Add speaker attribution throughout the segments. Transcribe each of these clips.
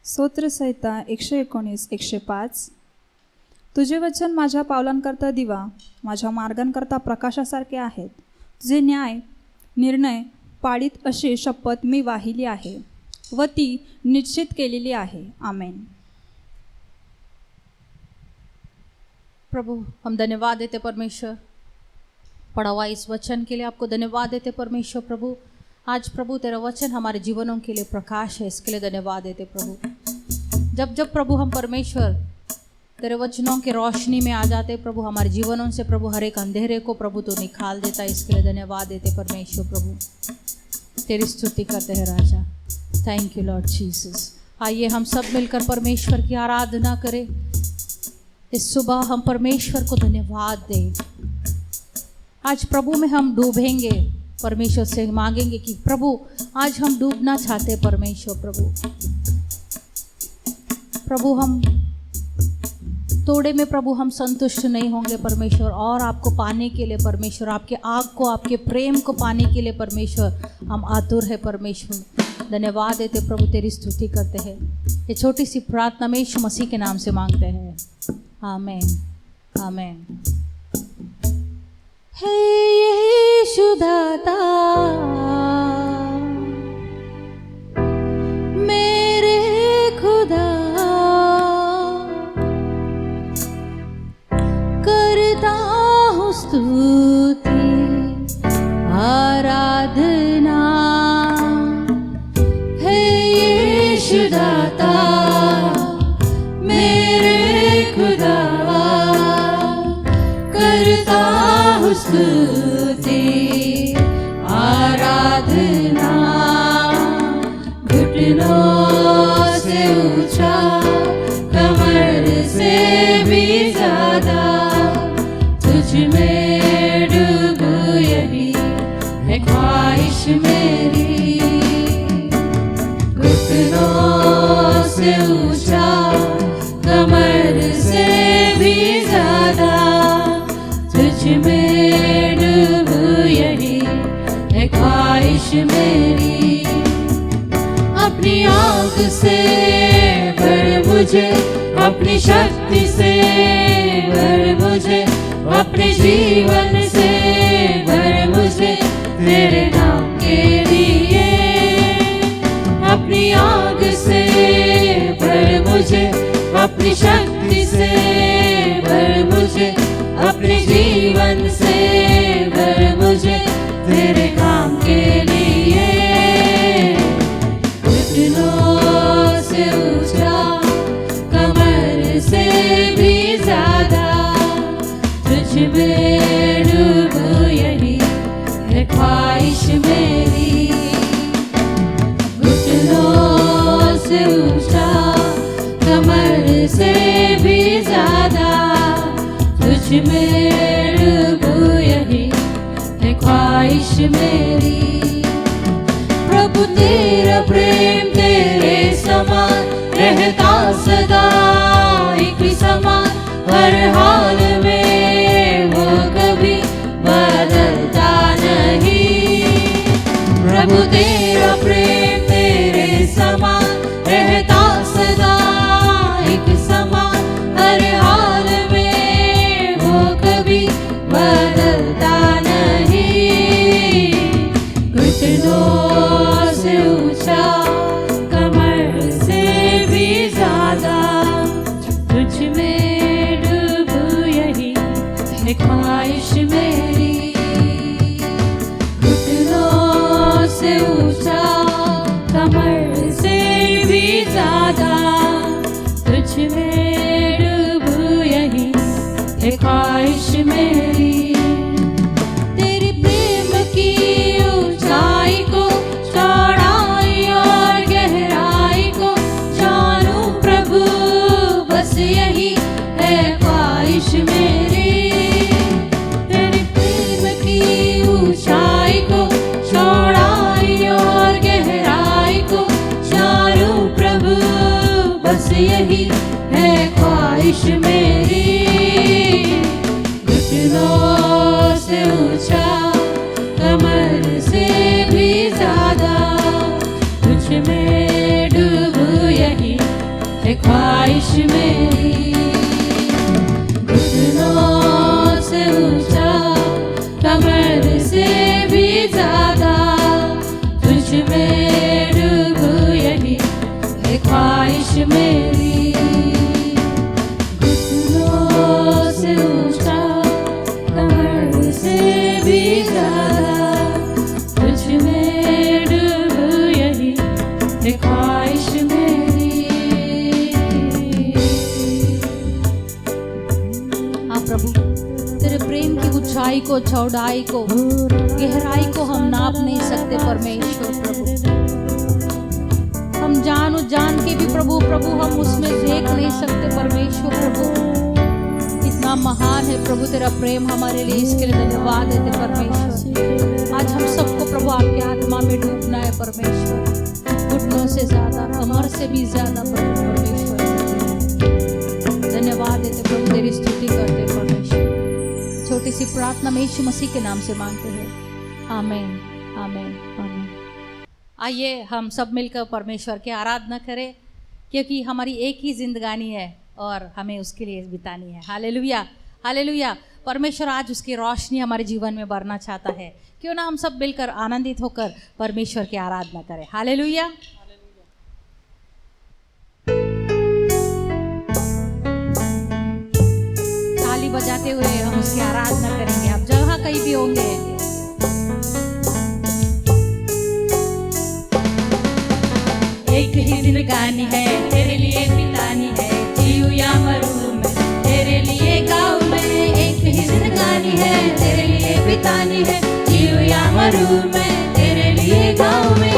Speaker 1: स्तोत्रसंहिता 119 105. तुझे वचन माझ्या पावलांकरता दिवा, माझ्या मार्गांकरता प्रकाशासारखे आहेत. तुझे न्याय निर्णय पाळीत अशी शपथ मी वाहिली आहे व ती निश्चित केलेली आहे. आमेन.
Speaker 2: प्रभु हम धन्यवाद देते परमेश्वर, पढ़ा हुआ इस वचन के लिए आपको धन्यवाद देते परमेश्वर। प्रभु आज प्रभु तेरा वचन हमारे जीवनों के लिए प्रकाश है, इसके लिए धन्यवाद देते प्रभु। जब जब प्रभु हम परमेश्वर तेरे वचनों के रोशनी में आ जाते प्रभु, हमारे जीवनों से प्रभु हर एक अंधेरे को प्रभु तो निकाल देता है, इसके लिए धन्यवाद देते परमेश्वर। प्रभु तेरी स्तुति करते हैं राजा। Thank you Lord Jesus. आइए हम सब मिलकर परमेश्वर की आराधना करें। इस सुबह हम परमेश्वर को धन्यवाद दें। आज प्रभु में हम डूबेंगे, परमेश्वर से मांगेंगे कि प्रभु आज हम डूबना चाहते हैं परमेश्वर। प्रभु हम थोड़े में प्रभु हम संतुष्ट नहीं होंगे परमेश्वर, और आपको पाने के लिए परमेश्वर, आपके आग को, आपके प्रेम को पाने के लिए परमेश्वर हम आतुर है परमेश्वर। धन्यवाद देते प्रभु, तेरी स्तुति करते हैं। ये छोटी सी प्रार्थना में यीशु मसीह के नाम से मांगते हैं, आमीन आमीन। हे यीशु दाता मेरे खुदा, करता हूँ स्तुति आराधना। हे यीशु दाता मेरे खुदा, करता हूँ स्तुति आराधना। घुटनों से ऊंचा, कमर से भी ज्यादा तुझ में डूबूं, यही है ख्वाहिश मेरी। घुटनों से ऊंचा, कमर से भी ज्यादा तुझ में डूबूं, यही है ख्वाहिश मेरी। अपनी आँख से भर मुझे, अपनी शक्ति से भर मुझे, अपने जीवन से भर मुझे तेरे नाम के लिए। अपनी आँख से भर मुझे, अपनी शक्ति से भर मुझे, अपने जीवन से भर मुझे तेरे काम के लिए। घुटनों से ऊंचा, कमर से भी ज्यादा तुझ में डूबूं, यही है ख्वाहिश मेरी। घुटनों से ऊंचा, कमर से भी ज्यादा तुझ में डूबूं, यही है ख्वाहिश मेरी। प्रभु तेरा प्रेम तेरे समान रहता सदा, एक समान हर हाल में, वो कभी बदलता नहीं। प्रभु तेरा प्रेम तेरे समान रहता सदा, एक समान हर हाल में, वो कभी बदलता नहीं। घुटनों से ऊंचा, कमर से भी ज्यादा तुझ में डूबूं, यही है ख्वाहिश मेरी। घुटनों से ऊंचा, कमर से भी ज्यादा तुझ में डूबूं, यही है ख्वाहिश मेरी। तेरी प्रेम की ऊंचाई को, चौड़ाई और गहराई को जानूं प्रभु, बस यही है ख्वाहिश मेरी। तेरी प्रेम की ऊंचाई को, चौड़ाई और गहराई को जानूं प्रभु, बस यही है ख्वाहिश मेरी। घुटनों से ऊंचा, कमर से प्रभु। तेरे प्रेम की ऊंचाई को, चौड़ाई को, गहराई को हम नाप नहीं सकते परमेश्वर प्रभु। हम जान के भी प्रभु हम उसमें देख नहीं सकते परमेश्वर प्रभु। इतना महान है प्रभु तेरा प्रेम हमारे लिए, इसके लिए धन्यवाद देते परमेश्वर। आज हम सबको प्रभु आपके आत्मा में डूबना है परमेश्वर, घुटनों से ज्यादा, कमर से भी ज्यादा प्रभु परमेश्वर। धन्यवाद देते प्रभु, तेरी स्तुति करते परमेश्वर। छोटी सी प्रार्थना में यीशु मसीह के नाम से मांगते हैं, आमीन आमीन आमीन। आइए हम सब मिलकर परमेश्वर की आराधना करें, क्योंकि हमारी एक ही जिंदगानी है और हमें उसके लिए बितानी है। Hallelujah hallelujah. परमेश्वर आज उसकी रोशनी हमारे जीवन में भरना चाहता है। क्यों ना हम सब मिलकर आनंदित होकर परमेश्वर की आराधना करें। हालेलुया। ताली बजाते हुए हम उसकी आराधना करेंगे। आप जहाँ कहीं भी होंगे,
Speaker 3: एक ही जिंदगानी है तेरे लिए बितानी है, जीऊं या मरूं मैं तेरे लिए गाऊं मैं। एक ही जिंदगानी है तेरे लिए बितानी है, जीऊं या मरूं मैं तेरे लिए गाऊं मैं।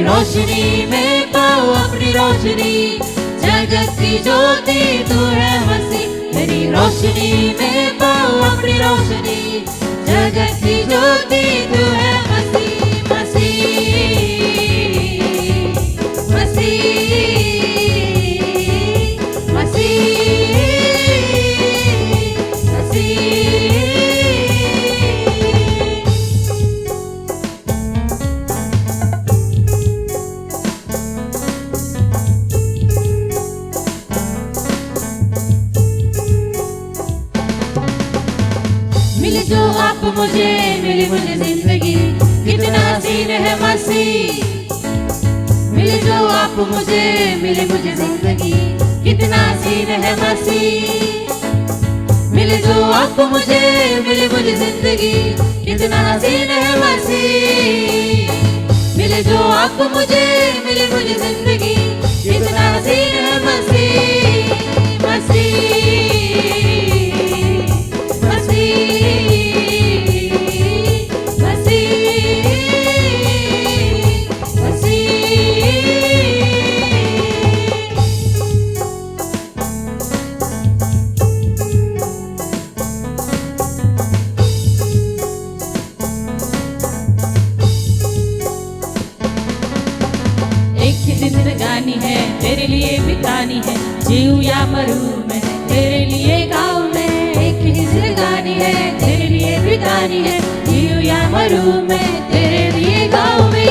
Speaker 3: रोशनी में पाओ अपनी रोशनी, जगत की ज्योति तू है मसीह। तेरी रोशनी में पाओ अपनी रोशनी, जगत की ज्योति तू है मसीह। मसीह मसीह मसीह मसीह। जो आप मुझे मिली मुझे जिंदगी, कितना हसीन है मसीह। मिली जो आप मुझे मिली मुझे जिंदगी, कितना हसीन है मसीह। मिली जो आप मुझे मिली मुझे जिंदगी, कितना हसीन है मसीह। मिली जो आप मुझे मिली मुझे जिंदगी, कितना हसीन है मसीह। मसीह जिंदगानी है तेरे लिए बितानी है, जीऊं या मरूं मैं तेरे लिए गाऊं मैं। एक ही जिंदगानी है तेरे लिए बितानी है, जीऊं या मरूं मैं तेरे लिए गाऊं मैं।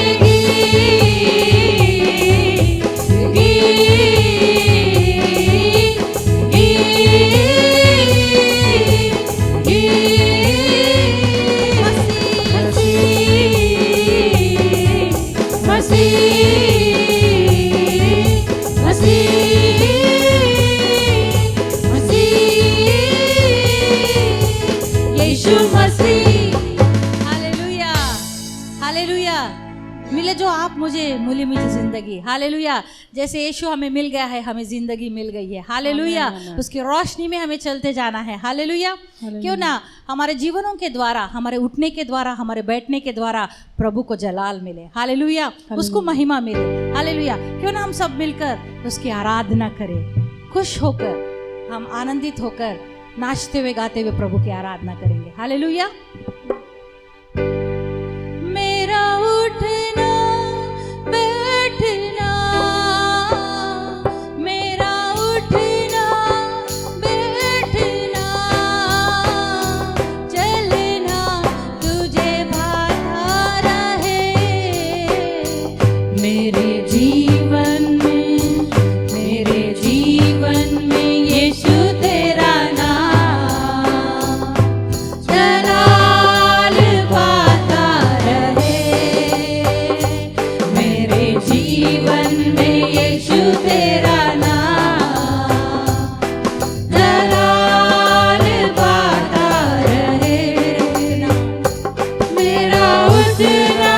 Speaker 2: मुझे मिली मुझे ज़िंदगी। हालेलुया। जैसे यीशु हमें मिल गया है, हमें ज़िंदगी मिल गई है। हालेलुया। उसकी रोशनी में हमें चलते जाना है। हालेलुया। क्यों ना हमारे जीवनों के द्वारा, हमारे उठने के द्वारा, हमारे बैठने के द्वारा प्रभु को जलाल मिले। हालेलुया। उसको महिमा मिले। हालेलुया। क्यों ना हम सब मिलकर उसकी आराधना करें, खुश होकर, हम आनंदित होकर, नाचते हुए गाते हुए प्रभु की आराधना करेंगे। हालेलुया। मेरा उठना बैठना, मेरा उठना बैठना, चलना तुझे भाता रहे। मेरे जीवन में यीशु तेरा नाम जलाल पाता रहे। मेरे जीवन में यीशु तेरा नाम जलाल पाता रहे। मेरा उठना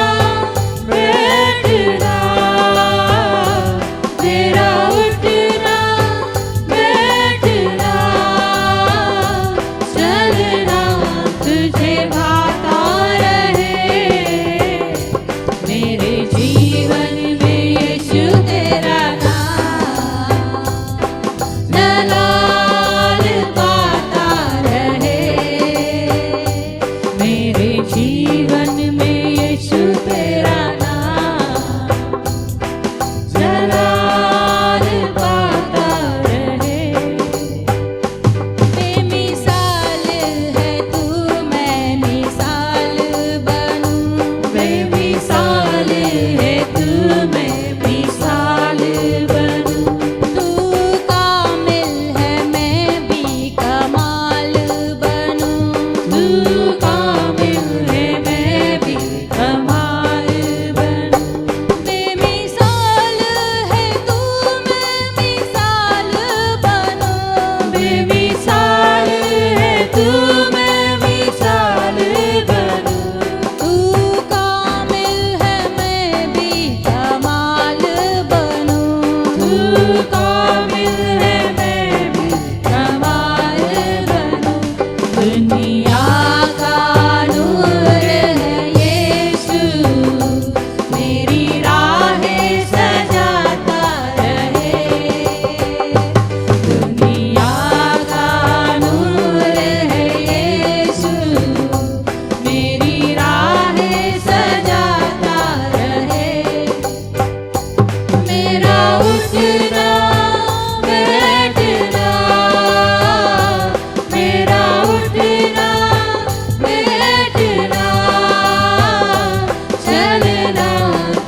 Speaker 2: बैठना, मेरा उठना बैठना, चलना तुझे भाता रहे। मेरे जीवन में यीशु तेरा नाम जलाल पाता रहे। मेरे जीवन में यीशु तेरा नाम जलाल पाता रहे। बेमिसाल है तू, मैं मिसाल बनूं। बेमिसाल है तू, मैं मिसाल बनूं। तू कामिल है, मैं भी कमाल बनूं। तू कामिल है, मैं भी कमाल बनूं। बेमिसाल है तू, मैं मिसाल बनूं। बेमिसाल है तू, मैं मिसाल बनूं। तू कामिल है, मैं भी कमाल बनूं। तू कामिल है, मैं भी कमाल बनूं। दुनिया का नूर है यीशु, मेरी राहें सजाता रहे। दुनिया का नूर है यीशु, मेरी राहें सजाता रहे। मेरा उठना बैठना, मेरा उठना बैठना, चलना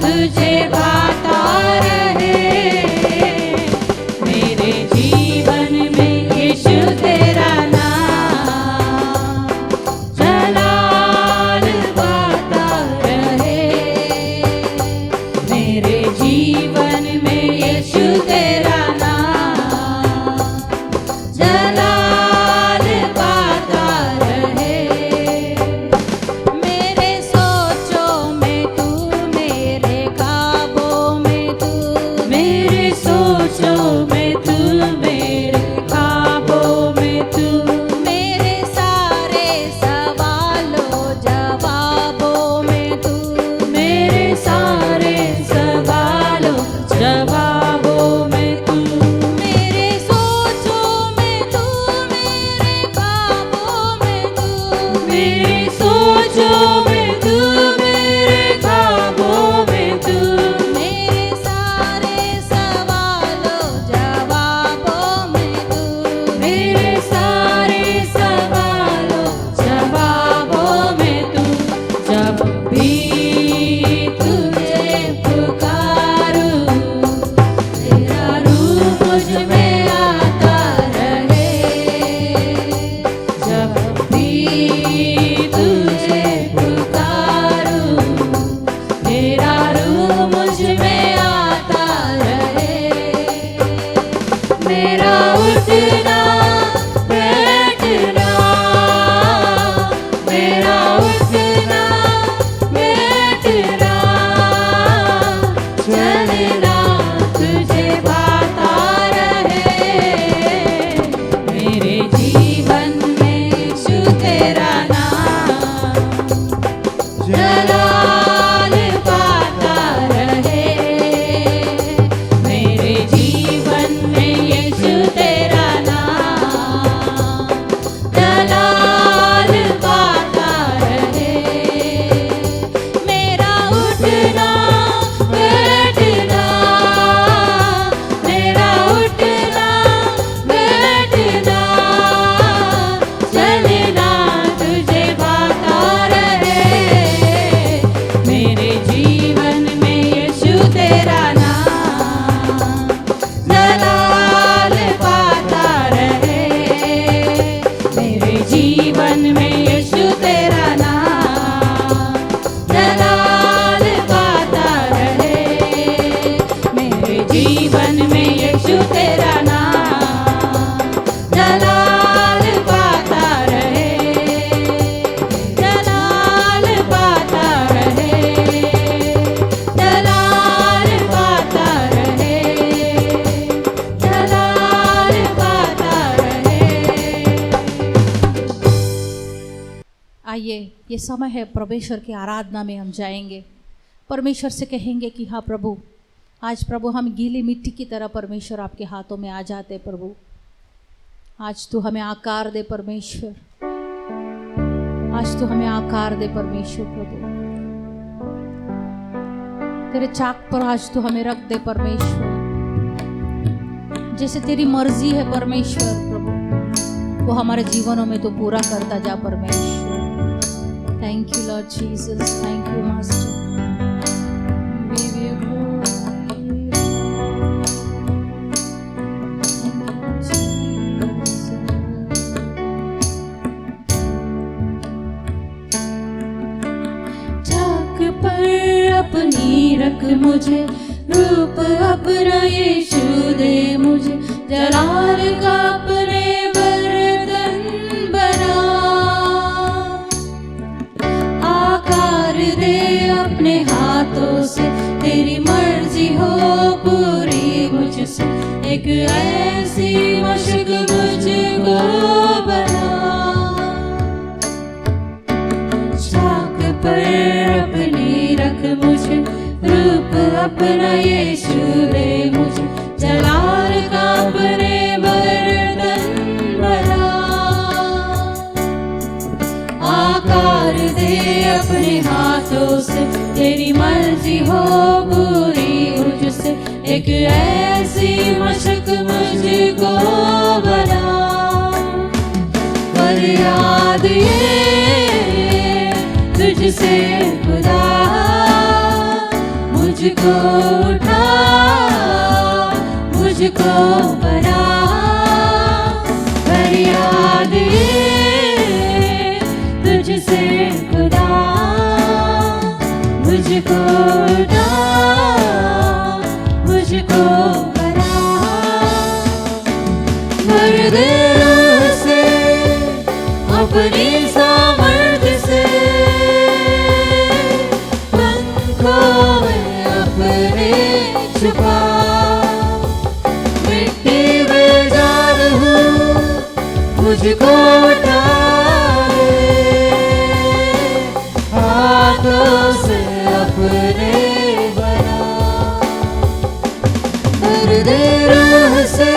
Speaker 2: तुझे भाता रहे। मेरे जीवन में यीशु तेरा नाम जलाल पाता रहे। मेरे जीवन में यीशु तेरा नाम जलाल पाता रहे। मेरे सोचों में तू, मेरे ख्वाबों में तू, मेरे सोचों में तू, मेरे ख्वाबों में तू, मेरे सारे सवालों जवाबों में तू, मेरे सारे सवालों जवाबों में तू, मेरे सोचों में तू, मेरे ख्वाबों में तू, मेरे सोचों में तू, मेरे ख्वाबों में तू, मेरे सारे सवालों जवाबों में तू, मेरे सारे सवालों जवाबों में तू। जब भी तुझे पुकारूं, तेरा रूह मुझ में आता रहे। जब भी तुझे पुकारूं, तेरा रूह मुझ में आता रहे। मेरा उठना बैठना, मेरा उठना बैठना, आइए, ये समय है परमेश्वर की आराधना में हम जाएंगे। परमेश्वर से कहेंगे कि हाँ प्रभु, आज प्रभु हम गीली मिट्टी की तरह परमेश्वर आपके हाथों में आ जाते। प्रभु आज तू हमें आकार दे परमेश्वर, आज तू हमें आकार दे परमेश्वर। प्रभु तेरे चाक पर आज तू हमें रख दे परमेश्वर, जैसे तेरी मर्जी है परमेश्वर। प्रभु वो हमारे जीवनों में तो पूरा करता जा परमेश्वर। Thank you Lord Jesus, thank you master.
Speaker 3: चाक पर अपनी रख मुझे, रूप अपना यीशु दे मुझे, जलाल का अपने बर्तन बना, आकार दे अपने हाथों से, तेरी मर्जी हो पूरी मुझसे, एक ऐसी मशक मुझको बना। चाक पर अपनी रख मुझे, रूप अपना यीशु दे मुझे, जलाल का अपने बर्तन बना, आकार दे अपने हाथों से, तेरी मर्जी हो पूरी मुझसे, एक ऐसी मशक मुझको बना। फरियाद ये तुझसे खुदा, मुझको उठा, मुझको बना। फरियाद ये तुझसे खुदा, मुझको उठा, मुझको बना। मर्द से अपनी सामर्थ्य से, पंखों में अपने छुपा, मिट्टी में जान हूँ, मुझको उठा, हाथों से अपने बना। दर्द रूह से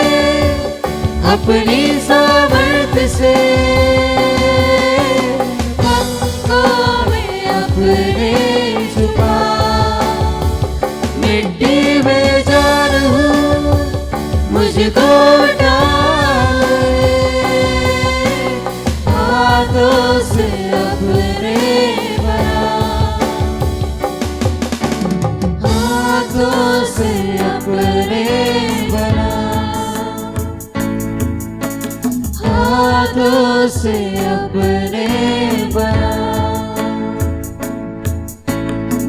Speaker 3: अपनी सामर्थ्य से, पंखों में अपने छुपा, मिट्टी में जान हूँ, मुझको उठा, हाथों से अपने बना, हाथों से अपने बना, हाथों से अपने बना।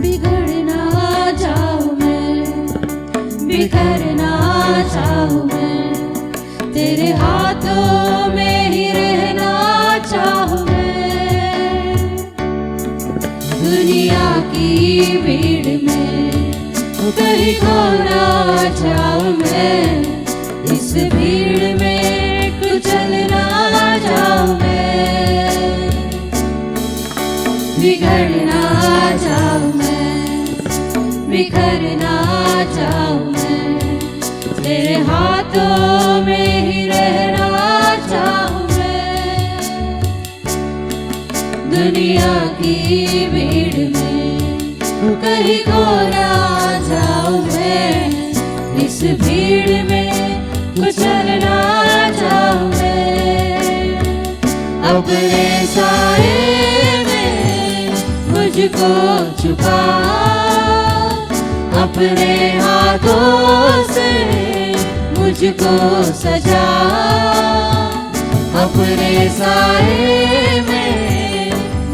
Speaker 3: बिगड़ना चाहूँ मैं, बिखरना चाहूँ मैं, तेरे हाथों में ही रहना चाहूँ मैं। दुनिया की भीड़ में कहीं खोना चाहूँ मैं, इस भीड़ में कुचलना चाहूँ मैं। बिगड़ना चाहूँ मैं, बिखरना चाहूँ मैं, तेरे हाथों में ही रहना चाहूँ मैं। दुनिया की भीड़ में कहीं खोना चाहूँ मैं, इस भीड़ में कुचलना चाहूँ मैं। अपने साए में मुझको छुपा, अपने हाथों से मुझको सजा। अपने साए में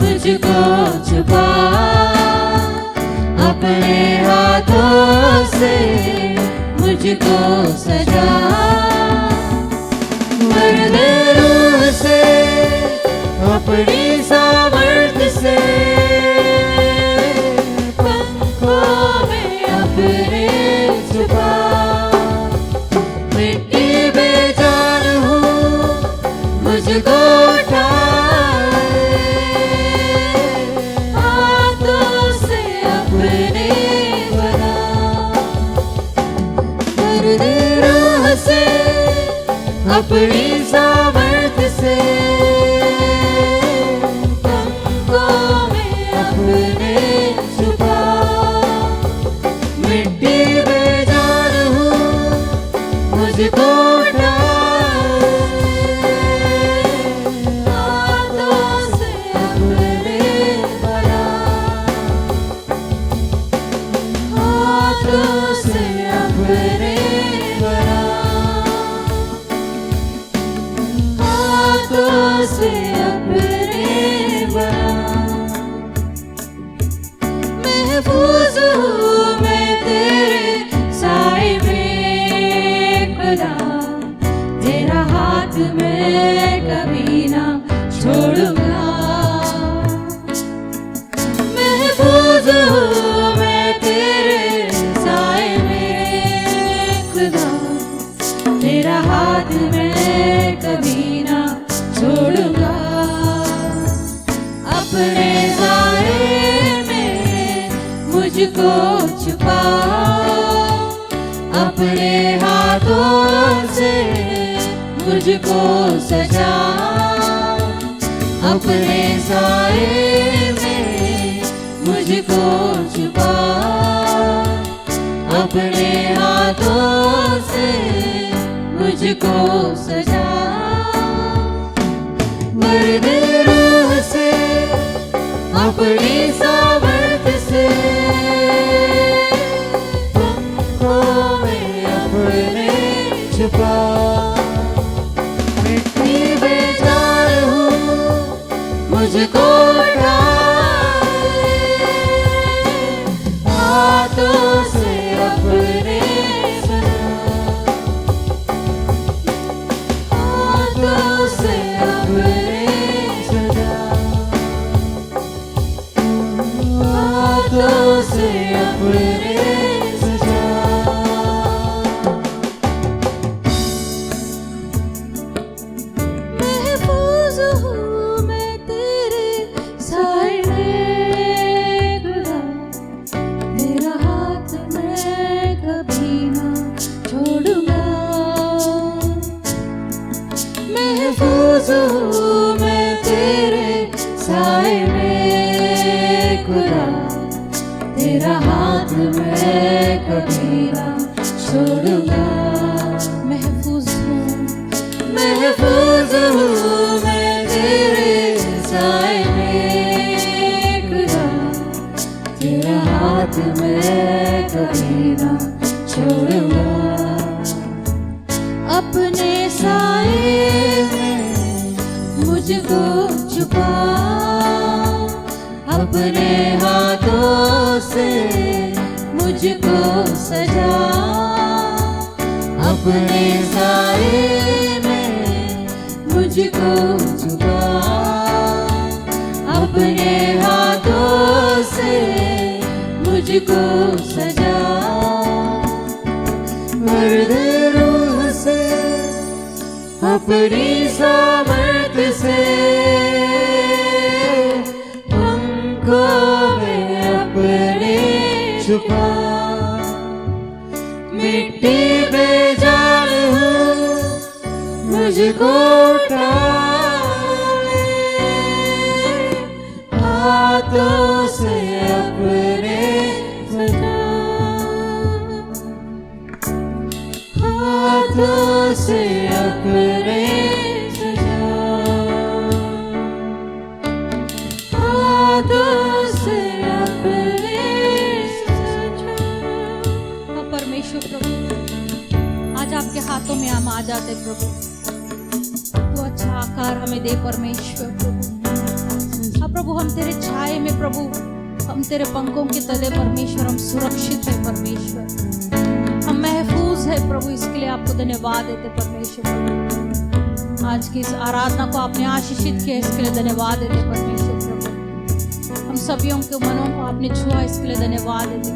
Speaker 3: मुझको छुपा, अपने हाथों से मुझको सजा। मर्द रूह से अपनी सामर्थ्य से, पंखों में अपने छुपा, मिट्टी में जान हूँ, मुझको उठा, अपनी सामर्थ से पंखों में अपने छुपा, मिट्टी में जान हूँ मुझको उठा, हाथों से अपने भरा, हाथों से अपने भरा, हाथों से अपने भरा। महफूज हूँ मैं तेरे साए में खुदा, तेरा हाथ मैं कभी ना छोड़ूंगा। महफूज हूँ मैं तेरे साए में खुदा, तेरा हाथ मैं कभी ना छोड़ूंगा। अपने साए में मुझको छुपा, अपने हाथों से मुझको सजा, अपने साए में मुझको छुपा, अपने हाथों से मुझको सजा। मर्दे रूह से अपनी सामर्थ से पंखों में अपने छुपा, मिट्टी में जान हूँ मुझको उठा, हाथों से अपने सजा, हाथों से अपने सजा, हाथों से अपने सजा। महफूज हूँ मैं तेरे साए में खुदा, तेरा हाथ मैं कभी ना छोड़ूंगा। महफूज हूँ मैं तेरे साए में खुदा, तेरा हाथ मैं कभी ना छोड़ूंगा। महफूज हूँ मैं तेरे साए में खुदा, तेरा हाथ मैं कभी ना छोड़ूंगा। अपने साए में मुझको छुपा, अपने हाथों से मुझको सजा, अपने साए में मुझको छुपा, अपने हाथों से मुझको सजा। मर्दे रूह से अपनी सामर्थ से पंखों में अपने छुपा, मिट्टी में जान हूँ मुझको उठा, हाथों से अपने सजा, हाथों से अपने सजा, हाथों से अपने सजा।
Speaker 2: परमेश्वर प्रभु, आज आपके हाथों में हम आ जाते प्रभु, तो अच्छा आकार हमें दे परमेश्वर प्रभु। हाँ प्रभु, हम तेरे छाए में प्रभु, हम तेरे पंखों के तले परमेश्वर, हम सुरक्षित है परमेश्वर, हम महफूज है प्रभु। इसके लिए आपको धन्यवाद देते परमेश्वर प्रभु। आज की इस आराधना को आपने आशीषित किया, इसके लिए धन्यवाद देते परमेश्वर प्रभु। हम सभी के मनों को आपने छुआ, इसके लिए धन्यवाद देते।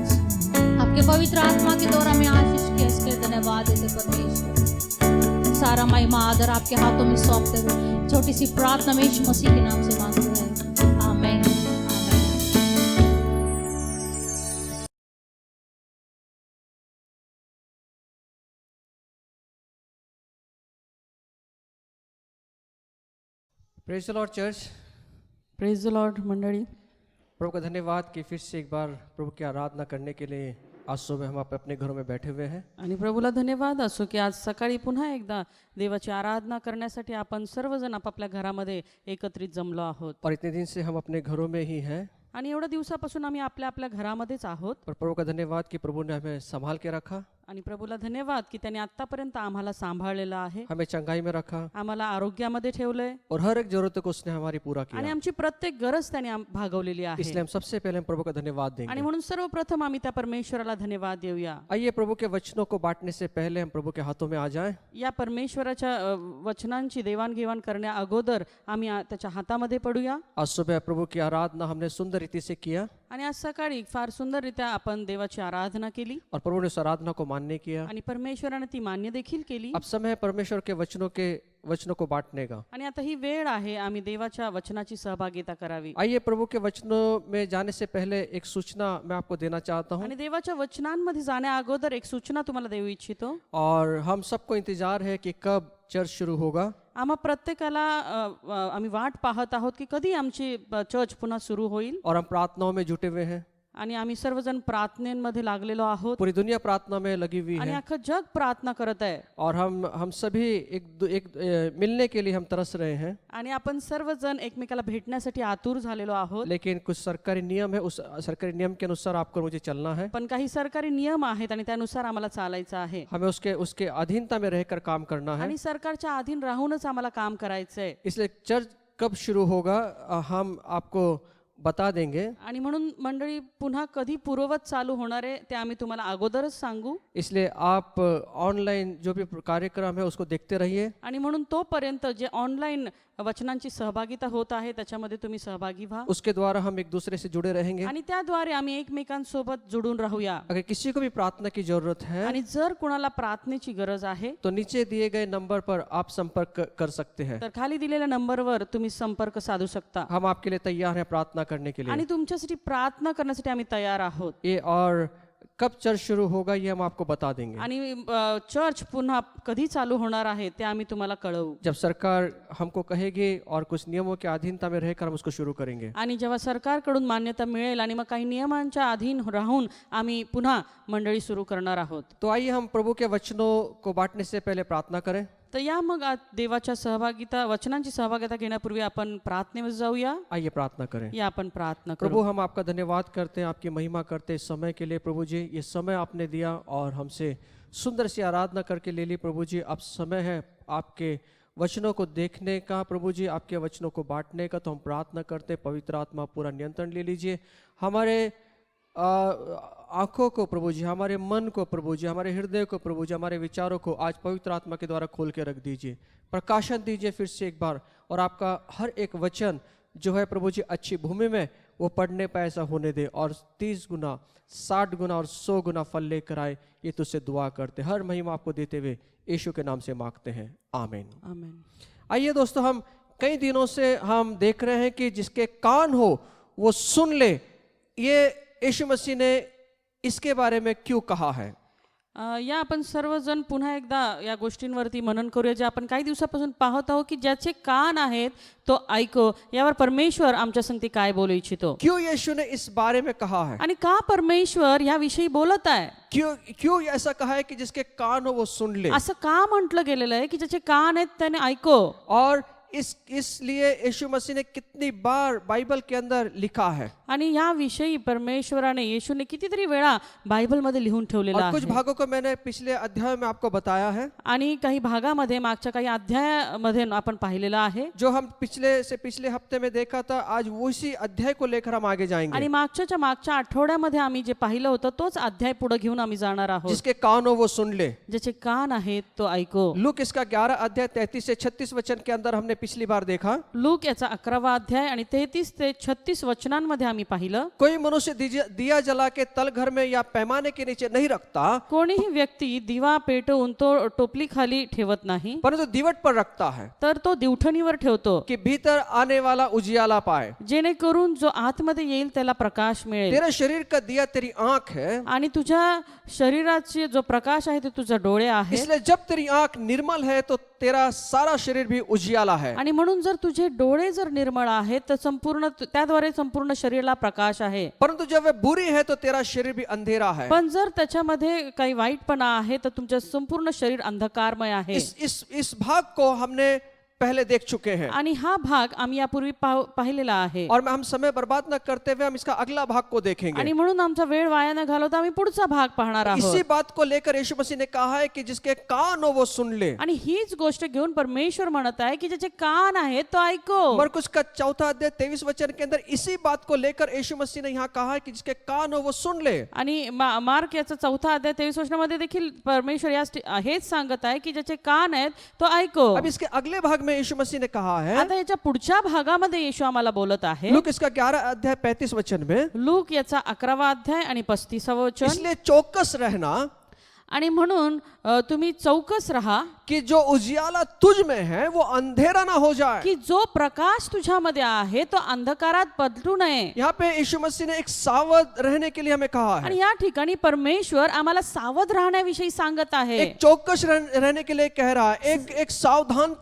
Speaker 2: आपके पवित्र आत्मा के द्वारा में आशीष किया, इसके लिए धन्यवाद देते परमेश्वर। सारा महिमा आदर आपके हाथों में सौंपते हुए छोटी सी प्रार्थना में यीशु मसीह के नाम से मांगते हैं, आमीन।
Speaker 4: Praise the Lord church.
Speaker 3: Praise the Lord मंडळी,
Speaker 4: प्रभु का धन्यवाद कि फिर से एक बार प्रभु की आराधना करने के लिए आज सुबह हम अपने घरों में बैठे हुए हैं।
Speaker 3: आणि प्रभूला धन्यवाद असो की आज सकाळी पुन्हा एकदा देवाची आराधना करण्यासाठी आपण सर्वजण आपापल्या घरामध्ये एकत्रित जमलो आहोत.
Speaker 4: और इतने दिन से हम अपने घरों में ही हैं,
Speaker 3: आणि एवढ्या दिवसापासून आम्ही आपल्या आपल्या घरामध्येच आहोत.
Speaker 4: पर प्रभु का धन्यवाद कि प्रभु ने हमें संभाल के रखा,
Speaker 3: आणि प्रभूला धन्यवाद की त्याने आतापर्यंत आम्हाला सांभाळलेलं आहे,
Speaker 4: हमें चंगाई में रखा
Speaker 3: आम्हाला आरोग्यामध्ये ठेवलंय
Speaker 4: और हर एक जरूरत को उसने हमारी पूरा
Speaker 3: आणि
Speaker 4: किया।
Speaker 3: आमची प्रत्येक गरज त्याने भागवलेली आहे.
Speaker 4: इसलिए हम सबसे पहले हम प्रभु का धन्यवाद
Speaker 3: आणि
Speaker 4: देंगे।
Speaker 3: म्हणून सर्वप्रथम आम्ही त्या परमेश्वराला धन्यवाद देऊया.
Speaker 4: आइए प्रभु के वचनों को बांटने से पहले हम प्रभु के हाथों में आ जाएं।
Speaker 3: या परमेश्वराच्या वचनांची देवाणघेवाण करण्या अगोदर आम्ही त्याच्या हातामध्ये पडूया.
Speaker 4: आज सुबह प्रभु की आराधना हमने सुंदर रीति से किया
Speaker 3: आणि आज सकाळी फार सुंदररित्या आपण देवाची आराधना केली
Speaker 4: और प्रभु ने उस आराधना को मान्य किया।
Speaker 3: आणि परमेश्वराने ती मान्य देखील केली.
Speaker 4: अब समय है परमेश्वर के वचनों को बांटने का।
Speaker 3: आणि आता ही वेळ आहे आम्ही देवाच्या वचनाची सहभागिता करावी.
Speaker 4: आइए प्रभु के वचनों में जाने से पहले एक सूचना मैं आपको देना चाहता हूँ,
Speaker 3: आणि देवाच्या वचनांमध्ये जाण्या अगोदर एक सूचना तुम्हाला देऊ इच्छितो.
Speaker 4: और हम सबको इंतजार है कि कब चर्च शुरू होगा।
Speaker 3: आम्हा प्रत्येकाला आम्ही वाट पाहत आहोत की कधी आमची चर्च पुन्हा सुरू होईल.
Speaker 4: और हम प्रार्थनाओं में जुटे हुए हैं,
Speaker 3: आणि आम्ही सर्वजण प्रार्थनेमध्ये लागलेलो आहोत
Speaker 4: पूरी दुनिया प्रार्थना में लगी हुई
Speaker 3: आणि
Speaker 4: है
Speaker 3: अख्खं जग प्रार्थना करत आहे.
Speaker 4: और हम सभी मिलने के लिए हम तरस रहे हैं,
Speaker 3: आणि आपण सर्वजण एकमेकाला भेटण्यासाठी आतुर झालेलो आहोत.
Speaker 4: लेकिन कुछ सरकारी नियम है, उस सरकारी नियम के अनुसार आपको मुझे चलना है।
Speaker 3: पण काही सरकारी नियम आहेत आणि त्यानुसार आम्हाला चालायचं आहे.
Speaker 4: हमें उसके अधीनता में रहकर काम करना है।
Speaker 3: आणि सरकारच्या अधीन राहूनच आम्हाला काम करायचंय.
Speaker 4: इसलिए चर्च कब शुरू होगा हम आपको बता देंगे।
Speaker 3: आणि म्हणून मंडळी पुन्हा कधी पूर्ववत चालू होणार आहे ते आम्ही तुम्हाला अगोदरच सांगू.
Speaker 4: इसलिए आप ऑनलाइन जो भी कार्यक्रम है उसको देखते रहिए।
Speaker 3: आणि म्हणून तोपर्यंत जे ऑनलाईन वचनांची सहभागिता होत आहे त्याच्यामध्ये तुम्ही सहभागी व्हा.
Speaker 4: उसके द्वारा हम एक दूसरे से जुड़े रहेंगे।
Speaker 3: आणि त्याद्वारे आम्ही एकमेकांसोबत जुडून राहूया.
Speaker 4: अगर किसी को भी प्रार्थना की जरूरत है
Speaker 3: आणि जर कुणाला प्रार्थनेची गरज आहे
Speaker 4: तो नीचे दिए गए नंबर पर आप संपर्क कर सकते हैं।
Speaker 3: तर खाली दिलेल्या नंबरवर तुम्ही संपर्क साधू शकता.
Speaker 4: हम आपके लिए तैयार हैं प्रार्थना करने के लिए।
Speaker 3: आणि तुमच्यासाठी प्रार्थना करण्यासाठी आम्ही तयार आहोत.
Speaker 4: ये और कब चर्च शुरू होगा ये हम आपको बता देंगे।
Speaker 3: आणि चर्च पुन्हा कधी चालू होणार आहे ते आम्ही तुम्हाला कळवू.
Speaker 4: जब सरकार हमको कहेगी और कुछ नियमों के अधीनता में रहकर हम उसको शुरू करेंगे।
Speaker 3: आणि जेव्हा सरकारकडून मान्यता मिळेल आणि मग काही नियमांच्या अधीन राहून आम्ही पुन्हा मंडळी सुरू करणार आहोत.
Speaker 4: तो आइए हम प्रभु के वचनों को बांटने से पहले प्रार्थना करें।
Speaker 3: तर या मग आज देवाच्या वचनांची सहभागिता घेण्यापूर्वी आपण प्रार्थनेमध्ये जाऊया.
Speaker 4: आइए प्रार्थना करें।
Speaker 3: या आपण प्रार्थना
Speaker 4: प्रभु
Speaker 3: करू.
Speaker 4: हम आपका धन्यवाद करते हैं, आपकी महिमा करते हैं इस समय के लिए। प्रभु जी ये समय आपने दिया और हमसे सुंदर सी आराधना करके ले ली। प्रभु जी अब समय है आपके वचनों को देखने का, प्रभु जी आपके वचनों को बांटने का। तो हम प्रार्थना करते हैं पवित्र आत्मा पूरा नियंत्रण ले लीजिए हमारे आँखों को प्रभु जी, हमारे मन को प्रभु जी, हमारे हृदय को प्रभु जी, हमारे विचारों को आज पवित्र आत्मा के द्वारा खोल के रख दीजिए। प्रकाशन दीजिए फिर से एक बार, और आपका हर एक वचन जो है प्रभु जी अच्छी भूमि में वो पढ़ने पर ऐसा होने दे और 30 गुना 60 गुना और 100 गुना फल लेकर आए। ये तुझसे दुआ करते, हर महिमा आपको देते हुए यीशु के नाम से मांगते हैं, आमीन।
Speaker 3: आमेन.
Speaker 4: आइए दोस्तों, हम कई दिनों से हम देख रहे हैं कि जिसके कान हो वो सुन ले। ये यीशु मसीह ने इसके बारे में क्यों कहा है?
Speaker 3: या आपण सर्वजण पुन्हा एकदा या गोष्टींवरती मनन करूया जे आपण काही दिवसापासून पाहत आहोत की ज्याचे कान आहेत तो ऐको. यावर परमेश्वर आमच्या संगती काय बोलू इच्छितो.
Speaker 4: क्यों यीशु ने इस बारे में कहा है?
Speaker 3: आणि का परमेश्वर याविषयी बोलत आहे.
Speaker 4: क्यों ऐसा कहा है कि जिसके कान हो वो सुन ले?
Speaker 3: असं का म्हटलं गेलेलं आहे की ज्याचे कान आहेत त्याने ऐको.
Speaker 4: और इसलिए यीशु मसीह ने कितनी बार बाइबल के अंदर लिखा है
Speaker 3: आणि या विषयी परमेश्वराने येशूने कितीतरी वेळा बायबलमध्ये लिहून ठेवलेला
Speaker 4: और कुछ
Speaker 3: आहे.
Speaker 4: भागों को मैंने पिछले अध्याय में आपको बताया है
Speaker 3: आणि काही भागामध्ये मागच्या काही अध्यायामध्ये आपण पाहिलेला आहे.
Speaker 4: जो हम पिछले हफ्ते में देखा था। आज उसी अध्याय को लेकर हम आगे जाएंगे।
Speaker 3: आणि मागच्या आठवड्यामध्ये आम्ही जे पाहिलं होतं तोच अध्याय पुढे घेऊन आम्ही जाणार आहोत.
Speaker 4: जिसके कान हो वो सुन ले।
Speaker 3: ज्याचे कान आहेत तो ऐको.
Speaker 4: लूक इसका 11 अध्याय 33 से 36 वचन के अंदर हमने पिछली बार देखा।
Speaker 3: लूक याचा 11वा अध्याय आणि 33 ते 36 वचनांमध्ये आम्ही पाहिलं.
Speaker 4: कोई मनुष्य दिया जला के तल घर में या पैमाने के नीचे नहीं रखता,
Speaker 3: कोणीही व्यक्ती दिवा पेटवून तो टोपली खाली ठेवत नाही,
Speaker 4: परंतु दीवट पर रखता है
Speaker 3: तर तो दिवठणीवर ठेवतो
Speaker 4: कि भीतर आने वाला उजियाला पाए।
Speaker 3: जेणेकरून जो आतमध्ये येईल त्याला प्रकाश मिळेल.
Speaker 4: तेरे शरीर का दिया तेरी आंख है,
Speaker 3: आणि तुझ्या शरीराचे जो प्रकाश आहे ते तुझे डोळे आहे.
Speaker 4: इसलिए जब तेरी आंख निर्मल है तो तेरा सारा शरीर भी उजियाला है। है।
Speaker 3: आणि म्हणून जर तुझे डोळे जर निर्मळ आहेत तर संपूर्ण त्याद्वारे संपूर्ण शरीराला प्रकाश आहे.
Speaker 4: परंतु जब वह बुरी है तो तेरा शरीर भी अंधेरा है।
Speaker 3: पण जर त्याच्यामध्ये काही वाईटपणा आहे तर तुमचं संपूर्ण शरीर अंधकारमय आहे.
Speaker 4: इस भाग को हमने पहले देख चुके हैं
Speaker 3: आणि हा भाग आम्ही यापूर्वी पाहिलेला आहे.
Speaker 4: और हम समय बर्बाद न करते हुए हम इसका अगला भाग को देखेंगे।
Speaker 3: आणि म्हणून आमचा वेळ वाया न घालवता आम्ही पुढचा भाग पाहणार आहोत.
Speaker 4: इसी बात को लेकर यीशु मसीह ने कहा है कि जिसके कान हो वो सुन ले।
Speaker 3: आणि हीच गोष्ट घेऊन परमेश्वर म्हणत आहे की ज्याचे कान आहेत तो ऐको.
Speaker 4: मरकुस का 4 अध्याय 23 वचन के अंदर इसी बात को लेकर यीशु मसीह ने यहाँ कहा है कि जिसके कान हो वो सुन ले।
Speaker 3: आणि मार्क याचा 4 अध्याय 23 वचनामध्ये देखील परमेश्वर हेच सांगत आहे की ज्याचे कान आहेत तो ऐको.
Speaker 4: अब इसके अगले भाग में यीशु मसीह ने कहा है,
Speaker 3: आता याच्या पुढच्या भागामध्ये येशू आम्हाला बोलत आहे.
Speaker 4: लूक इसका 11 अध्याय 35 वचन में,
Speaker 3: लूक याचा 11वा अध्याय आणि 35वा वचन.
Speaker 4: इसलिए चौकस रहना
Speaker 3: आणि म्हणून तुम्ही चौकस राहा
Speaker 4: कि जो उजियाला तुझ में है वो अंधेरा ना हो जाए।
Speaker 3: की जो प्रकाश तुझ्यामध्ये आहे तो अंधकारात बदलू नये.
Speaker 4: यहाँ पे यीशु मसीह ने एक सावध रहने के लिए हमें कहा है,
Speaker 3: आणि या ठिकाणी परमेश्वर आम्हाला सावध राहण्याविषयी सांगत आहे.
Speaker 4: एक चौकस रहने के लिए कह रहा है, एक सावधान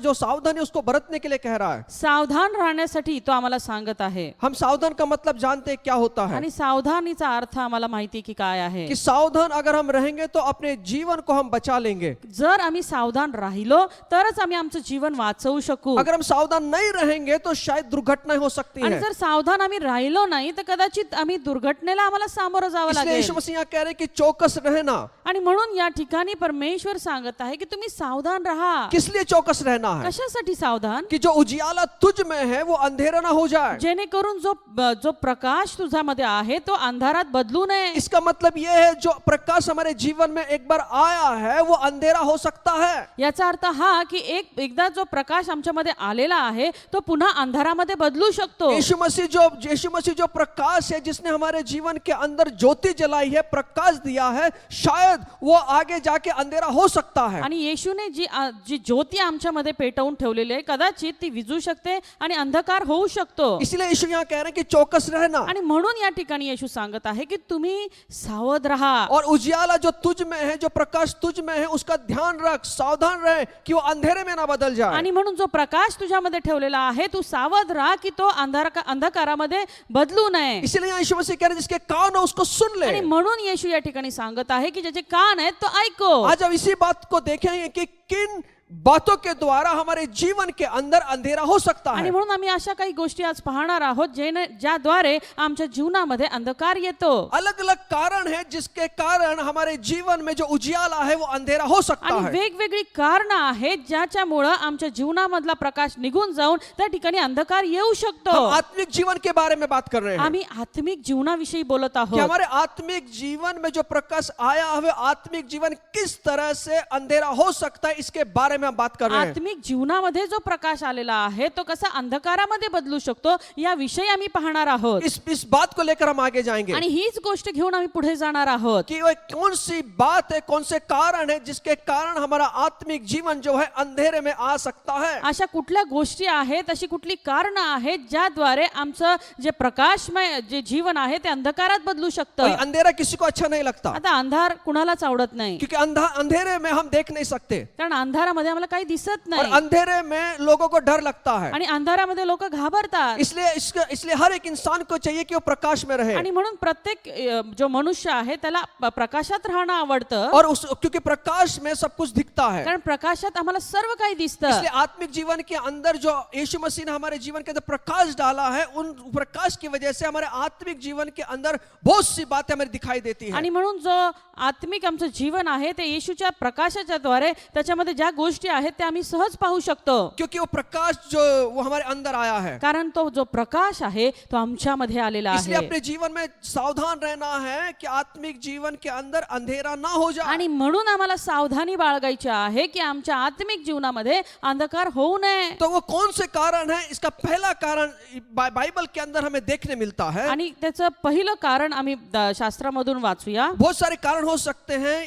Speaker 4: जो सावधानी उसको बरतने के लिए कह रहा है।
Speaker 3: सावधान राहण्यासाठी तो आम्हाला सांगत आहे.
Speaker 4: हम सावधान का मतलब जानते हैं क्या होता है,
Speaker 3: आणि सावधानीचा अर्थ आम्हाला माहिती की काय आहे.
Speaker 4: कि सावधान अगर हम रहेंगे तो अपने जीवन को हम बचा लेंगे।
Speaker 3: जर आम्ही सावधान राहिलो तरच आम्ही आमचं जीवन वाचवू शकू.
Speaker 4: अगर हम सावधान नहीं रहेंगे तो शायद दुर्घटनाएं हो सकती
Speaker 3: आणि
Speaker 4: है।
Speaker 3: जर सावधान आम्ही राहिलो नाही तर कदाचित आम्ही दुर्घटनेला आम्हाला सामोरं जावं
Speaker 4: इसलिए
Speaker 3: लागेल.
Speaker 4: यीशु मसीह यहाँ कह रहे हैं कि चौकस रहना।
Speaker 3: आणि म्हणून या ठिकाणी परमेश्वर सांगत आहे की तुम्ही सावधान राहा.
Speaker 4: किस लिए चौकस रहना है?
Speaker 3: कशासाठी सावधान?
Speaker 4: कि जो उजियाला तुझ में है वो अंधेरा ना हो जाए।
Speaker 3: जेणेकरून जो प्रकाश तुझ्यामध्ये आहे तो अंधारात बदलू नये.
Speaker 4: इसका मतलब ये है जो प्रकाश हमारे जीवन में एक बार आया है वो अंधेरा हो सकता है।
Speaker 3: याचा अर्थ हा की एकदा जो प्रकाश आमच्यामध्ये आलेला आहे तो पुन्हा अंधारामध्ये बदलू शकतो.
Speaker 4: यीशु मसीह जो प्रकाश है, जिसने हमारे जीवन के अंदर ज्योति जलाई है, प्रकाश दिया है, शायद वो आगे जाके अंधेरा हो सकता है।
Speaker 3: आणि येशूने जी ज्योती आमच्यामध्ये पेटवून ठेवलेली आहे कदाचित ती विझू शकते आणि अंधकार होऊ शकतो.
Speaker 4: इसलिए यीशु यहाँ कह रहे हैं कि चौकस रहना।
Speaker 3: आणि म्हणून या ठिकाणी येशू सांगत आहे की तुम्ही सावध राहा.
Speaker 4: और उजियाला जो तुझ में है, जो प्रकाश तुझ में है, उसका ध्यान रख, सावधान रहे कि वो अंधेरे में ना बदल जाए।
Speaker 3: आणि म्हणून जो प्रकाश तुझ्यामध्ये ठेवलेला आहे तू सावध राहा की तो अंधकारामध्ये बदलू नये.
Speaker 4: इसलिए यीशु मसीह कह रहे हैं जिसके कान हो उसको सुन ले।
Speaker 3: आणि म्हणून येशू या ठिकाणी सांगत आहे की ज्याचे कान आहेत तो ऐको.
Speaker 4: आज हम इसी बात को देखेंगे कि किन बातों के द्वारा हमारे जीवन के अंदर अंधेरा हो सकता
Speaker 3: आणि
Speaker 4: है।
Speaker 3: म्हणून आम्ही अशा काही गोष्टी आज पाहणार आहोत ज्याद्वारे आमच्या जीवनामध्ये अंधकार येतो.
Speaker 4: अलग अलग कारण है जिसके कारण हमारे जीवन में जो उजियाला है वो अंधेरा हो सकता
Speaker 3: आणि
Speaker 4: है।
Speaker 3: वेगवेगळी कारणं आहेत ज्याच्यामुळे आमच्या जीवनामधला प्रकाश निघून जाऊन त्या ठिकाणी अंधकार येऊ शकतो.
Speaker 4: हम आत्मिक जीवन के बारे में बात कर रहे हैं
Speaker 3: आम्ही आत्मिक जीवनाविषयी बोलत
Speaker 4: कि
Speaker 3: आहोत.
Speaker 4: हमारे आत्मिक जीवन में जो प्रकाश आया है, आत्मिक जीवन किस तरह से अंधेरा हो सकता है, इसके बारे में हम बात कर रहे हैं।
Speaker 3: आत्मिक जीवनामध्ये जो प्रकाश आलेला आहे तो कसा अंधकारामध्ये बदलू शकतो या विषयी आम्ही पाहणार आहोत.
Speaker 4: इस बात को लेकर हम आगे जाएंगे
Speaker 3: आणि हीच गोष्ट घेऊन आम्ही पुढे जाणार आहोत
Speaker 4: कि वो कौन सी बात है, कौन से कारण है जिसके कारण हमारा आत्मिक जीवन जो है अंधेरे में आ सकता है।
Speaker 3: अशा कुठल्या गोष्टी आहेत, अशी कुठली कारणं आहेत ज्याद्वारे आमचं जे प्रकाशमय जे जीवन आहे ते अंधकारात बदलू शकतं.
Speaker 4: अंधेरा किसी को अच्छा नहीं लगता,
Speaker 3: आता अंधार कुणालाच आवडत नाही,
Speaker 4: क्योंकि अंधेरे में हम देख नहीं सकते
Speaker 3: कारण अंधारामध्ये आम्हाला काही दिसत
Speaker 4: और
Speaker 3: नाही
Speaker 4: अंधेरे में लोगों को डर लगता है।
Speaker 3: आणि अंधारामध्ये लोक घाबरतात.
Speaker 4: इसलिए हर एक इंसान को चाहिए कि वो प्रकाश में रहे,
Speaker 3: आणि म्हणून प्रत्येक जो मनुष्य आहे त्याला प्रकाशात राहणं आवडतं.
Speaker 4: और क्योंकि प्रकाश में सब कुछ दिखता है।
Speaker 3: कारण प्रकाशात आम्हाला सर्व काही दिसतं.
Speaker 4: इसलिए आत्मिक जीवन के अंदर जो यीशु मसीह ने हमारे जीवन के अंदर प्रकाश डाला है, उन प्रकाश की वजह से हमारे आत्मिक जीवन के अंदर बहुत सी बातें हमें दिखाई देती है।
Speaker 3: आणि म्हणून जो आत्मिक आमचं जीवन आहे ते येशूच्या प्रकाशाच्या द्वारे त्याच्यामध्ये ज्या गोष्टी आहेत त्या आम्ही सहज पाहू शकतो.
Speaker 4: क्योंकि वो प्रकाश जो वो हमारे अंदर आया है,
Speaker 3: कारण तो जो प्रकाश आहे तो आमच्यामध्ये आलेला
Speaker 4: इसलिए
Speaker 3: आहे.
Speaker 4: अपने जीवन में सावधान रहना है कि आत्मिक जीवन के अंदर अंधेरा ना हो जाए।
Speaker 3: आणि म्हणून आम्हाला सावधानी बाळगायची आहे की आमच्या आत्मिक जीवनामध्ये अंधकार होऊ नये.
Speaker 4: तो वो कौन से कारण है? इसका पहला कारण बाइबल के अंदर हमें देखने मिलता है।
Speaker 3: आणि त्याचं पहिलं कारण आम्ही शास्त्रामधून वाचूया.
Speaker 4: बहुत सारे कारण हो सकते हैं।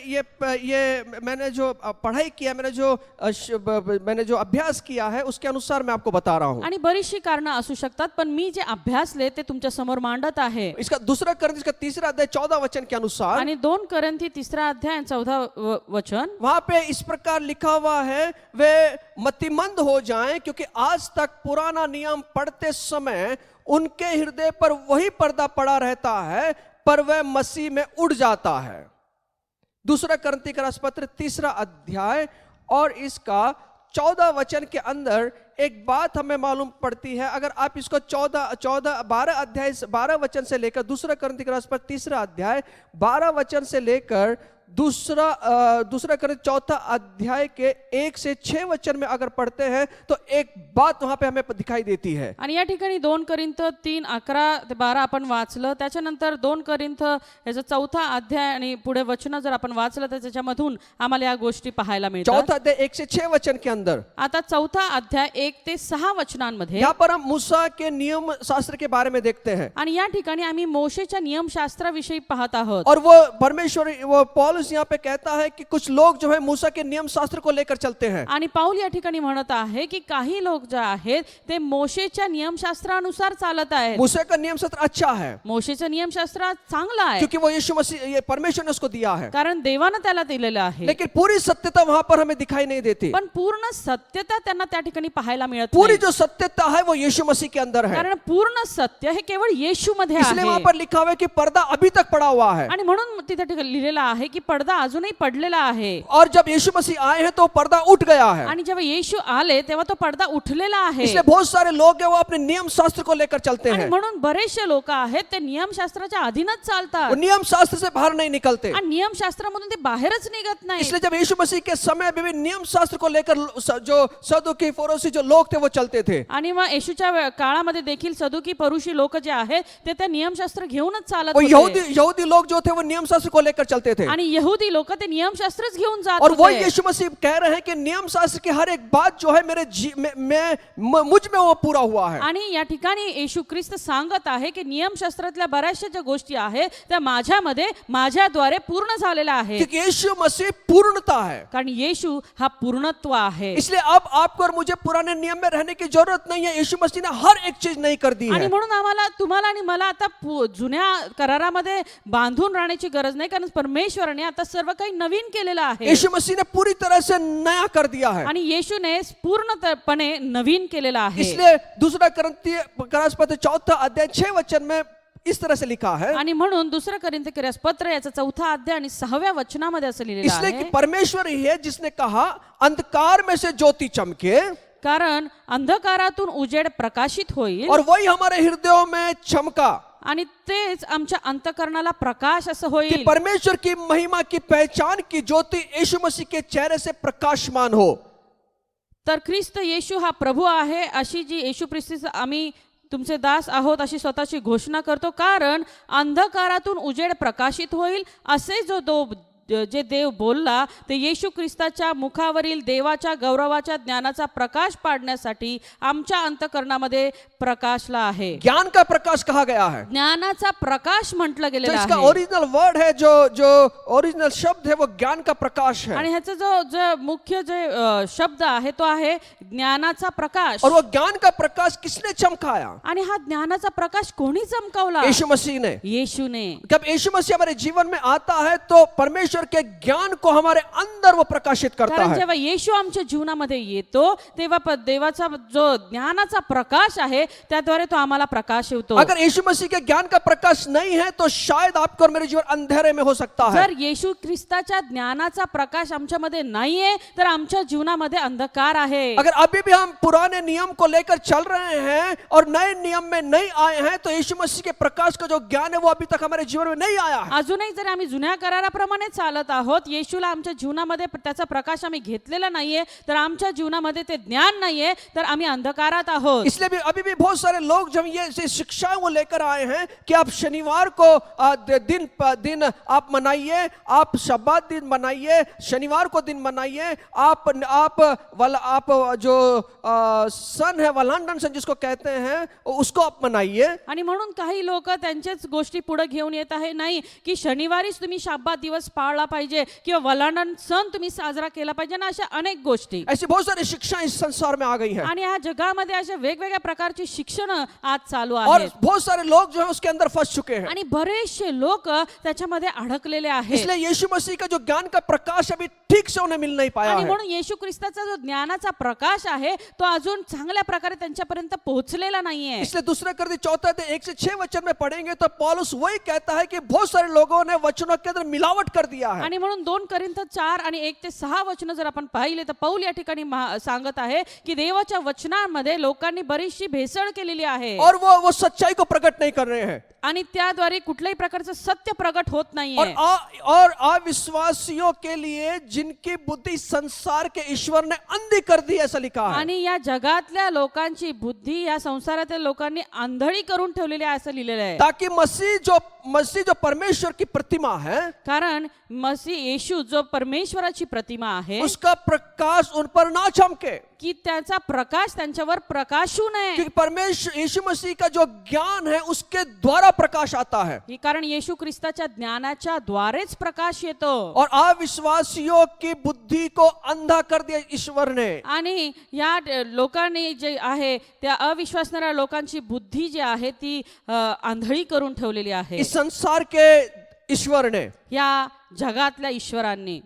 Speaker 4: ये मैंने जो पढ़ाई किया, मैंने जो मैंने जो अभ्यास किया है उसके अनुसार मैं आपको बता रहा हूँ।
Speaker 3: आणि बरीचशी कारणं असू शकतात, पण मी जे अभ्यासले ते तुमच्या समोर मांडत आहे.
Speaker 4: इसका दूसरा करंती का 3 अध्याय 14 वचन के अनुसार
Speaker 3: आणि 2 कोरिन्थी 3 अध्याय 14 वचन,
Speaker 4: वहां पे इस प्रकार लिखा हुआ है, वे मतिमंद हो जाएं क्योंकि आज तक पुराना नियम पढ़ते समय उनके हृदय पर वही पर्दा पड़ा रहता है, पर वह मसीह में उड़ जाता है। दूसरा करंती का पत्र 3 अध्याय और इसका 14 वचन के अंदर एक बात हमें मालूम पड़ती है। अगर आप इसको 12 वचन से लेकर दूसरा करंती का पत्र 3 अध्याय 12 वचन से लेकर दूसरा करंती 4 अध्याय के 1 से 6 वचन में अगर पढ़ते हैं तो एक बात वहां पे हमें दिखाई देती है।
Speaker 3: आणि या ठिकाणी 2 कोरिन्थ 3:11 ते 12 आपण वाचलं. त्याच्यानंतर 2 कोरिन्थ याचा 4 अध्याय आणि पुढे वचन जर आपण वाचलं तर त्याच्यामधून आम्हाला या गोष्टी पाहायला मिळतात.
Speaker 4: 4 अध्याय 1 से 6 वचन के अंदर
Speaker 3: आता 4 अध्याय 1 ते 6 वचनांमध्ये
Speaker 4: यहाँ पर हम मूसा के नियम शास्त्र के बारे में देखते हैं
Speaker 3: आणि या ठिकाणी आम्ही मोशेच्या नियमशास्त्राविषयी पाहत आहोत.
Speaker 4: और वो परमेश्वर वो पौलुस यहाँ पे कहता है कि कुछ लोग जो है मूसा के नियम शास्त्र को लेकर चलते हैं।
Speaker 3: आणि पाऊल या ठिकाणी म्हणत आहे की काही लोक जे आहेत ते मोशेच्या नियमशास्त्रानुसार चालत आहेत.
Speaker 4: मूसा का नियम शास्त्र अच्छा है
Speaker 3: मोशेचं नियमशास्त्र चांगलं आहे
Speaker 4: क्योंकि वो यीशु मसीह ये परमेश्वर ने उसको दिया है,
Speaker 3: कारण देवानं त्याला दिलेलं आहे.
Speaker 4: लेकिन पूरी सत्यता वहां पर हमें दिखाई नहीं देती।
Speaker 3: पण पूर्ण सत्यता त्यांना त्या ठिकाणी पाहायला मिळत
Speaker 4: पूरी
Speaker 3: नाही,
Speaker 4: जो सत्यता है वो यीशु मसीह के अंदर है।
Speaker 3: कारण पूर्ण सत्य हे केवळ येशू मध्ये
Speaker 4: इसलिए वहां
Speaker 3: आहे.
Speaker 4: पर लिखा हुआ है कि पर्दा अभी तक पड़ा हुआ है,
Speaker 3: आणि म्हणून तिथे ठिकाणी लिहिलेलं आहे की पडदा अजूनही पडलेला आहे.
Speaker 4: और जब यीशु मसीह आए हैं तो पर्दा उठ गया है।
Speaker 3: आणि जेव्हा येशू आले तेव्हा तो पडदा उठलेला आहे.
Speaker 4: इसलिए बहुत सारे लोग हैं वो अपने नियम शास्त्र को लेकर चलते
Speaker 3: आणि
Speaker 4: हैं,
Speaker 3: म्हणून बरेचसे लोक आहेत ते नियमशास्त्राच्या अधीनच चालतात
Speaker 4: वो नियम शास्त्र से बाहर नहीं निकलते।
Speaker 3: आणि नियमशास्त्रामधून ते बाहेरच निघत नाही.
Speaker 4: इसलिए जब यीशु मसीह के समय में भी नियम शास्त्र को लेकर जो सदुकी फरोसी जो लोग थे वो चलते थे,
Speaker 3: आणि मग येशूच्या काळामध्ये देखील सदुकी परुषी लोक जे आहेत ते त्या नियमशास्त्र घेऊनच चालत
Speaker 4: और
Speaker 3: होते.
Speaker 4: यहूदी लोग जो थे वो नियम शास्त्र को लेकर चलते थे।
Speaker 3: आणि यहूदी लोक ते नियमशास्त्रच घेऊन जात
Speaker 4: और वो
Speaker 3: होते.
Speaker 4: यीशु मसीह कह रहे हैं कि नियम शास्त्र की हर एक बात जो है मेरे मुझ में वो पूरा हुआ है।
Speaker 3: आणि या ठिकाणी येशू ख्रिस्त सांगत आहे की नियमशास्त्रातल्या बऱ्याचशा ज्या गोष्टी आहेत त्या माझ्यामध्ये माझ्याद्वारे पूर्ण झालेल्या आहेत,
Speaker 4: क्योंकि यीशु मसीह पूर्णता है।
Speaker 3: कारण येशू हा पूर्णत्व आहे.
Speaker 4: इसलिए अब आपको और मुझे पुराने नियम में रहने की जरूरत नहीं है। यीशु मसीह ने हर एक चीज नई कर दी
Speaker 3: आणि
Speaker 4: है।
Speaker 3: म्हणून आम्हाला तुम्हाला आणि मला आता जुन्या करारामध्ये बांधून राहण्याची गरज नाही, कारण परमेश्वराने आता सर्व काही नवीन केलेलं आहे.
Speaker 4: यीशु मसीह ने पूरी तरह से नया कर दिया है।
Speaker 3: आणि येशूने पूर्णपणे नवीन केलेलं आहे.
Speaker 4: इसलिए दूसरा करंती पत्र 4 अध्याय 6 वचन में इस तरह से लिखा है,
Speaker 3: आणि म्हणून 2 कोरिन्थी पत्र याचा 4 अध्याय आणि 6व्या वचनामध्ये असं लिहिलेलं
Speaker 4: इसलिए कि
Speaker 3: आहे,
Speaker 4: परमेश्वर ही है जिसने कहा अंधकार में से ज्योति चमके,
Speaker 3: कारण अंधकारातून उजेड प्रकाशित होईल
Speaker 4: और वही हमारे हृदयों में चमका
Speaker 3: आणि तेच आमच्या अंतःकरणाला प्रकाश असं
Speaker 4: कि
Speaker 3: होईल,
Speaker 4: परमेश्वर की महिमा की पहचान की ज्योति यीशु मसीह के चेहरे से प्रकाशमान हो।
Speaker 3: तर ख्रिस्त येशू हा प्रभू आहे अशी जी येशू ख्रिस्त आम्ही तुमचे दास आहोत अशी स्वतःची घोषणा करतो, कारण अंधकारातून उजेड प्रकाशित होईल असे जे देव बोलला ते येशू ख्रिस्ताच्या मुखावरील देवाच्या गौरवाच्या ज्ञानाचा प्रकाश पाडण्यासाठी आमच्या अंतःकरणामध्ये प्रकाशला आहे.
Speaker 4: ज्ञान का प्रकाश कहा गया है,
Speaker 3: ज्ञानाचा प्रकाश म्हटलं
Speaker 4: जो
Speaker 3: गेलेलं
Speaker 4: इसका
Speaker 3: आहे.
Speaker 4: ओरिजिनल वर्ड है, जो ओरिजिनल शब्द है वो ज्ञान का प्रकाश है।
Speaker 3: आणि ह्याचा जो मुख्य शब्द आहे तो आहे ज्ञानाचा प्रकाश.
Speaker 4: और वो ज्ञान का प्रकाश किसने चमकाया?
Speaker 3: आणि हा ज्ञानाचा प्रकाश कोणी चमकावला?
Speaker 4: यीशु मसीह ने।
Speaker 3: येशूने.
Speaker 4: जब यीशु मसीह हमारे जीवन में आता है तो परमेश्वर के ज्ञान को हमारे अंदर वो प्रकाशित करता
Speaker 3: कारण
Speaker 4: है।
Speaker 3: जेव्हा येशू आमच्या जीवनामध्ये येतो तेव्हा देवाचा जो ज्ञानाचा प्रकाश आहे त्याद्वारे तो आम्हाला प्रकाश येतो.
Speaker 4: अगर यीशु मसीह के ज्ञान का प्रकाश नहीं है तो शायद आपको और मेरे जीवन अंधेरे में हो सकता है।
Speaker 3: जर येशू ख्रिस्ताच्या ज्ञानाचा प्रकाश आमच्यामध्ये नाहीये तर आमच्या जीवनामध्ये अंधकार आहे.
Speaker 4: अगर अभी भी हम पुराने नियम को लेकर चल रहे हैं और नए नियम में नहीं आए हैं तो यीशु मसीह के प्रकाश का जो ज्ञान है वो अभी तक हमारे जीवन में नहीं आया है।
Speaker 3: अजूनही जर आम्ही जुन्या कराराप्रमाणे चालत आहोत, येशूला आमच्या जीवनामध्ये त्याचा प्रकाश आम्ही घेतलेला नाहीये, तर आमच्या जीवनामध्ये ते ज्ञान नाहीये, तर आम्ही अंधकारात आहोत.
Speaker 4: इसलिए भी अभी भी बहुत सारे लोग जब ये शिक्षाएं वो लेकर आए हैं कि आप शनिवार को दिन आप मनाइए, आप शब्बात दिन मनाइए, शनिवार को दिन मनाइए, आप जो सन है वलांडन सन जिसको कहते हैं उसको आप मनाइए.
Speaker 3: आणि म्हणून काही लोक त्यांच्याच गोष्टी पुढे घेऊन येत आहे, नाही की शनिवारीच तुम्ही शब्बात दिवस पाळला
Speaker 2: पाळला पाहिजे किंवा वलांडण सण तुम्ही साजरा केला पाहिजे ना, अशा अनेक गोष्टी.
Speaker 4: ऐसी बहुत सारी शिक्षाएं इस संसार में आ गई हैं
Speaker 2: आणि या जगामध्ये अशा वेगवेगळ्या प्रकारची शिक्षण आज चालू
Speaker 4: और
Speaker 2: आहेत
Speaker 4: बहुत सारे लोग जो है उसके अंदर फंस चुके हैं.
Speaker 2: आणि बरेचसे लोक त्याच्यामध्ये अडकलेले आहेत.
Speaker 4: इसलिए यीशु मसीह का जो ज्ञान का प्रकाश अभी ठीक से उन्हें मिल नहीं पाया
Speaker 2: आणि
Speaker 4: है.
Speaker 2: म्हणून येशू ख्रिस्ताचा जो ज्ञानाचा प्रकाश आहे तो अजून चांगल्या प्रकारे त्यांच्यापर्यंत पोहोचलेला नाहीये.
Speaker 4: इसलिए दूसरे कर 4:1-6 वचन में पढ़ेंगे तो पौलुस वही कहता है कि बहुत सारे लोगों ने वचनों के अंदर मिलावट कर दिया है.
Speaker 2: आणि म्हणून 2 कोरिन्थ 4 आणि 1 ते 6 वचन जर आपण पाहिले तर पौल या ठिकाणी सांगत आहे की देवाच्या वचनांमध्ये लोकांनी बरीचशी भेसळ केलेली आहे
Speaker 4: और वो सच्चाई को प्रकट नहीं कर रहे हैं.
Speaker 2: आणि त्याद्वारे कुठल्याही प्रकारचं सत्य प्रगट होत
Speaker 4: और
Speaker 2: नाहीये.
Speaker 4: और अविश्वासियों के लिए जिनकी बुद्धि संसार के ईश्वर ने अंधी कर दी, ऐसा लिखा है.
Speaker 2: आणि या जगातल्या लोकांची बुद्धी या संसारातील लोकांनी आंधळी करून ठेवलेली आहे असं लिहिलेलं आहे.
Speaker 4: ताकि मसीह जो परमेश्वर की प्रतिमा है
Speaker 2: कारण मसीह येशू जो परमेश्वराची प्रतिमा आहे
Speaker 4: उसका प्रकाश उन पर ना चमके.
Speaker 2: की त्याचा प्रकाश त्यांच्यावर प्रकाशू नये.
Speaker 4: क्योंकि परमेश्वर यीशु मसीह का जो ज्ञान है उसके द्वारा प्रकाश आता है.
Speaker 2: की कारण येशू ख्रिस्ताच्या ज्ञानाच्या द्वारेच प्रकाश येतो.
Speaker 4: और अविश्वासियों की बुद्धि को अंधा कर दिया ईश्वर ने.
Speaker 2: आणि या लोकांनी जे आहे त्या अविश्वासणाऱ्या लोकांची बुद्धी जी आहे ती आंधळी करून ठेवलेली आहे.
Speaker 4: इस संसार के ईश्वर ने
Speaker 2: या जगातल्या ईश्वरांनी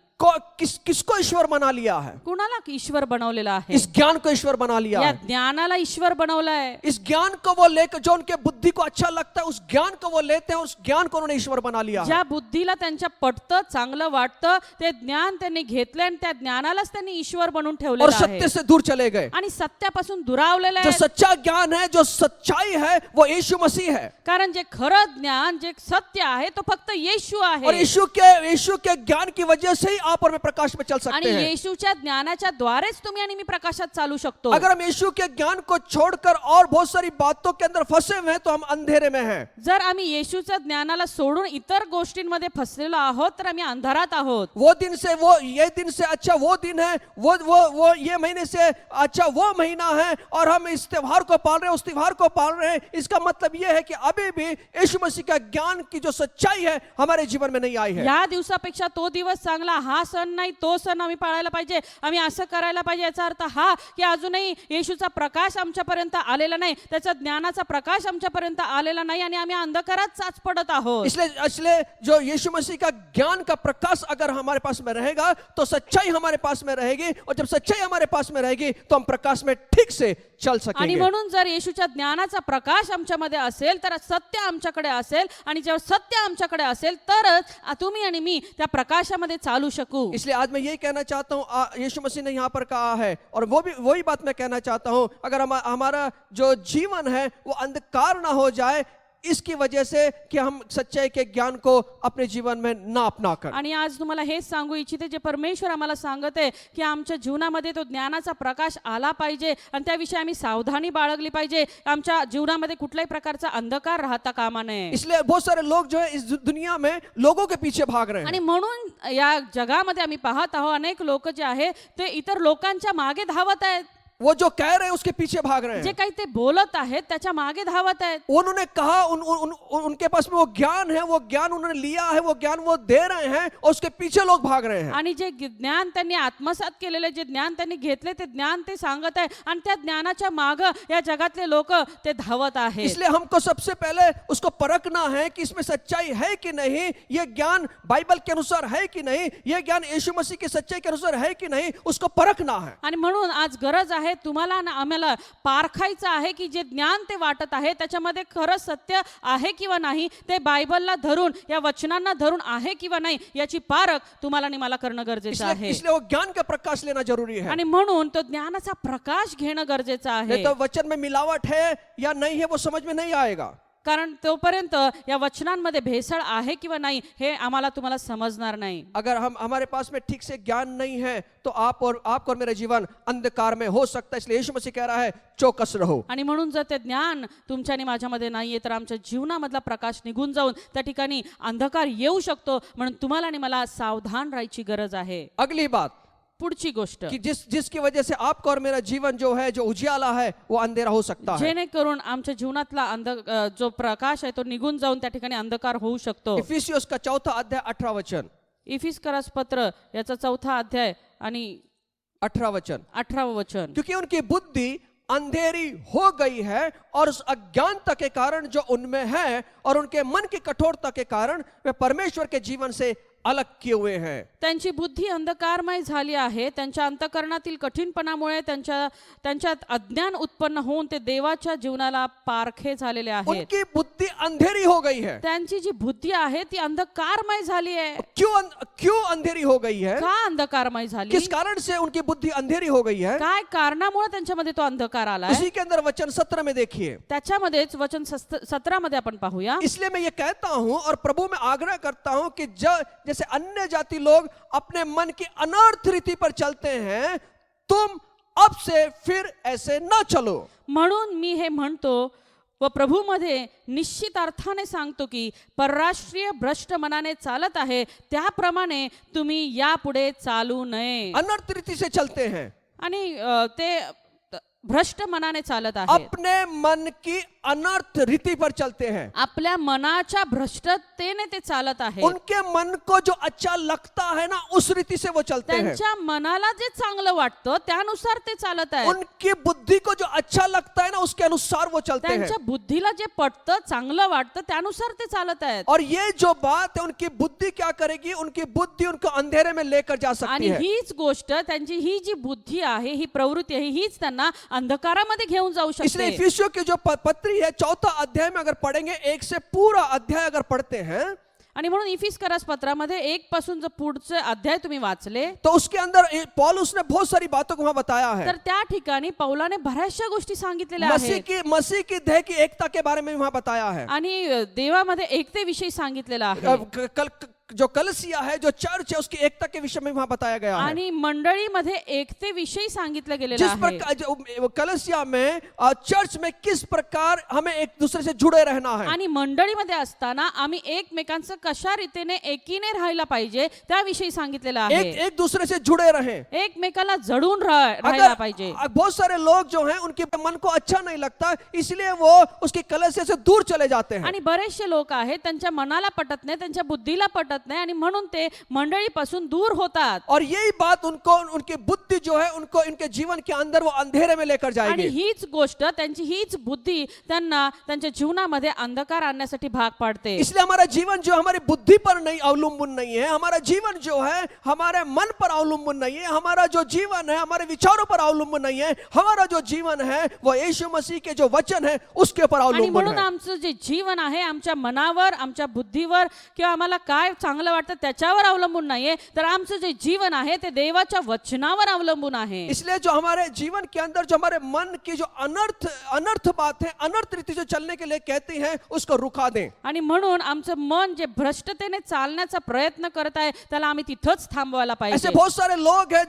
Speaker 4: किसको ईश्वर बना लिया है?
Speaker 2: कुणाला ईश्वर बनवलेला आहे?
Speaker 4: इस ज्ञान को ईश्वर बना लिया
Speaker 2: या
Speaker 4: है.
Speaker 2: ज्ञानाला ईश्वर बनवलाय.
Speaker 4: इस ज्ञान को वो लेकर जो उनके बुद्धि को अच्छा लगता है उस ज्ञान को वो लेते हैं, उस ज्ञान को उन्होंने ईश्वर बना लिया है.
Speaker 2: ज्या बुद्धीला त्यांच्या पटतं चांगलं वाटतं ते ज्ञान त्यांनी घेतलं आणि त्या ज्ञानालाच त्यांनी ईश्वर बनवून
Speaker 4: और
Speaker 2: ठेवलेलं आहे
Speaker 4: सत्य से दूर चले गए.
Speaker 2: आणि सत्यापासून दुरावलेलं
Speaker 4: जो
Speaker 2: आहे.
Speaker 4: सच्चा ज्ञान है, जो सच्चाई है, वो यीशु मसीह है.
Speaker 2: कारण जे खरं ज्ञान जे सत्य आहे तो फक्त येशू
Speaker 4: और
Speaker 2: आहे.
Speaker 4: यीशु के ज्ञान की वजह से ही आप और मैं प्रकाश में चल
Speaker 2: आणि
Speaker 4: सकते हैं.
Speaker 2: येशूच्या ज्ञानाच्या द्वारेच तुम्ही आणि मी प्रकाशात चालू शकतो.
Speaker 4: अगर हम यीशु के ज्ञान को छोड़कर और बहुत सारी बातों के अंदर फंसे हुए हैं तो हम अंधेरे में हैं.
Speaker 2: जर आम्ही येशूच्या ज्ञानाला सोडून इतर गोष्टींमध्ये फसलेलो आहोत तर आम्ही अंधारात आहोत.
Speaker 4: वो दिन से वो ये दिन से अच्छा वो दिन है, वो ये महीने से अच्छा वो महीना है और हम इस त्योहार को पाल रहे हैं, उस त्योहार को पाल रहे हैं. इसका मतलब ये है कि अभी भी यीशु मसीह का ज्ञान की जो सच्चाई है हमारे जीवन में नहीं आई है.
Speaker 2: या दिवसापेक्षा तो दिवस चांगला, हा सण नाही तो सण आम्ही पाळायला पाहिजे, आम्ही असं करायला पाहिजे. याचा अर्थ हा की अजूनही येशूचा प्रकाश आमच्यापर्यंत आलेला नाही, त्याचा ज्ञानाचा प्रकाश आमच्यापर्यंत आलेला नाही आणि आम्ही अंधकारात चाच पडत आहोत.
Speaker 4: इसलिए जो यीशु मसीह का ज्ञान का प्रकाश अगर हमारे पास में रहेगा तो सच्चाई हमारे पास में रहेगी, और जब सच्चाई हमारे पास में रहेगी तो हम प्रकाश में ठीक से चल
Speaker 2: आणि
Speaker 4: सकेंगे.
Speaker 2: म्हणून जर येशूच्या ज्ञानाचा प्रकाश आमच्यामध्ये असेल तर सत्य आमच्याकडे असेल, आणि जेव्हा सत्य आमच्याकडे असेल तरच तुम्ही आणि मी त्या प्रकाशामध्ये चालू शकू.
Speaker 4: इसलिए आज मैं ये कहना चाहता हूँ, यीशु मसीह ने यहाँ पर कहा है और वही बात मैं कहना चाहता हूँ, अगर हमारा जो जीवन है वो अंधकार ना हो जाए इसकी वजह से कि हम सच्चाई के ज्ञान को अपने जीवन में ना अपना कर.
Speaker 2: आणि आज तुम्हाला हेच सांगू इच्छिते, जे परमेश्वर आम्हाला सांगत आहे की आमच्या जीवनामध्ये तो ज्ञानाचा प्रकाश आला पाहिजे आणि त्याविषयी आम्ही सावधानी बाळगली पाहिजे. आमच्या जीवनामध्ये कुठल्याही प्रकारचा अंधकार राहता कामा नये.
Speaker 4: इसलिए बहुत सारे लोग जो है इस दुनिया में लोगों के पीछे भाग रहे
Speaker 2: आणि
Speaker 4: हैं.
Speaker 2: म्हणून या जगामध्ये आम्ही पाहत आहोत अनेक लोक जे आहे ते इतर लोकांच्या मागे धावत आहेत.
Speaker 4: वो जो कह रहे हैं उसके पीछे भाग रहे
Speaker 2: जे
Speaker 4: हैं.
Speaker 2: काही ते बोलत आहेत त्याच्या मागे धावत आहेत.
Speaker 4: उन्होंने कहा उनके पास में वो ज्ञान है, वो ज्ञान उन्होंने लिया है, वो ज्ञान वो दे रहे हैं और उसके पीछे लोग भाग रहे हैं.
Speaker 2: आणि जे ज्ञान त्यांनी आत्मसात केलेले, जे ज्ञान त्यांनी घेतले ते ज्ञान ते सांगत आहे आणि त्या ज्ञानाच्या माग या जगातले लोक ते धावत आहेत.
Speaker 4: इसलिए हमको सबसे पहले उसको परखना है कि इसमें सच्चाई है कि नहीं, ये ज्ञान बाइबल के अनुसार है कि नहीं, ये ज्ञान यीशु मसीह की सच्चाई के अनुसार है कि नहीं, उसको परखना है.
Speaker 2: आणि म्हणून आज गरज आहे तुम्हाला ना आम्हाला पारखायचं आहे की जे ज्ञान ते वाटत आहे त्याच्यामध्ये खरं सत्य आहे किंवा नाही, ते बायबलला धरून या वचनांना धरून आहे किंवा नाही याची पारख तुम्हाला आणि मला करणं गरजेचं आहे.
Speaker 4: इसलिए वो ज्ञान का प्रकाश लेना जरूरी है.
Speaker 2: आणि म्हणून तो ज्ञानाचा प्रकाश घेणं गरजेचं आहे.
Speaker 4: नहीं तो वचन में मिलावट है या नहीं है वो समझ में नहीं आएगा.
Speaker 2: कारण तोपर्यंत या वचनांमध्ये भेसळ आहे किंवा नाही हे आम्हाला तुम्हाला समजणार नाही.
Speaker 4: अगर हमारे पास में ठीक से ज्ञान नहीं है तो आपको और मेरा जीवन अंधकार में हो सकता है. इसलिए यीशु मसीह कह रहा है चौकस रहो.
Speaker 2: आणि म्हणून जर ते ज्ञान तुमच्या आणि माझ्यामध्ये नाहीये तर आमच्या जीवनामधला प्रकाश निघून जाऊन त्या ठिकाणी अंधकार येऊ शकतो. म्हणून तुम्हाला आणि मला सावधान राहायची गरज आहे.
Speaker 4: अगली बात
Speaker 2: पुढची गोष्ट
Speaker 4: कि जिसकी वजह से आपका और मेरा जीवन जो है, जो उजियाला है, वो अंधेरा हो सकता है.
Speaker 2: जेणेकरून आमच्या जीवनातला जो प्रकाश आहे तो निघून जाऊन त्या ठिकाणी अंधकार होऊ शकतो.
Speaker 4: इफिसियोस का 4 अध्याय 18 वचन.
Speaker 5: इफिस्करास पत्र याचा 4था अध्याय आणि
Speaker 4: 18 वचन।
Speaker 5: 18वां वचन।
Speaker 4: क्योंकि उनकी बुद्धि अंधेरी हो गई है और उस अज्ञानता के कारण जो उनमें है और उनके मन की कठोरता के कारण वे परमेश्वर के जीवन से अलग किए हुए हैं।
Speaker 5: त्यांची बुद्धी अंधकारमय झाली आहे, त्यांच्या अंतःकरणातील कठीणपणामुळे त्यांच्यात अज्ञान उत्पन्न होऊन ते देवाच्या जीवनाला पारखे झालेले आहेत।
Speaker 4: उनकी बुद्धि अंधेरी हो गई है।
Speaker 5: त्यांची जी बुद्धी आहे ती अंधकारमय झाली आहे।
Speaker 4: क्यों अंधेरी हो गई है?
Speaker 5: का अंधकारमय झाली?
Speaker 4: किस कारण से उनकी बुद्धि अंधेरी हो गई है?
Speaker 5: काय कारणामुळे त्यांच्यामध्ये तो अंधकार आलाय?
Speaker 4: उसी के अंदर वचन 17 में देखिए।
Speaker 5: त्याच्यामध्येच वचन 17 मध्ये आपण पाहूया।
Speaker 4: इसलिए मैं ये कहता हूं और प्रभु में आग्रह करता हूं कि जैसे अन्य जाति लोग अपने मन की अनर्थ रीति पर चलते हैं, तुम अब से फिर ऐसे न चलो।
Speaker 5: म्हणून मी हे म्हणतो व प्रभूमध्ये निश्चित अर्थाने सांगतो की परराष्ट्रीय भ्रष्ट मनाने चालत आहे त्याप्रमाणे तुम्ही यापुढे चालू नये।
Speaker 4: अनर्थ रीति से चलते हैं,
Speaker 5: आणि ते भ्रष्ट मनाने चालत आहेत,
Speaker 4: अपने मन की अनर्थ रीति पर चलते हैं।
Speaker 5: आपल्या मनाच्या भ्रष्टतेने ते चालत आहेत।
Speaker 4: उनके मन को जो अच्छा लगता है ना, उस रीति से वो चलते हैं।
Speaker 5: त्यांच्या मनाला जे चांगलं वाटतं त्यानुसार ते चालत आहेत।
Speaker 4: उनकी बुद्धि को जो अच्छा लगता है ना, उसके अनुसार वो चलते हैं।
Speaker 5: त्यांच्या बुद्धीला जे पटतं चांगलं वाटतं त्यानुसार ते चालत आहेत।
Speaker 4: और ये जो बात है, उनकी बुद्धि क्या करेगी? उनकी बुद्धि उनको अंधेरे में लेकर जा सकती
Speaker 5: आणि
Speaker 4: है।
Speaker 5: हीच गोष्ट त्यांची ही जी बुद्धी आहे, ही प्रवृत्ती आहे, हीच त्यांना अंधकारामध्ये घेऊन जाऊ
Speaker 4: इसलिए
Speaker 5: शकते।
Speaker 4: इफिसियों की जो पत्री है 4था अध्याय में अगर पढ़ेंगे, 1 से पूरा अध्याय अगर पढ़ते हैं,
Speaker 5: आणि म्हणून इफिस्करास पत्रामध्ये 1 पासून जर पुढचे अध्याय तुम्ही वाचले
Speaker 4: तो उसके अंदर पौलुस ने बहुत सारी बातों को वहां बताया है।
Speaker 5: तर त्या ठिकाणी पौलाने बऱ्याचशा गोष्टी सांगितलेल्या आहेत
Speaker 4: मसीह की देह की एकता के बारे में वहां बताया है।
Speaker 5: आणि देवामध्ये एकतेविषयी सांगितलेलं आहे।
Speaker 4: जो कलसिया है, जो चर्च है, उसकी एकता के विषय में वहां बताया गया है।
Speaker 5: आणि मंडळीमध्ये एकतेविषयी सांगितलं गेलेलं
Speaker 4: जिस
Speaker 5: आहे।
Speaker 4: प्रकार कलसिया में चर्च में किस प्रकार हमें एक दूसरे से जुड़े रहना है,
Speaker 5: आणि मंडळीमध्ये असताना आम्ही एकमेकांचं कशा रीतीने एकीने राहायला पाहिजे त्याविषयी सांगितलेलं आहे।
Speaker 4: एक दूसरे से जुड़े रहे,
Speaker 5: एकमेकाला जडून राहायला पाहिजे।
Speaker 4: बहुत सारे लोग जो हैं उनके मन को अच्छा नहीं लगता, इसलिए वो उसकी कलसिया से दूर चले जाते हैं।
Speaker 5: आणि बरेचसे लोक आहेत त्यांच्या मनाला पटत नाही, त्यांच्या बुद्धीला पटत नाही आणि म्हणून ते मंडळीपासून दूर होतात।
Speaker 4: और यही बात उनको, उनकी बुद्धि जो है, उनको इनके जीवन के अंदर वो अंधेरे में लेकर
Speaker 5: आणि
Speaker 4: जाएगी।
Speaker 5: हीच गोष्ट त्यांची हीच बुद्धी त्यांना त्यांच्या जीवनामध्ये अंधकार आणण्यासाठी भाग पाडते।
Speaker 4: इसलिए हमारा जीवन जो हमारी बुद्धि पर नहीं अवलंबन नहीं है, हमारा जीवन जो है हमारे मन पर अवलंबन नहीं है, हमारा जो जीवन है हमारे विचारों पर अवलंबन नहीं है, हमारा जो जीवन है वो यीशु मसीह के जो वचन है उसके ऊपर
Speaker 5: आणि
Speaker 4: अवलंबन
Speaker 5: म्हणून
Speaker 4: है।
Speaker 5: आमचं जे जीवन आहे आमच्या मनावर, आमच्या बुद्धीवर किंवा आम्हाला काय चांगलं वाटतं त्याच्यावर अवलंबून नाहीये, तर आमचं जे जीवन आहे ते देवाच्या वचनावर अवलंबून आहे।
Speaker 4: इसलिए जो हमारे जीवन के अंदर जो हमारे मन की जो अनर्थ बात है, अनर्थ रीति से चलने के लिए कहती हैं, उसको रुका दें।
Speaker 5: आणि म्हणून आमचं मन जे भ्रष्टतेने चालण्याचा प्रयत्न करत आहे त्याला आम्ही तिथंच थांबवायला
Speaker 4: ऐसे
Speaker 5: पाहिजे।
Speaker 4: बहुत सारे लोग हैं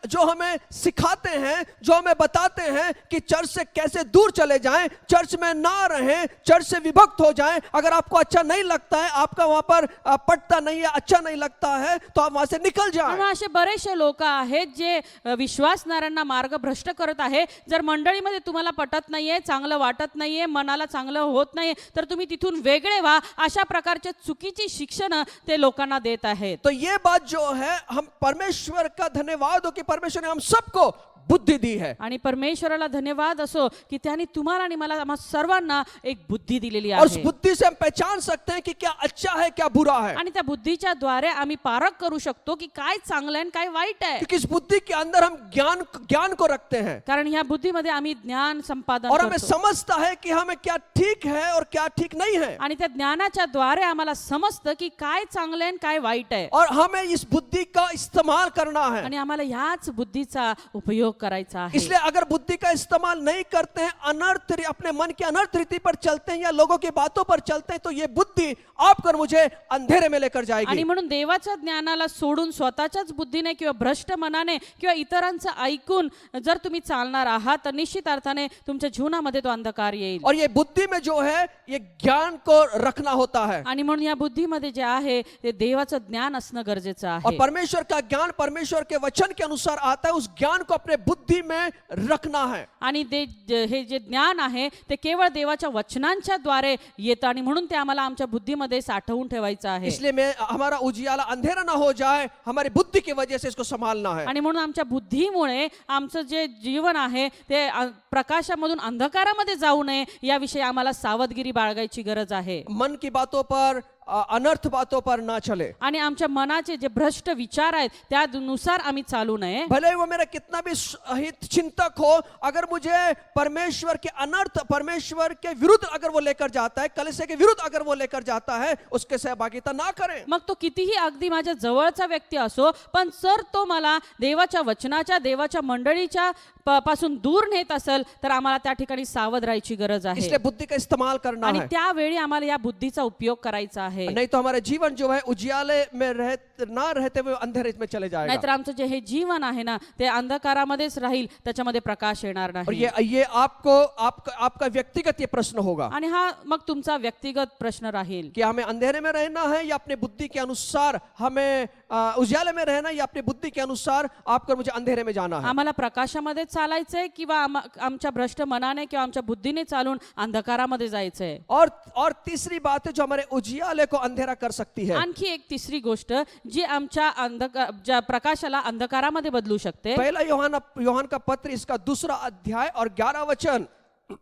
Speaker 4: जो हमें सिखाते हैं, जो हमें बताते हैं कि चर्च से कैसे दूर चले जाएं, चर्च में ना रहें, चर्च से विभक्त हो जाएं। अगर आपको अच्छा नहीं लगता है, आपका वहां पर पटता नहीं है, अच्छा नहीं लगता है, तो आप वहां से निकल जाएं।
Speaker 5: म्हणून असे बरेचसे लोक आहेत जे विश्वासणाऱ्यांना मार्ग भ्रष्ट करत आहे। जर मंडळीमध्ये तुम्हाला पटत नाहीये, चांगलं वाटत नाहीये, मनाला चांगलं होत नाही, तर तुम्ही तिथून वेगळे व्हा, अशा प्रकारच्या चुकीची शिक्षण ते लोकांना देत आहेत।
Speaker 4: तो ये बात जो है, हम परमेश्वर का धन्यवाद हो कि परमेश्वर ने हम सबको बुद्धि दी है।
Speaker 5: आणि परमेश्वराला धन्यवाद असो की त्याने तुम्हाला आणि मला आम्हा सर्वांना एक बुद्धी दिलेली
Speaker 4: और उस
Speaker 5: आहे।
Speaker 4: बुद्धि से हम पहचान सकते हैं कि क्या अच्छा है, क्या बुरा है।
Speaker 5: आणि त्या बुद्धीच्या द्वारे आम्ही पारख करू शकतो की काय चांगलं आहे आणि काय वाईट आहे।
Speaker 4: क्योंकि इस बुद्धि के अंदर हम ज्ञान को रखते हैं
Speaker 5: कारण ह्या बुद्धीमध्ये आम्ही ज्ञान संपादन
Speaker 4: और हमें
Speaker 5: करतो
Speaker 4: समझता है कि हमें क्या ठीक है और क्या ठीक नहीं है,
Speaker 5: आणि त्या ज्ञानाच्या द्वारे आम्हाला समजतं की काय चांगलं आहे आणि काय वाईट आहे।
Speaker 4: और हमें इस बुद्धि का इस्तेमाल करना है।
Speaker 5: आणि आम्हाला ह्याच बुद्धीचा उपयोग करायचा आहे।
Speaker 4: इसलिए अगर बुद्धि का इस्तेमाल नहीं करते हैं, अपने मन की अनर्थ रीति पर चलते हैं या लोगों की बातों पर चलते हैं, तो ये बुद्धि आपको और मुझे अंधेरे में लेकर
Speaker 5: आणि
Speaker 4: जाएगी।
Speaker 5: म्हणून देवाच्या ज्ञानाला सोडून स्वतःच्याच बुद्धीने किंवा भ्रष्ट मनाने किंवा इतरांचं ऐकून जर तुम्ही चालणार आहात तर निश्चित अर्थाने तुमच्या जीवनामध्ये तो अंधकार येईल।
Speaker 4: और ये बुद्धि में जो है, ये ज्ञान को रखना होता है।
Speaker 5: आणि म्हणून या बुद्धीमध्ये जे आहे ते देवाचं ज्ञान असणं गरजेचं
Speaker 4: और
Speaker 5: आहे।
Speaker 4: परमेश्वर का ज्ञान परमेश्वर के वचन के अनुसार आता है। उस ज्ञान को अपने बुद्धि में रखना है।
Speaker 5: आणि हे जे ज्ञान आहे ते केवळ देवाच्या वचनांच्या द्वारे येतं आणि म्हणून ते आम्हाला आमच्या बुद्धीमध्ये साठवून ठेवायचं आहे.
Speaker 4: इसलिए मैं हमारा उजियाला अंधेरा ना हो जाए, हमारी बुद्धि की वजह से इसको संभालना है।
Speaker 5: आणि म्हणून आमच्या बुद्धीमुळे आमचं जे जीवन आहे ते प्रकाशामधून अंधकारामध्ये जाऊ नये याविषयी आम्हाला सावधगिरी बाळगायची गरज आहे.
Speaker 4: मन की बातों पर, अनर्थ बातों पर ना चले।
Speaker 5: आणि आमच्या मनाचे जे भ्रष्ट विचार आहेत त्यानुसार आम्ही चालू नये.
Speaker 4: भले वो मेरा कितना भी हित चिंतक हो, अगर मुझे परमेश्वर के अनर्थ, परमेश्वर के विरुद्ध अगर वो लेकर जाता है, कलीसिया के विरुद्ध अगर वो लेकर जाता है, उसके सहभागिता ना करें।
Speaker 5: मग तो कितीही अगदी माझ्या जवळचा व्यक्ती असो, पण जर तो मला देवाच्या वचनाच्या, देवाच्या मंडळीच्या पासून दूर नेत असेल तर आम्हाला त्या ठिकाणी सावध राहायची गरज आहे.
Speaker 4: इसलिए बुद्धि का इस्तेमाल करना
Speaker 5: आणि
Speaker 4: है,
Speaker 5: त्यावेळी आम्हाला या बुद्धीचा उपयोग करायचा आहे.
Speaker 4: नहीं तो हमारा जीवन जो है उजियाले में ना रहते हुए अंधेरे में चले जाएगा।
Speaker 5: नाहीतर आमचं जे हे जीवन आहे ना ते अंधकारामध्येच राहील, त्याच्यामध्ये प्रकाश येणार
Speaker 4: और
Speaker 5: नाही.
Speaker 4: ये आपका व्यक्तिगत ये प्रश्न होगा
Speaker 5: आणि हा मग तुमचा व्यक्तिगत प्रश्न राहील
Speaker 4: कि हमें अंधेरे में रहना है या अपनी बुद्धि के अनुसार हमें उजियाले में रहना है, या अपनी बुद्धि के अनुसार आपको मुझे अंधेरे में जाना है।
Speaker 5: आम्हाला प्रकाशामध्ये चालायचंय किंवा आमच्या भ्रष्ट मनाने किंवा आमच्या बुद्धीने चालून अंधकारामध्ये जायचंय.
Speaker 4: और तीसरी बात है जो हमारे उजियाले को अंधेरा कर सकती है।
Speaker 5: आणखी एक तिसरी गोष्ट जी आमच्या ज्या प्रकाशाला अंधकारामध्ये बदलू शकते.
Speaker 4: पहला योहान का पत्र, इसका 2 अध्याय और 11 वचन।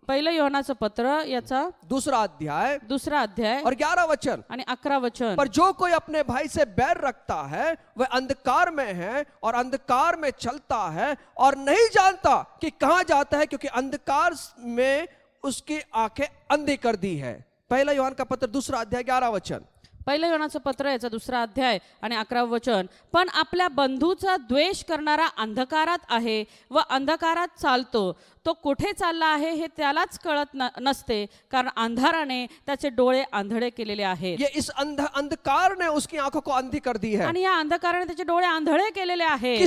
Speaker 5: पहिलं योहानाचं पत्र याचा
Speaker 4: 2 अध्याय
Speaker 5: 2 अध्याय
Speaker 4: और 11 वचन।
Speaker 5: आणि 11 वचन.
Speaker 4: पर जो कोई अपने भाई से बैर रखता है वह अंधकार में है और अंधकार में चलता है और नहीं जानता कि कहां जाता है, क्योंकि अंधकार में उसकी आंखें अंधी कर दी है। पहला योहान का पत्र 2 अध्याय 11 वचन।
Speaker 5: पहिलं योहानाचं पत्र याचा 2 अध्याय आणि 11 वचन. पण आपल्या बंधूचा द्वेष करणारा अंधकारात आहे व अंधकारात चालतो, तो कुठे चालला आहे हे त्यालाच कळत नसते, कारण अंधाराने त्याचे डोळे आंधळे केलेले आहेत.
Speaker 4: ये इस अंधकार ने उसकी आंखों को अंधी कर दी है।
Speaker 5: आणि या अंधकाराने त्याचे डोळे आंधळे केलेले आहेत.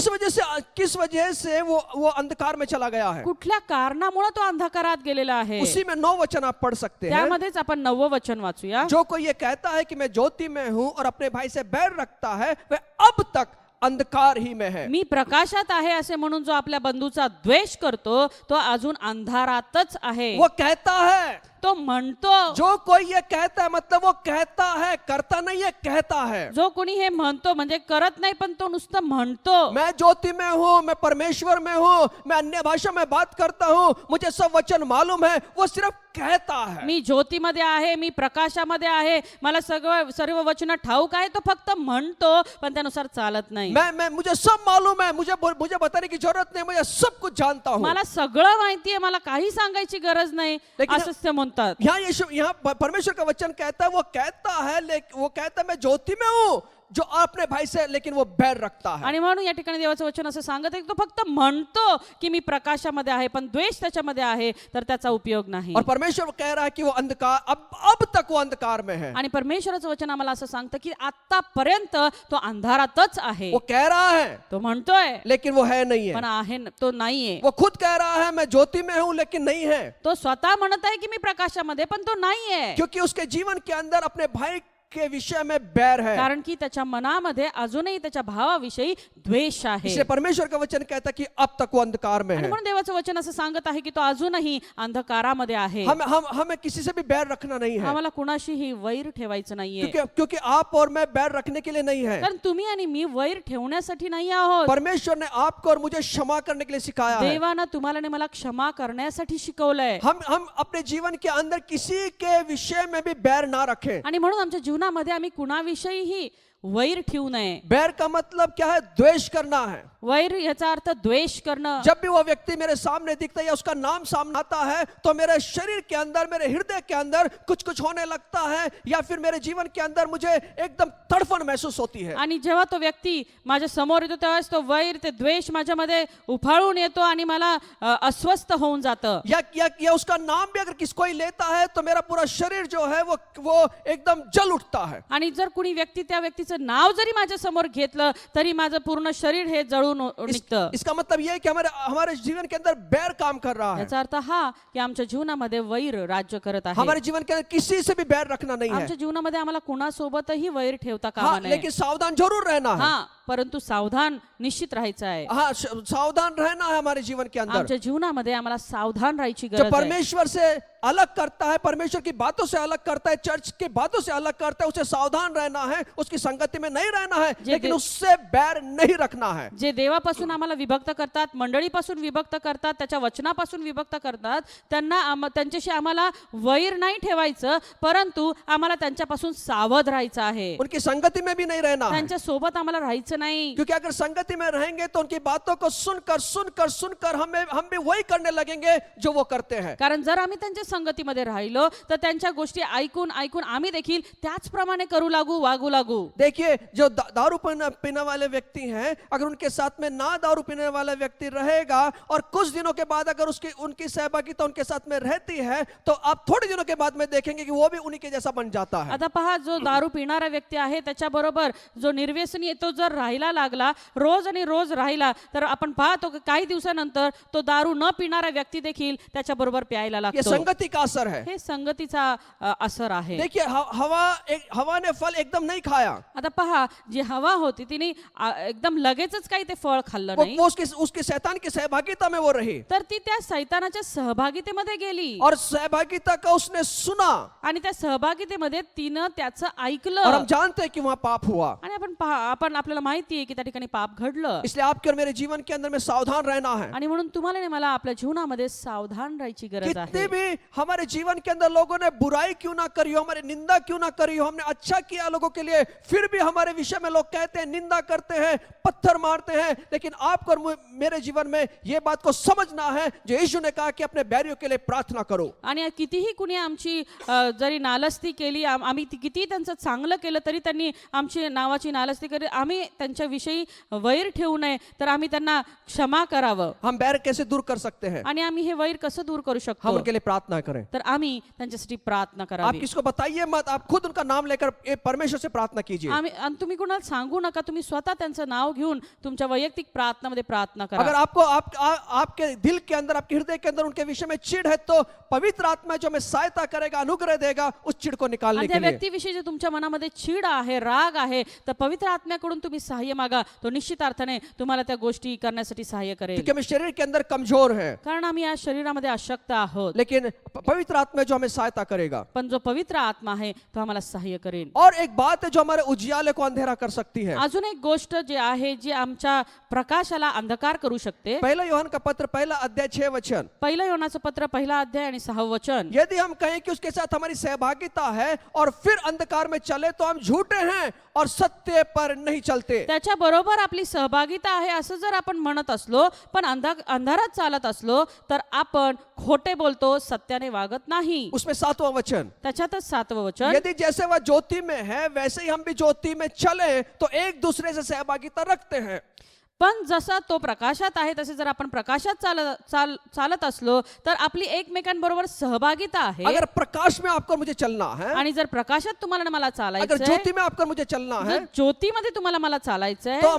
Speaker 4: किस वजह से वो अंधकार में चला गया है?
Speaker 5: कुठल्या कारणामुळे तो अंधकारात गेलेला आहे?
Speaker 4: उसी में 9 वचन आप पढ़ सकते हैं।
Speaker 5: त्यामध्येच आपण 9वं वचन वाचूया.
Speaker 4: जो कोई ये कहता है कि मैं ज्योति में हूं और अपने भाई से बैर रखता है, वह अब तक अंधकार ही में है।
Speaker 5: मी प्रकाशात आहे असे म्हणून जो आपल्या बंधूचा द्वेष करतो तो अजून अंधारातच आहे.
Speaker 4: वो कहता है,
Speaker 5: तो म्हणतो.
Speaker 4: जो कोई ये कहता है मतलब वो कहता है, करता नहीं है, कहता है।
Speaker 5: जो कोणी हे म्हणतो म्हणजे करत नाही पण तो नुसतं म्हणतो.
Speaker 4: मैं ज्योति में हूं, मैं परमेश्वर में हूं, मैं अन्य भाषा में बात करता हूं, मुझे सब वचन मालूम है, वो सिर्फ कहता है।
Speaker 5: मी ज्योतीमध्ये आहे, मी प्रकाशामध्ये आहे, मला सर्व वचन ठाऊक आहे, तो फक्त म्हणतो पण त्यानुसार चालत नाही.
Speaker 4: मैं मुझे सब मालूम है, मुझे बताने की जरूरत नहीं, मुझे सब कुछ जानता हूं।
Speaker 5: मला सगळं माहिती आहे, मला काही सांगायची गरज नाही असंच ते म्हणतात.
Speaker 4: यहाँ परमेश्वर का वचन कहता है, वो कहता है मैं ज्योति में हूं, जो अपने भाई से लेकिन वो बैर रखता है।
Speaker 5: आणि म्हणून या ठिकाणी देवाचं वचन असं सांगत आहे की तो फक्त म्हणतो की मी प्रकाशामध्ये आहे पण द्वेष त्याच्यामध्ये आहे तर त्याचा उपयोग नाही.
Speaker 4: और परमेश्वर कह रहा है कि वो अंधकार अब तक वो अंधकार में है।
Speaker 5: आणि परमेश्वराचं वचन आम्हाला असं सांगतं की आतापर्यंत तो अंधारातच आहे.
Speaker 4: वो कह रहा है,
Speaker 5: तो म्हणतोय
Speaker 4: लेकिन वो है नहीं
Speaker 5: पण
Speaker 4: है।
Speaker 5: आहे तो नाहीये.
Speaker 4: वो खुद कह रहा है मैं ज्योति में हूं, लेकिन नहीं है,
Speaker 5: तो स्वतः म्हणत आहे की मी प्रकाशामध्ये पण तो नाहीये.
Speaker 4: क्योंकि उसके जीवन के अंदर अपने भाई के विषय में बैर है,
Speaker 5: कारण की त्याच्या मनामध्ये अजूनही त्याच्या भावाविषयी द्वेष आहे.
Speaker 4: इसलिए परमेश्वर का वचन कहता है कि अब तक वो अंधकार में
Speaker 5: आणि
Speaker 4: है।
Speaker 5: म्हणून देवाचं वचन असं सांगत आहे की तो अजूनही अंधकारामध्ये आहे.
Speaker 4: हमें किसी से भी बैर रखना नहीं है,
Speaker 5: आम्हाला कुणाशीही वैर ठेवायचं नाहीये.
Speaker 4: क्योंकि आप और मैं बैर रखने के लिए नहीं है।
Speaker 5: कारण तुम्ही आणि मी वैर ठेवण्यासाठी नाही आहोत.
Speaker 4: परमेश्वर ने आपको और मुझे क्षमा करने के लिए सिखाया है।
Speaker 5: देवानं तुम्हाला आणि मला क्षमा करण्यासाठी शिकवलंय.
Speaker 4: हम अपने जीवन के अंदर किसी के विषय में भी बैर ना रखें।
Speaker 5: आणि म्हणून आमच्या जीवनामध्ये आम्ही कुणाविषयीही वैर ठेवू नये.
Speaker 4: बैर का मतलब क्या है? द्वेष करना है।
Speaker 5: वैर याचा अर्थ द्वेष करणं.
Speaker 4: जब भी वो व्यक्ति मेरे सामने दिखता है या उसका नाम सामने आता है तो मेरे शरीर के अंदर, मेरे हृदय के अंदर कुछ कुछ होने लगता है, या फिर मेरे जीवन के अंदर मुझे एकदम तड़फन महसूस होती है।
Speaker 5: आणि जेव्हा तो व्यक्ती माझ्या समोर येतो तेव्हाच तो वैर, ते द्वेष माझ्यामध्ये उफाळून येतो आणि मला अस्वस्थ होऊन जातं.
Speaker 4: या उसका नाम भी अगर कोई लेता है तो मेरा पूरा शरीर जो है वो एकदम जल उठता है।
Speaker 5: आणि जर कुणी व्यक्ती त्या व्यक्तीचं नाव जरी माझ्या समोर घेतलं तरी माझं पूर्ण शरीर हे जळून निघतं.
Speaker 4: इसका मतलब ये है कि हमारे जीवन के अंदर बैर काम कर रहा है।
Speaker 5: याचा अर्थ हा की आमच्या जीवनामध्ये वैर राज्य करत आहे.
Speaker 4: हमारे जीवन के अंदर किसी से भी बैर रखना नहीं है।
Speaker 5: आमच्या जीवनामध्ये आम्हाला कुणासोबतही वैर ठेवता कामा नये.
Speaker 4: लेकिन सावधान जरूर रहना है।
Speaker 5: हाँ, परंतु सावधान निश्चित राहायचं आहे.
Speaker 4: हाँ, सावधान रहना है हमारे जीवन के अंदर.
Speaker 5: आमच्या जीवनामध्ये आम्हाला सावधान राहायची
Speaker 4: जो
Speaker 5: गरज आहे.
Speaker 4: परमेश्वर से अलग करता है, परमेश्वर की बातों से अलग करता है, चर्च की बातों से अलग करता है, उसे सावधान रहना है, उसकी संगति में नहीं रहना है, लेकिन उससे बैर नहीं रखना है.
Speaker 5: जे देवापासून आम्हाला विभक्त करतात, मंडळीपासून विभक्त करतात, त्याच्या वचनापासून विभक्त करतात, त्यांच्याशी आम्हाला वैर नाही ठेवायचं, परंतु आम्हाला त्यांच्यापासून सावध राहायचं आहे.
Speaker 4: उनकी संगति में भी नहीं रहना है,
Speaker 5: त्यांच्या सोबत आम्हाला राहायचं नाही.
Speaker 4: क्योंकि अगर संगति में रहेंगे तो उनकी बातों को सुनकर हम भी वही करने लगेंगे जो वो करते हैं.
Speaker 5: कारण जर आम्ही त्यांच्या संगतीमध्ये राहिलो तर त्यांच्या गोष्टी ऐकून आम्ही देखील त्याचप्रमाणे करू लागू, वागू लागू.
Speaker 4: देखिए, जो दारू पीने वाले व्यक्ति हैं, अगर उनके साथ में ना दारू पीने वाला व्यक्ति रहेगा और कुछ दिनों के बाद अगर उनकी सहभागिता उनके साथ में रहती है, तो आप थोड़े दिनों के बाद में देखेंगे कि वो भी उन्हीं के जैसा बन जाता है.
Speaker 5: आता पहा, जो दारू पिणारा व्यक्ती आहे त्याच्याबरोबर जो निर्व्यसनी आहे तो जर राहायला लागला, रोज आणि रोज राहिला, तर आपण पाहतो की काही दिवसानंतर तो दारू न पिणारा व्यक्ती देखील त्याच्याबरोबर प्यायला
Speaker 4: ये
Speaker 5: लागतो.
Speaker 4: संगति का असर है.
Speaker 5: हे संगतीचा असर आहे.
Speaker 4: देखिए, हवा ने फल एकदम नहीं खाया.
Speaker 5: आता पहा, जी हवा होती तिने एकदम लगेचच काही ते फळ खाल्लं नाही,
Speaker 4: वो उसकी शैतान की सहभागिता में वो रही
Speaker 5: तर ती त्या शैतानाच्या सहभागितेमध्ये गेली
Speaker 4: और सहभागिता का उसने सुना.
Speaker 5: आणि त्या सहभागितेमध्ये तिनं त्याचं
Speaker 4: और हम
Speaker 5: ऐकलं.
Speaker 4: जानते हैं कि वहां पाप हुआ.
Speaker 5: आणि आपल्याला माहिती आहे की त्या ठिकाणी पाप घडलं.
Speaker 4: इसलिए आपके और मेरे जीवन के अंदर में सावधान रहना है.
Speaker 5: आणि म्हणून तुम्हाला आणि मला आपल्या जीवनामध्ये सावधान राहायची गरज
Speaker 4: कितने
Speaker 5: आहे.
Speaker 4: भी हमारे जीवन के अंदर लोगों ने बुराई क्यों ना करी हो, हमारी निंदा क्यों ना करी हो, हमने अच्छा किया लोगों के लिए, फिर भी हमारे विषय में लोग कहते हैं, निंदा करते हैं, पत्थर मारते हैं. लेकिन आपको और मेरे जीवन में ये बात को समझना है जो यीशु ने कहा कि अपने बैरियों के लिए प्रार्थना करो.
Speaker 5: आणि कितीही कुणी आमची जरी नालस्ती केली, आम्ही किती त्यांचं चांगलं केलं तरी त्यांनी आमची नावाची नालस्ती केली, आम्ही त्यांच्याविषयी वैर ठेवू नये, तर आम्ही त्यांना क्षमा करावं.
Speaker 4: हम बैर कैसे दूर कर सकते हैं?
Speaker 5: आणि आम्ही हे वैर कसं दूर करू
Speaker 4: हम
Speaker 5: शकतो,
Speaker 4: उनके लिए प्रार्थना करें.
Speaker 5: तर आम्ही त्यांच्यासाठी प्रार्थना
Speaker 4: आप
Speaker 5: करावी.
Speaker 4: किसको बताइए मत, आप खुद उनका नाम लेकर परमेश्वर से प्रार्थना कीजिए.
Speaker 5: आणि तुम्ही कुणाला सांगू नका, तुम्ही स्वतः त्यांचं नाव घेऊन तुमच्या वैयक्तिक प्रार्थनामध्ये प्रार्थना
Speaker 4: अगर
Speaker 5: करा.
Speaker 4: आपको आपके दिल के अंदर, आपके हृदय के अंदर उनके विषय में चिढ़ है, तो पवित्र आत्मा जो हमें सहायता करेगा, अनुग्रह देगा उस चिढ़ को निकालने
Speaker 5: आणि
Speaker 4: के
Speaker 5: त्या
Speaker 4: लिए.
Speaker 5: व्यक्तीविषयी जे तुमच्या मनामध्ये चीड आहे, राग आहे, तर पवित्र आत्म्याकडून तुम्ही सहाय्य मागा. तो निश्चित अर्थाने तुम्हाला त्या गोष्टी करण्यासाठी सहाय्य करेल.
Speaker 4: क्योंकि हम शरीर के अंदर कमजोर है,
Speaker 5: कारण आम्ही या शरीरामध्ये अशक्त आहोत,
Speaker 4: लेकिन पवित्र आत्मा जो हमें सहायता करेगा.
Speaker 5: पण जो पवित्र आत्मा आहे तो आम्हाला सहाय्य करेल.
Speaker 4: और एक बात है जो हमारे उजियाले को अंधेरा कर सकती है.
Speaker 5: अजून एक गोष्ट जी आहे जी आमच्या प्रकाशाला अंधकार करू शकते.
Speaker 4: पहला यूहन्ना का पत्र 1 अध्याय 6 वचन.
Speaker 5: पहिलं योनाचं पत्र 1 अध्याय आणि 6 वचन.
Speaker 4: यदि हम कहें कि उसके साथ हमारी सहभागिता है और फिर अंधकार में चले, तो हम झूठे हैं और सत्य पर नहीं चलते.
Speaker 5: त्याच्या बरोबर आपली सहभागिता आहे असं जर आपण म्हणत असलो, पण अंधारात चालत असलो, तर आपण खोटे बोलतो, सत्याने वागत नाही.
Speaker 4: उसमें 7वां वचन.
Speaker 5: त्याच्यातच 7वं वचन.
Speaker 4: यदि जैसे वह ज्योति में है वैसे ही हम भी ज्योति में चले, तो एक दूसरे से सहभागिता रखते हैं.
Speaker 5: पण जसा तो प्रकाशात आहे तसे जर आपण प्रकाशात चालत असलो तर आपली एकमेकांबरोबर सहभागिता आहे.
Speaker 4: अगर प्रकाश में आपको मुझे चलना है,
Speaker 5: आणि जर प्रकाशात तुम्हाला मला
Speaker 4: अगर
Speaker 5: चालायचं
Speaker 4: ज्योति में आपको मुझे चलना है,
Speaker 5: जर ज्योतीमध्ये तुम्हाला मला चालायचंय,
Speaker 4: तो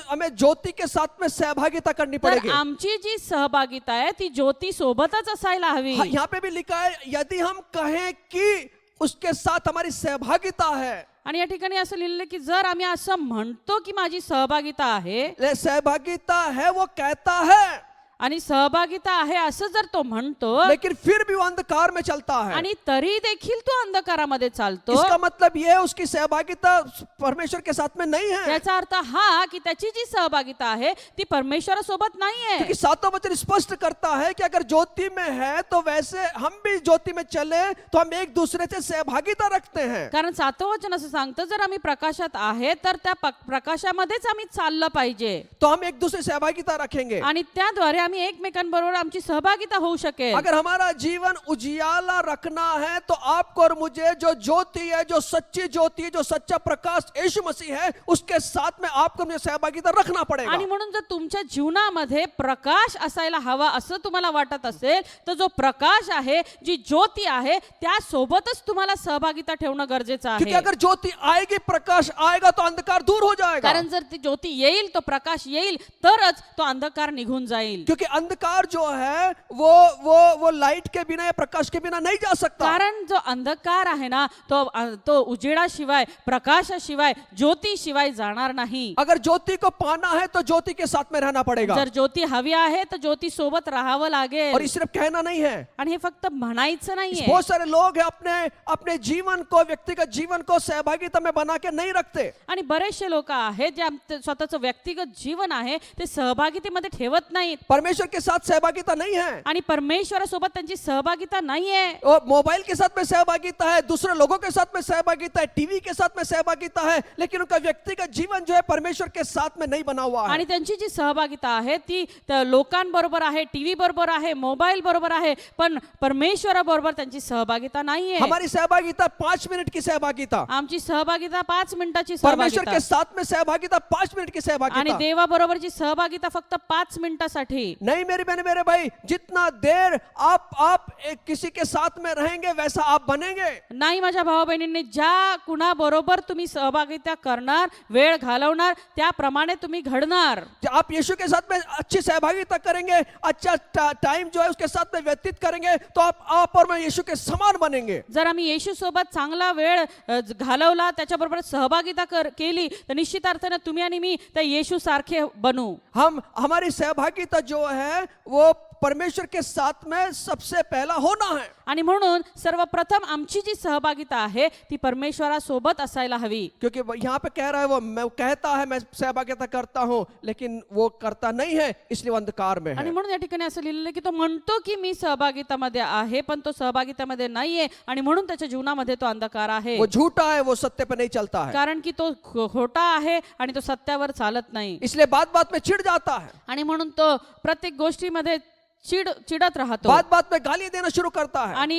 Speaker 4: हमें ज्योति के साथ में सहभागिता करनी
Speaker 5: तर
Speaker 4: पड़ेगी.
Speaker 5: आमची जी सहभागिता आहे ती ज्योती सोबतच असायला हवी.
Speaker 4: हाँ, यहाँ पे भी लिखा है, यदि हम कहें कि उसके साथ हमारी सहभागिता है,
Speaker 5: आणि या ठिकाणी असं लिहिलेलं की जर आम्ही असं म्हणतो की माझी सहभागिता आहे,
Speaker 4: सहभागिता है वो कहता है,
Speaker 5: आणि सहभागिता आहे असं जर तो म्हणतो,
Speaker 4: लेकिन फिर भी वो अंधकार में चलता है.
Speaker 5: आणि तरी देखील तो अंधकारामध्ये चालतो,
Speaker 4: इसका मतलब ये है उसकी सहभागिता परमेश्वर के साथ में नहीं है.
Speaker 5: याचा अर्थ हा की त्याची जी सहभागिता आहे ती परमेश्वरासोबत नाहीये.
Speaker 4: क्योंकि 7वां वचन स्पष्ट करता है कि अगर ज्योति में है तो वैसे हम भी ज्योति में चले, तो हम एक दूसरे से सहभागिता रखते हैं.
Speaker 5: कारण 7वं वचन असं सांगतं, जर आम्ही प्रकाशात आहे तर त्या प्रकाशामध्येच आम्ही चाललं पाहिजे,
Speaker 4: तो हम एक दूसरे से सहभागिता रखेंगे.
Speaker 5: आणि त्याद्वारे आम्ही एकमेकांबरोबर आमची सहभागिता होऊ शकेल.
Speaker 4: अगर हमारा जीवन उजियाला रखना है, तो आपको और मुझे जो ज्योति है, जो सच्ची ज्योति है, जो सच्चा प्रकाश यीशु मसीह है, उसके साथ में आपको मुझे सहभागिता रखना पड़ेगा.
Speaker 5: आणि म्हणून जर तुमच्या जीवनामध्ये प्रकाश असायला हवा असं तुम्हाला वाटत असेल, तर जो प्रकाश आहे, जी ज्योती आहे, त्या सोबतच तुम्हाला सहभागिता ठेवणं गरजेचं
Speaker 4: क्योंकि
Speaker 5: आहे.
Speaker 4: अगर ज्योति आएगी, प्रकाश आएगा, तो अंधकार दूर हो जाएगा.
Speaker 5: कारण जर ती ज्योती येईल, तो प्रकाश येईल, तरच तो अंधकार निघून जाईल.
Speaker 4: क्योंकि अंधकार जो है वो लाइट के बिना या प्रकाश के बिना नहीं जा सकता।
Speaker 5: कारण जो अंधकार आहे ना तो उजेडाशिवाय प्रकाशाशिवाय ज्योतीशिवाय जाणार नाही।
Speaker 4: अगर ज्योति को पाना है तो ज्योति के साथ में रहना पड़ेगा,
Speaker 5: जर ज्योती हवी आहे तर ज्योती सोबत राहावं लागेल।
Speaker 4: और ये सिर्फ कहना नहीं है।
Speaker 5: आणि हे फक्त म्हणायचं नाहीये।
Speaker 4: बहुत सारे लोग हैं अपने जीवन को, व्यक्तिगत जीवन को सहभागिता में बना के नहीं रखते।
Speaker 5: आणि बरेचसे लोक आहेत जे स्वतःचं व्यक्तिगत जीवन आहे ते सहभागितेमध्ये ठेवत नाहीत,
Speaker 4: परमेश्वर के साथ सहभागिता नहीं है,
Speaker 5: आणि परमेश्वरासोबत त्यांची सहभागिता नाहीये।
Speaker 4: और मोबाइल के साथ में सहभागिता है, दूसरे लोगों के साथ में सहभागिता है, टीवी के साथ में सहभागिता है, लेकिन उनका व्यक्तिगत जीवन जो है परमेश्वर के साथ में नहीं बना हुआ है।
Speaker 5: आणि त्यांची जी सहभागिता आहे ती लोकांबरोबर आहे, टीव्ही बरोबर आहे, मोबाईल बरोबर आहे, पण परमेश्वराबरोबर त्यांची सहभागिता नाहीये।
Speaker 4: हमारी सहभागिता 5 मिनट की सहभागिता,
Speaker 5: आमची सहभागिता 5 मिनिटाची
Speaker 4: परमेश्वर
Speaker 5: सहभागिता,
Speaker 4: के साथ में सहभागिता 5 मिनट की
Speaker 5: आणि
Speaker 4: सहभागिता
Speaker 5: देवाबरोबरची सहभागिता फक्त 5 मिनिटासाठी।
Speaker 4: नहीं। मेरी बहन, मेरे भाई, जितना देर आप किसी के साथ में रहेंगे वैसा आप बनेंगे।
Speaker 5: नाही माझ्या भावा बहिणींनी, ज्या कुणाबरोबर तुम्ही सहभागिता करणार, वेळ घालवणार, त्याप्रमाणे तुम्ही घडणार।
Speaker 4: जब आप यीशु के साथ में अच्छी सहभागिता करेंगे, अच्छा टाइम जो है उसके साथ में व्यतीत करेंगे, तो आप और मैं यीशु के समान बनेंगे।
Speaker 5: जर आम्ही येशू सोबत चांगला वेळ घालवला, त्याच्याबरोबर सहभागिता केली, तर निश्चित अर्थाने तुम्ही आणि मी त्या येशू सारखे बनू।
Speaker 4: हमारी सहभागिता जो है वो परमेश्वर के साथ में सबसे पहला होना है।
Speaker 5: आणि म्हणून सर्वप्रथम आमची जी सहभागिता आहे ती परमेश्वरासोबत असायला हवी।
Speaker 4: क्योंकि यहाँ पे कह रहा है वो कहता है मैं सहभागिता करता हूँ, लेकिन वो करता नहीं है, इसलिए वो अंधकार में
Speaker 5: आणि
Speaker 4: है।
Speaker 5: म्हणून या ठिकाणी असं लिहिलेलं आहे की तो म्हणतो की मी सहभागितामध्ये आहे, पण तो सहभागितामध्ये नाहीये, आणि म्हणून त्याच्या जीवनामध्ये तो अंधकार आहे।
Speaker 4: वो झूठा है, वो सत्य पे नहीं चलता है,
Speaker 5: कारण की तो खोटा आहे आणि तो सत्यावर चालत नाही,
Speaker 4: इसलिए बात बात में चिढ़ जाता है,
Speaker 5: आणि म्हणून तो प्रत्येक गोष्टीमध्ये चिडत राहतो,
Speaker 4: बात बात में गाली देना शुरू करता है,
Speaker 5: आणि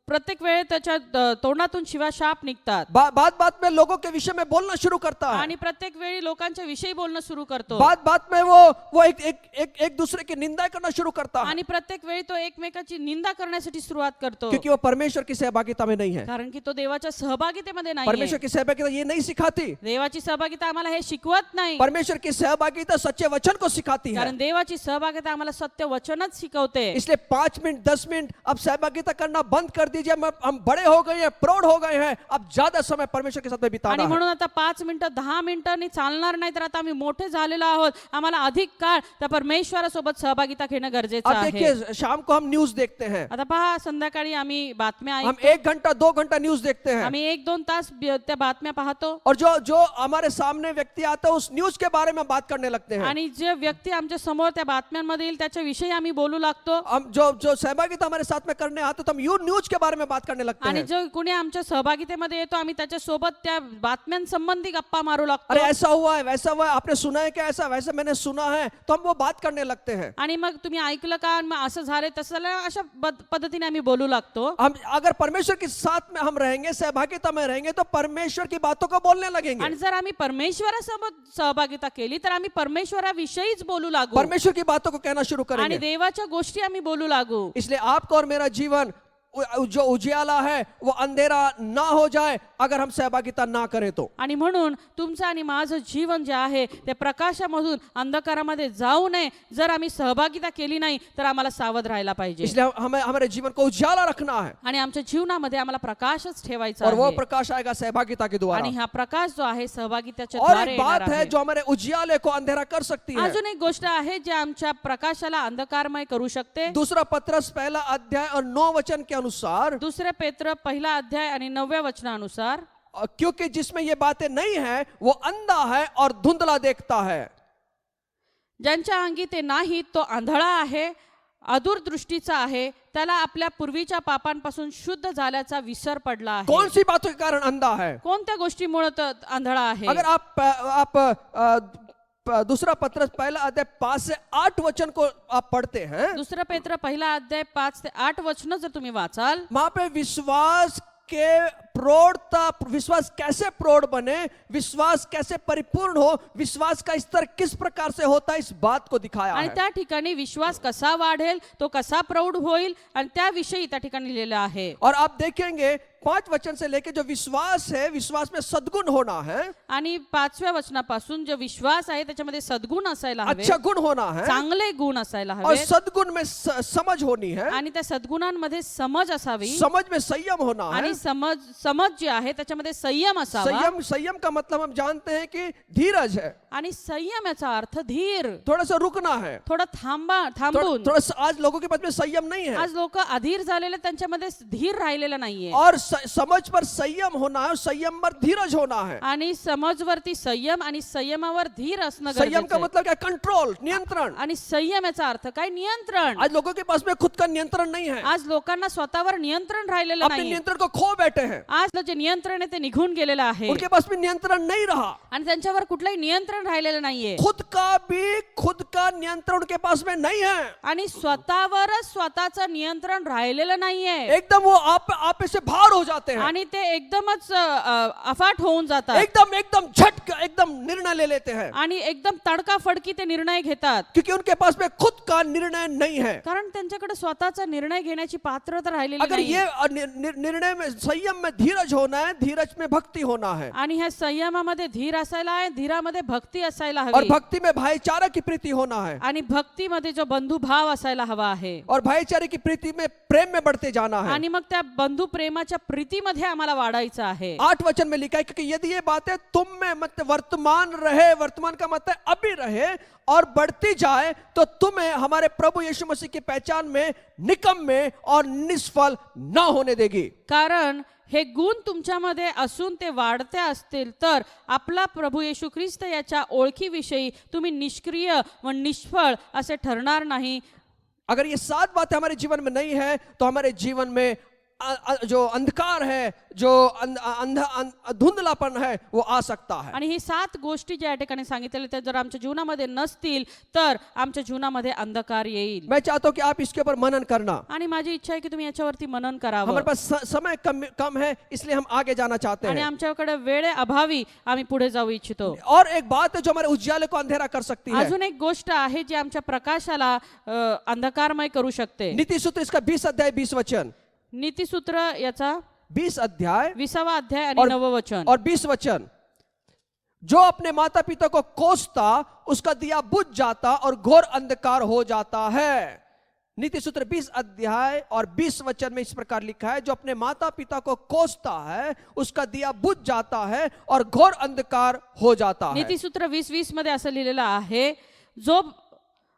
Speaker 5: प्रत्येक वेळे त्याच्या तोंडातून शिवा शाप निघतात,
Speaker 4: बात बात में लोगों के विषय में बोलना शुरू करता है,
Speaker 5: आणि प्रत्येक वेळी लोकांच्या विषयी बोलणं सुरू करतो,
Speaker 4: बात बात में वो एक दूसरे की निंदा करना शुरू करता है,
Speaker 5: आणि प्रत्येक वेळी तो एकमेकाची निंदा करण्यासाठी सुरुवात करतो,
Speaker 4: क्योंकि वो परमेश्वर की सहभागिता में नहीं है।
Speaker 5: कारण की तो देवाच्या सहभागितेमध्ये नाही।
Speaker 4: परमेश्वर की सहभागिता ये नहीं सिखाती,
Speaker 5: देवाची सहभागिता आम्हाला हे शिकवत नाही,
Speaker 4: परमेश्वर की सहभागिता सच्चे वचन को सिखाती है।
Speaker 5: कारण देवाची सहभागिता आम्हाला सत्य वचनच शिकवते।
Speaker 4: इसलिए 5 मिनट 10 मिनट अब सहभागिता करना बंद कर दीजिए। हम बड़े हो गए हैं, प्रौढ़ हो गए हैं, अब ज्यादा समय परमेश्वर के साथ में बिताना
Speaker 5: आणि
Speaker 4: है।
Speaker 5: म्हणून आता 5 मिनिटं 10 मिनिटांनी चालणार नाही, तर आता आम्ही मोठे झालेलो आहोत, आम्हाला अधिक काळ त्या परमेश्वरासोबत सहभागिता घेणं गरजेचं
Speaker 4: अब
Speaker 5: आहे।
Speaker 4: देखिए, शाम को हम न्यूज देखते हैं,
Speaker 5: आता पहा, संध्याकाळी आम्ही बातम्या
Speaker 4: हम
Speaker 5: ऐकतो,
Speaker 4: 1 घंटा 2 घंटा न्यूज देखते हैं,
Speaker 5: आम्ही 1-2 तास त्या बातम्या पाहतो,
Speaker 4: और जो हमारे सामने व्यक्ति आता है उस न्यूज के बारे में बात करने लगते हैं।
Speaker 5: आणि जे व्यक्ती आमच्या समोर त्या बातम्यांमध्ये येईल त्याच्याविषयी आम्ही बोलू लागतो,
Speaker 4: हम जो सहभागिता हमारे साथ में करने आते तो हम यू न्यूज के बारे में बात करने लगते
Speaker 5: आणि
Speaker 4: हैं।
Speaker 5: जो कुणी आमच्या सहभागितेमध्ये येतो आम्ही त्याच्यासोबत त्या बातम्यांसंबंधी गप्पा मारू लागतो,
Speaker 4: अरे ऐसा हुआ है, वैसा हुआ है, आपने सुना है क्या, ऐसा वैसे मैंने सुना है, तो हम वो बात करने लगते हैं।
Speaker 5: आणि मग तुम्ही ऐकलं का, मग असं झालं तसं झालं, अशा पद्धतीने आम्ही बोलू लागतो।
Speaker 4: हम अगर परमेश्वर के साथ में हम रहेंगे, सहभागिता में रहेंगे, तो परमेश्वर की बातों को बोलने लगेंगे,
Speaker 5: आणि जर आम्ही परमेश्वरासोबत सहभागिता केली तर आम्ही परमेश्वराविषयीच बोलू लागू,
Speaker 4: परमेश्वर की बातों को कहना शुरू
Speaker 5: आणि
Speaker 4: करेंगे।
Speaker 5: देवाच्या गोष्टी आम्ही बोलू लागू।
Speaker 4: इसलिए आपका और मेरा जीवन जो उजियाला है वो अंधेरा ना हो जाए अगर हम सहभागिता ना करें तो।
Speaker 5: आणि म्हणून तुमचं आणि माझं जीवन जे आहे ते प्रकाशामधून अंधकारामध्ये जाऊ नये, जर आम्ही सहभागिता केली नाही तर आम्हाला सावध राहायला पाहिजे,
Speaker 4: इसलिए हमें हमारे जीवन को उजाला रखना है,
Speaker 5: आणि आमच्या जीवनामध्ये आम्हाला प्रकाशच ठेवायचा
Speaker 4: और वो
Speaker 5: आहे,
Speaker 4: प्रकाश आएगा सहभागिता के द्वारा।
Speaker 5: आणि हा प्रकाश जो आहे सहभागिताच्या
Speaker 4: और
Speaker 5: द्वारे
Speaker 4: एक
Speaker 5: येणार
Speaker 4: बात है
Speaker 5: आहे।
Speaker 4: जो हमारे उजियाले को अंधेरा कर सकती है।
Speaker 5: अजून एक गोष्ट आहे जे आमच्या प्रकाशाला अंधकारमय करू शकते।
Speaker 4: दूसरा पत्रस पहला अध्याय और 9 वचन के अनुसार,
Speaker 5: दुसरे पेत्र 1 अध्याय आणि 9व्या वचनानुसार,
Speaker 4: क्योंकि जिसमें ये बातें नहीं है वो अंधा है और धुंधला देखता है।
Speaker 5: ज्यांच्या अंगी ते नाही तो आंधळा आहे, अदूरदृष्टीचा आहे, त्याला आपल्या पूर्वीच्या पापांपासून शुद्ध झाल्याचा विसर पडला आहे।
Speaker 4: कौन सी बातों के कारण अंधा है?
Speaker 5: कोणत्या गोष्टीमुळे तो आंधळा आहे?
Speaker 4: अगर आप दूसरा पत्रस पहला अध्याय 5 से 8 वचन को आप पढ़ते हैं,
Speaker 5: दुसरा पेत्र 1 अध्याय 5 ते 8 वचन जर तुम्ही वाचाल,
Speaker 4: वहां पे विश्वास के प्रौढ़ता, विश्वास कैसे प्रौढ़ बने, विश्वास कैसे परिपूर्ण हो, विश्वास का स्तर किस प्रकार से होता है, इस बात को दिखाया
Speaker 5: आणि
Speaker 4: है.
Speaker 5: त्या ठिकाणी विश्वास कसा वाढेल, तो कसा प्रौढ होईल आणि त्याविषयी त्या ठिकाणी लिहिलेलं आहे.
Speaker 4: और आप देखेंगे 5 वचन से लेके जो विश्वास है, विश्वास में सद्गुण होना है,
Speaker 5: आणि 5व्या वचनापासून जो विश्वास आहे त्याच्यामध्ये सद्गुण असायला हवे,
Speaker 4: अच्छा गुण होना है,
Speaker 5: चांगले गुण असायला
Speaker 4: और
Speaker 5: हवे
Speaker 4: सद्गुण में समझ होनी है,
Speaker 5: आणि त्या सद्गुणांमध्ये समज असावी
Speaker 4: समझ में संयम होना है.
Speaker 5: आणि समज जी आहे त्याच्यामध्ये संयम असावा.
Speaker 4: संयम का मतलब हम जानते हैं कि धीरज है,
Speaker 5: आणि संयम याचा अर्थ धीर,
Speaker 4: थोड़ा सा रुकना है.
Speaker 5: थोडं थांबून.
Speaker 4: थोड़ा सा आज लोगों के पास में संयम नहीं है,
Speaker 5: आज लोक अधीर झालेले, त्यांच्यामध्ये धीर राहिलेला नाहीये.
Speaker 4: और समझ पर संयम होना है, और संयम पर धीरज होना है.
Speaker 5: आणि समजवरती संयम आणि संयमावर धीर असणं
Speaker 4: संयम
Speaker 5: गरजेचं
Speaker 4: का
Speaker 5: आहे.
Speaker 4: मतलब क्या? कंट्रोल, नियंत्रण.
Speaker 5: आणि संयम याचा अर्थ काय? नियंत्रण.
Speaker 4: आज लोगों के पास में खुद का नियंत्रण नहीं है,
Speaker 5: आज लोकांना स्वतःवर नियंत्रण राहिलेलं
Speaker 4: अपने
Speaker 5: नाही.
Speaker 4: नियंत्रण को खो बैठे हैं,
Speaker 5: आज जे नियंत्रण आहे ते निघून गेलेलं आहे
Speaker 4: उनके पास में नियंत्रण नहीं रहा.
Speaker 5: आणि त्यांच्यावर कुठलंही नियंत्रण राहिलेलं नाहीये.
Speaker 4: खुद का नियंत्रण उनके पास में नहीं है.
Speaker 5: आणि स्वतःवरच स्वतःचं नियंत्रण राहिलेलं नाहीये.
Speaker 4: एकदम वो आप से बाहर हो जाते हैं,
Speaker 5: आणि ते एकदमच अफाट होऊन जातात
Speaker 4: एकदम झटक एकदम निर्णय ले लेते हैं,
Speaker 5: आणि एकदम तडकाफडकी ते निर्णय घेतात.
Speaker 4: क्योंकि उनके पास में खुद का निर्णय नहीं है.
Speaker 5: कारण त्यांच्याकडे स्वतःचा निर्णय घेण्याची पात्रता राहिलेली
Speaker 4: अगर
Speaker 5: नाही.
Speaker 4: ये निर्णय में, संयम में धीरज होना है, धीरज में भक्ति होना है,
Speaker 5: आणि ह्या संयमामध्ये धीर असायला आहे, धीरामध्ये भक्ती असायला
Speaker 4: और
Speaker 5: हवी,
Speaker 4: भक्ति में भाईचारा की प्रीति होना है,
Speaker 5: आणि भक्तीमध्ये जो बंधुभाव असायला हवा आहे,
Speaker 4: और भाईचारे की प्रीति में प्रेम में बढ़ते जाना है.
Speaker 5: आणि मग त्या बंधु प्रेमाच्या प्रीतीमध्ये आम्हाला वाढायचं आहे.
Speaker 4: 8 वचन में लिखा है, क्योंकि यदि ये बातें तुम में मत वर्तमान रहे, वर्तमान का मतलब अभी रहे और बढ़ती जाए, तो तुम्हें हमारे प्रभु यीशु मसीह की पहचान में निकम्मे और निष्फल न होने देगी.
Speaker 5: कारण हे गुण तुमच्यामध्ये असून ते वाढते असतील तर आपला प्रभू येशू ख्रिस्त याच्या ओळखीविषयी तुम्ही निष्क्रिय व निष्फळ असे ठरणार नाही.
Speaker 4: अगर ये 7 बातें हमारे जीवन में नहीं है, तो हमारे जीवन में जो अंधकार है, जो धुंधलापन है, वो आ सकता है.
Speaker 5: आणि ही 7 गोष्टी ज्या ठिकाणी सांगितलेल्या त्या जर आमच्या जीवनामध्ये नसतील तर आमच्या जीवनामध्ये अंधकार येईल.
Speaker 4: मैं चाहता हूं कि आप इसके ऊपर मनन करना.
Speaker 5: आणि माझी इच्छा आहे की तुम्ही याच्यावरती मनन करावं.
Speaker 4: हमारे पास समय कम है, इसलिए हम आगे जाना चाहते
Speaker 5: आणि
Speaker 4: हैं.
Speaker 5: आमच्याकडे वेळे अभावी आम्ही पुढे जाऊ इच्छितो.
Speaker 4: और एक बात है जो हमारे उज्याले को अंधेरा कर सकती है.
Speaker 5: अजून एक गोष्ट आहे जी आमच्या प्रकाशाला अंधकारमय करू शकते.
Speaker 4: नीति सूत्र इसका 20 अध्याय 20 वचन,
Speaker 5: नीतिसूत्र याचा
Speaker 4: 20 अध्याय
Speaker 5: 20वा अध्याय आणि 9व वचन.
Speaker 4: और 20 वचन, जो अपने माता पिता को कोसता उसका दिया बुझ जाता और घोर अंधकार हो जाता है. नीति सूत्र 20 अध्याय और 20 वचन में इस प्रकार लिखा है, जो अपने माता पिता को कोसता है उसका दिया बुझ जाता है और घोर अंधकार हो जाता है.
Speaker 5: नीतिसूत्र 20:20 मध्ये असं लिहिलेलं आहे, जो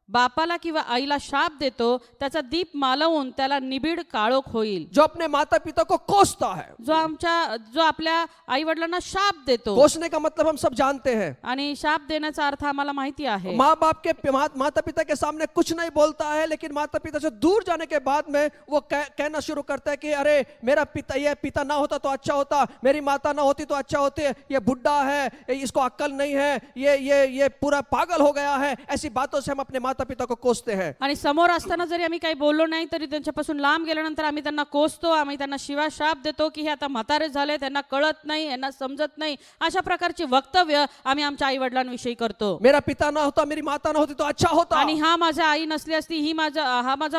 Speaker 5: बापाला किंवा आईला शाप देतो त्याचा दीप मालवून त्याला निबिड काळोख होईल.
Speaker 4: जो अपने माता पिता को कोसता है,
Speaker 5: जो आपल्या आई वडिलांना शाप देतो.
Speaker 4: कोसने का मतलब हम सब जानते हैं,
Speaker 5: आणि शाप देण्याचा अर्थ आम्हाला माहिती आहे.
Speaker 4: माँ बाप के माता पिता के सामने कुछ नहीं बोलता है, लेकिन माता पिता से दूर जाने के बाद में वो कहना शुरू करता है कि अरे मेरा पिता, ये पिता ना होता तो अच्छा होता, मेरी माता ना होती तो अच्छा होती, ये बुढ़ा है, इसको अक्ल नहीं है, ये पूरा पागल हो गया है. ऐसी बातों से हम अपने माता पिता को कोसते हैं.
Speaker 5: आणि समोर असताना जरी आम्ही काही बोललो नाही तरी त्यांच्यापासून लांब गेल्यानंतर आम्ही त्यांना कोसतो, आम्ही त्यांना शिवा शाप देतो की हे आता म्हातारे झाले, त्यांना कळत नाही, यांना समजत नाही. अशा प्रकारची वक्तव्य आम्ही आमच्या आई वडिलांविषयी करतो.
Speaker 4: मेरा पिता ना होता, मेरी माता ना होती तो अच्छा होता.
Speaker 5: आणि हा माझ्या आई नसली असती, हा माझा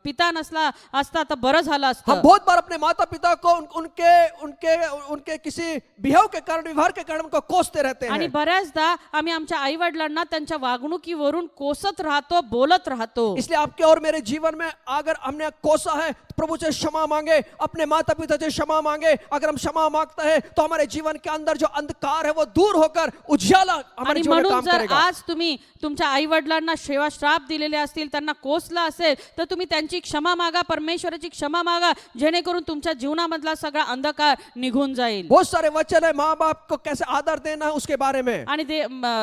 Speaker 5: पिता नसला असता तर बरं झालं
Speaker 4: हम
Speaker 5: असतं.
Speaker 4: बहुत बार अपने माता पिता को उनके किसी बिहेव के कारण, व्यवहार के कारण उनको कोसते रहते
Speaker 5: आणि
Speaker 4: हैं.
Speaker 5: बऱ्याचदा आम्ही आमच्या आई वडिलांना त्यांच्या वागणुकीवरून कोसत राहतो, बोलत राहतो.
Speaker 4: इसलिए आपके और मेरे जीवन में अगर हमने कोसा है तो प्रभु से क्षमा मांगे, अपने माता पिता से क्षमा मांगे. अगर हम क्षमा मांगते हैं तो हमारे जीवन के अंदर जो अंधकार है वो दूर होकर उजाला हमारे
Speaker 5: आणि
Speaker 4: जीवन में
Speaker 5: म्हणून
Speaker 4: काम
Speaker 5: जर
Speaker 4: करेगा.
Speaker 5: आज तुम्ही तुमच्या आई वडिलांना सेवा श्राप दिलेले असतील, त्यांना कोसला असेल तर तुम्ही त्यांची क्षमा मागा, परमेश्वराची क्षमा मागा, जेणेकरून तुमच्या जीवनामधला सगळा अंधकार निघून जाईल.
Speaker 4: बहुत सारे वचन है माँ बाप को कैसे आदर देना है उसके बारे में.
Speaker 5: आणि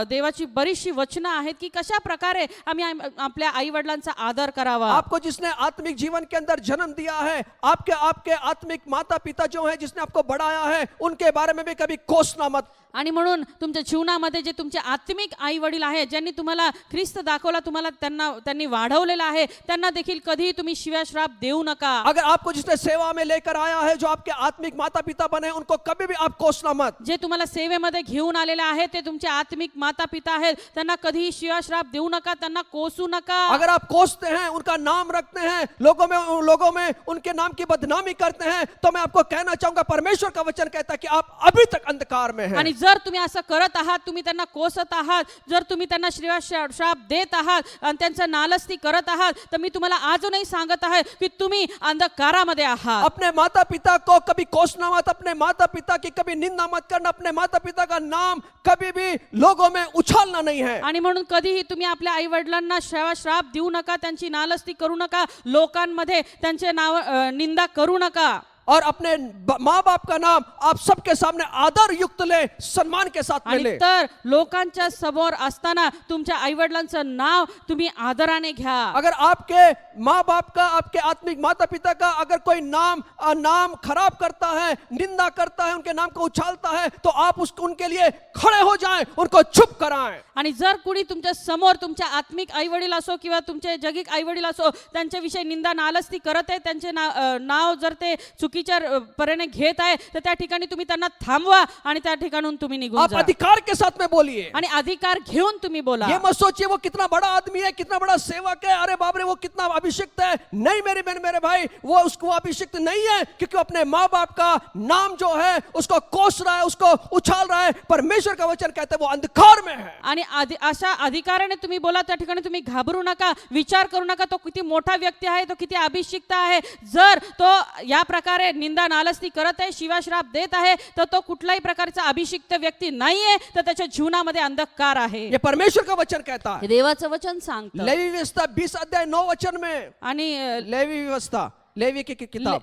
Speaker 5: देवाची बरीचशी वचनं आहेत की कशा प्रकारे आम्ही आपल्या आई वडिलांचा आदर करावा.
Speaker 4: आपको जिसने आत्मिक जीवन के अंदर जन्म दिया है, आपके आत्मिक माता पिता जो है जिसने आपको बढ़ाया है, उनके बारे में भी कभी कोसना मत.
Speaker 5: आणि म्हणून तुमच्या जीवनामध्ये जे तुमचे आत्मिक आई वडील आहेत, ज्यांनी तुम्हाला ख्रिस्त दाखवला, तुम्हाला त्यांनी वाढवलेलं आहे, त्यांना देखील कधीही तुम्ही शिव्याश्राप देऊ नका.
Speaker 4: अगर आपको जिसने सेवा में लेकर आया है, जो आपके आत्मिक माता पिता बने, उनको कभी भी आप कोसना मत.
Speaker 5: जे तुम्हाला सेवेमध्ये घेऊन आलेले आहेत, ते तुमचे आत्मिक माता पिता आहेत, त्यांना कधीही शिव्याश्राप देऊ नका, त्यांना कोसू नका.
Speaker 4: अगर आप कोसते हैं, उनका नाम रखते हैं, लोगों में उनके नाम की बदनामी करते हैं, तो मैं आपको कहना चाहूंगा, परमेश्वर का वचन कहता है कि आप अभी तक अंधकार में हैं.
Speaker 5: आणि जर तुम्ही असं करत आहात, तुम्ही त्यांना कोसत आहात, जर तुम्ही त्यांना शिव्याश्राप देत आहात आणि त्यांचं नालस्ती करत आहात, तर मी तुम्हाला अजूनही सांगत आहे की तुम्ही अंधकारामध्ये आहात.
Speaker 4: अपने माता पिता को कभी कोसना मत, अपने माता पिता की कभी निंदा मत करना, अपने माता पिता का नाम कभी भी लोगों में उछालना नहीं है.
Speaker 5: आणि म्हणून कधीही तुम्ही आपल्या आई वडिलांना शिव्याश्राप देऊ नका, त्यांची नालस्ती करू नका, लोकांमध्ये त्यांचे नाव निंदा करू नका.
Speaker 4: और अपने माँ बाप का नाम आप सबके सामने आदर युक्त ले, सम्मान के साथ में
Speaker 5: आणि
Speaker 4: ले.
Speaker 5: तर लोकांच्या समोर असताना तुमच्या आई वडिलांचं नाव तुम्ही आदराने घ्या.
Speaker 4: अगर आपके माँ बाप का, आपके आत्मिक माता पिता का अगर कोई नाम खराब करता है, निंदा करता है, उनके नाम को उछालता है, तो आप उनके लिए खड़े हो जाएं, उनको चुप कराएं.
Speaker 5: आणि जर कुणी तुमच्या समोर तुमच्या आत्मिक आई वडील असो किंवा तुमचे जगिक आई वडील असो, त्यांच्याविषयी निंदा नालस्ती करत आहे, त्यांचे नाव जर ते चुकीच्या परीने घेत आहे, तर त्या ठिकाणी तुम्ही त्यांना थांबवा आणि त्या ठिकाणून तुम्ही निघून
Speaker 4: आप
Speaker 5: जा.
Speaker 4: अधिकार के साथ में बोलिए.
Speaker 5: आणि अधिकार घेऊन तुम्ही बोला.
Speaker 4: ये मत सोचिए वो कितना बड़ा आदमी है, कितना बड़ा सेवक है, अरे बाप रे वो कितना अभिषिक्त है. नहीं मेरी बहन, मेरे भाई, वो उसको अभिषिक्त नहीं है, क्योंकि अपने माँ बाप का नाम जो है उसको कोस रहा है, उसको उछाल रहा है. परमेश्वर का वचन कहता है वो अंधकार में है.
Speaker 5: आणि अशा अधिकाराने तुम्ही बोला, त्या ठिकाणी तुम्ही घाबरू नका, विचार करू नका तो किती मोठा व्यक्ती आहे, तो किती अभिषिक्त आहे. जर तो या प्रकारे निंदा नालस्ती करत आहे, शिवाश्राप देत आहे, तर तो कुठल्याही प्रकारचा अभिषिक्त व्यक्ती नाहीये, तर त्याच्या जीवनामध्ये अंधकार आहे.
Speaker 4: ये परमेश्वर का वचन कहता है.
Speaker 5: हे देवाचं वचन सांगतं.
Speaker 4: लेवी व्यवस्था 20 अध्याय 9 वचन में,
Speaker 5: आणि
Speaker 4: लेवी व्यवस्था, लेवी की किताब,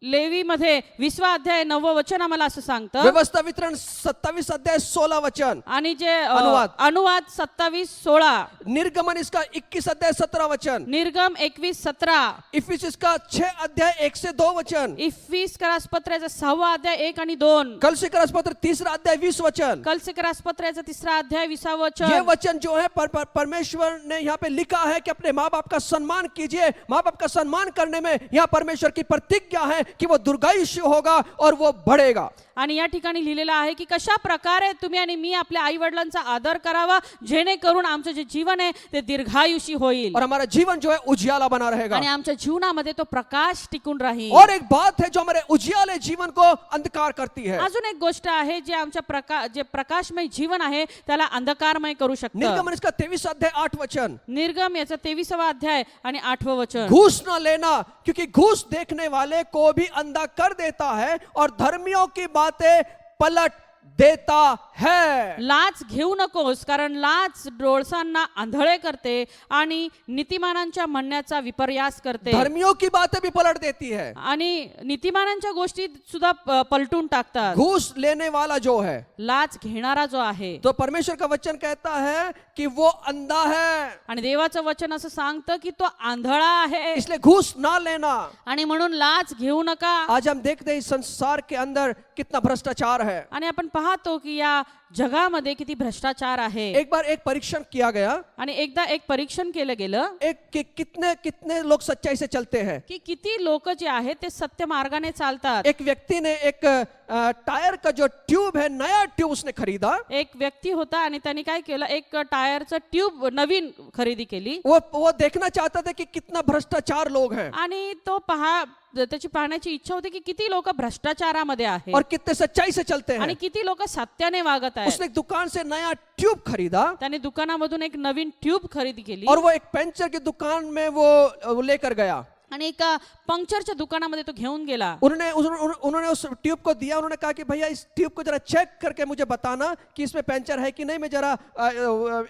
Speaker 5: लेवी मध्ये 20 अध्याय 9 वचन आम्हाला असं सांगतं.
Speaker 4: व्यवस्था वितरण 27 अध्याय 16 वचन.
Speaker 5: आणि जे
Speaker 4: अनुवाद
Speaker 5: 27:16,
Speaker 4: निर्गमन इसका 21 अध्याय 17 वचन.
Speaker 5: निर्गम 21:17,
Speaker 4: इफिसिस का 6 अध्याय 1 से 2 वचन.
Speaker 5: इफिस करासपत्राचा 6 अध्याय 1 आणि 2,
Speaker 4: कलसी करासपत्र 3 अध्याय 20 वचन.
Speaker 5: कलसी करासपत्राचा 3 अध्याय 20
Speaker 4: ये
Speaker 5: वचन.
Speaker 4: वचन जो है परमेश्वर ने यहाँ पे लिखा है कि अपने माँ बाप का सम्मान कीजिए. माँ बाप का सम्मान करने में यहाँ परमेश्वर की प्रतिज्ञा है कि वो दीर्घायुष्य होगा और वो बढ़ेगा.
Speaker 5: आणि या ठिकाणी लिहिलेलं आहे की कशा प्रकारे तुम्ही आणि मी आपल्या आई वडिलांचा आदर करावा, जेणेकरून आमचं जे जीवन आहे ते दीर्घायुषी होईल
Speaker 4: और हमारा जीवन जो है उजियाला बना रहेगा.
Speaker 5: आणि आमच्या जीवनामध्ये तो प्रकाश टिकून राहील.
Speaker 4: और एक बात है जो हमारे उजियाले जीवन को अंधकार करती है.
Speaker 5: अजून एक गोष्ट आहे जे आमच्या जे प्रकाशमय जीवन आहे त्याला अंधकारमय करू शकतं.
Speaker 4: निर्गमन इसका 23 अध्याय 8 वचन.
Speaker 5: निर्गम याचा 23वा अध्याय आणि 8वं वचन.
Speaker 4: घूस न लेना, क्योंकि घूस देखने वाले को भी अंधा कर देता है और धर्मियों की बातें पलट देता है.
Speaker 5: लाच घेऊ नकोस, कारण लाच डोळसांना आंधळे करते आणि नीतिमानांच्या म्हणण्याचा विपर्यास करते.
Speaker 4: धर्मियों की बातें भी पलट देती है.
Speaker 5: आणि नीतिमानांच्या गोष्टी सुद्धा पलटून टाकतात.
Speaker 4: घूस लेने वाला जो है,
Speaker 5: लाच घेणारा जो आहे,
Speaker 4: तो परमेश्वर का वचन कहता है कि वो अंधा है.
Speaker 5: आणि देवाचं वचन असं सांगतं की तो आंधळा आहे,
Speaker 4: इसलिए घूस ना लेना.
Speaker 5: आणि म्हणून लाच घेऊ नका.
Speaker 4: आज हम देखते हैं इस संसार के अंदर कितना भ्रष्टाचार है.
Speaker 5: आणि आपण पाहतो की या जगामध्ये किती भ्रष्टाचार आहे.
Speaker 4: एक बार एक परीक्षण किया गया,
Speaker 5: आणि एकदा एक परीक्षण केलं गेलं
Speaker 4: कितने लोग सच्चाई से चलते हैं.
Speaker 5: की किती लोक जे आहेत ते सत्य मार्गाने चालतात.
Speaker 4: एक व्यक्ति ने एक टायर का जो ट्यूब है, नया ट्यूब उसने खरीदा.
Speaker 5: एक व्यक्ती होता आणि त्यांनी काय केलं, एक टायरचं ट्यूब नवीन खरेदी केली.
Speaker 4: वो देखना चाहता था कि कितना भ्रष्टाचार लोग हैं
Speaker 5: आणि तो त्याची पाहण्याची इच्छा होती की किती लोक भ्रष्टाचारामध्ये आहेत
Speaker 4: और कितने सच्चाई से चलते
Speaker 5: आणि
Speaker 4: हैं.
Speaker 5: किती लोक सत्याने वागत आहेत.
Speaker 4: उसने एक दुकान से नया ट्यूब खरीदा
Speaker 5: त्याने दुकानामधून एक नवीन ट्यूब खरेदी केली
Speaker 4: और वो एक पंचर की दुकान में वो लेकर गया.
Speaker 5: आणि एका पंक्चरच्या दुकानामध्ये तो घेऊन गेला.
Speaker 4: उन्होंने उस ट्यूब को दिया. उन्होंने कहा कि भैया इस ट्यूब को जरा चेक करके मुझे बताना कि इसमें पंचर है कि नहीं. मैं जरा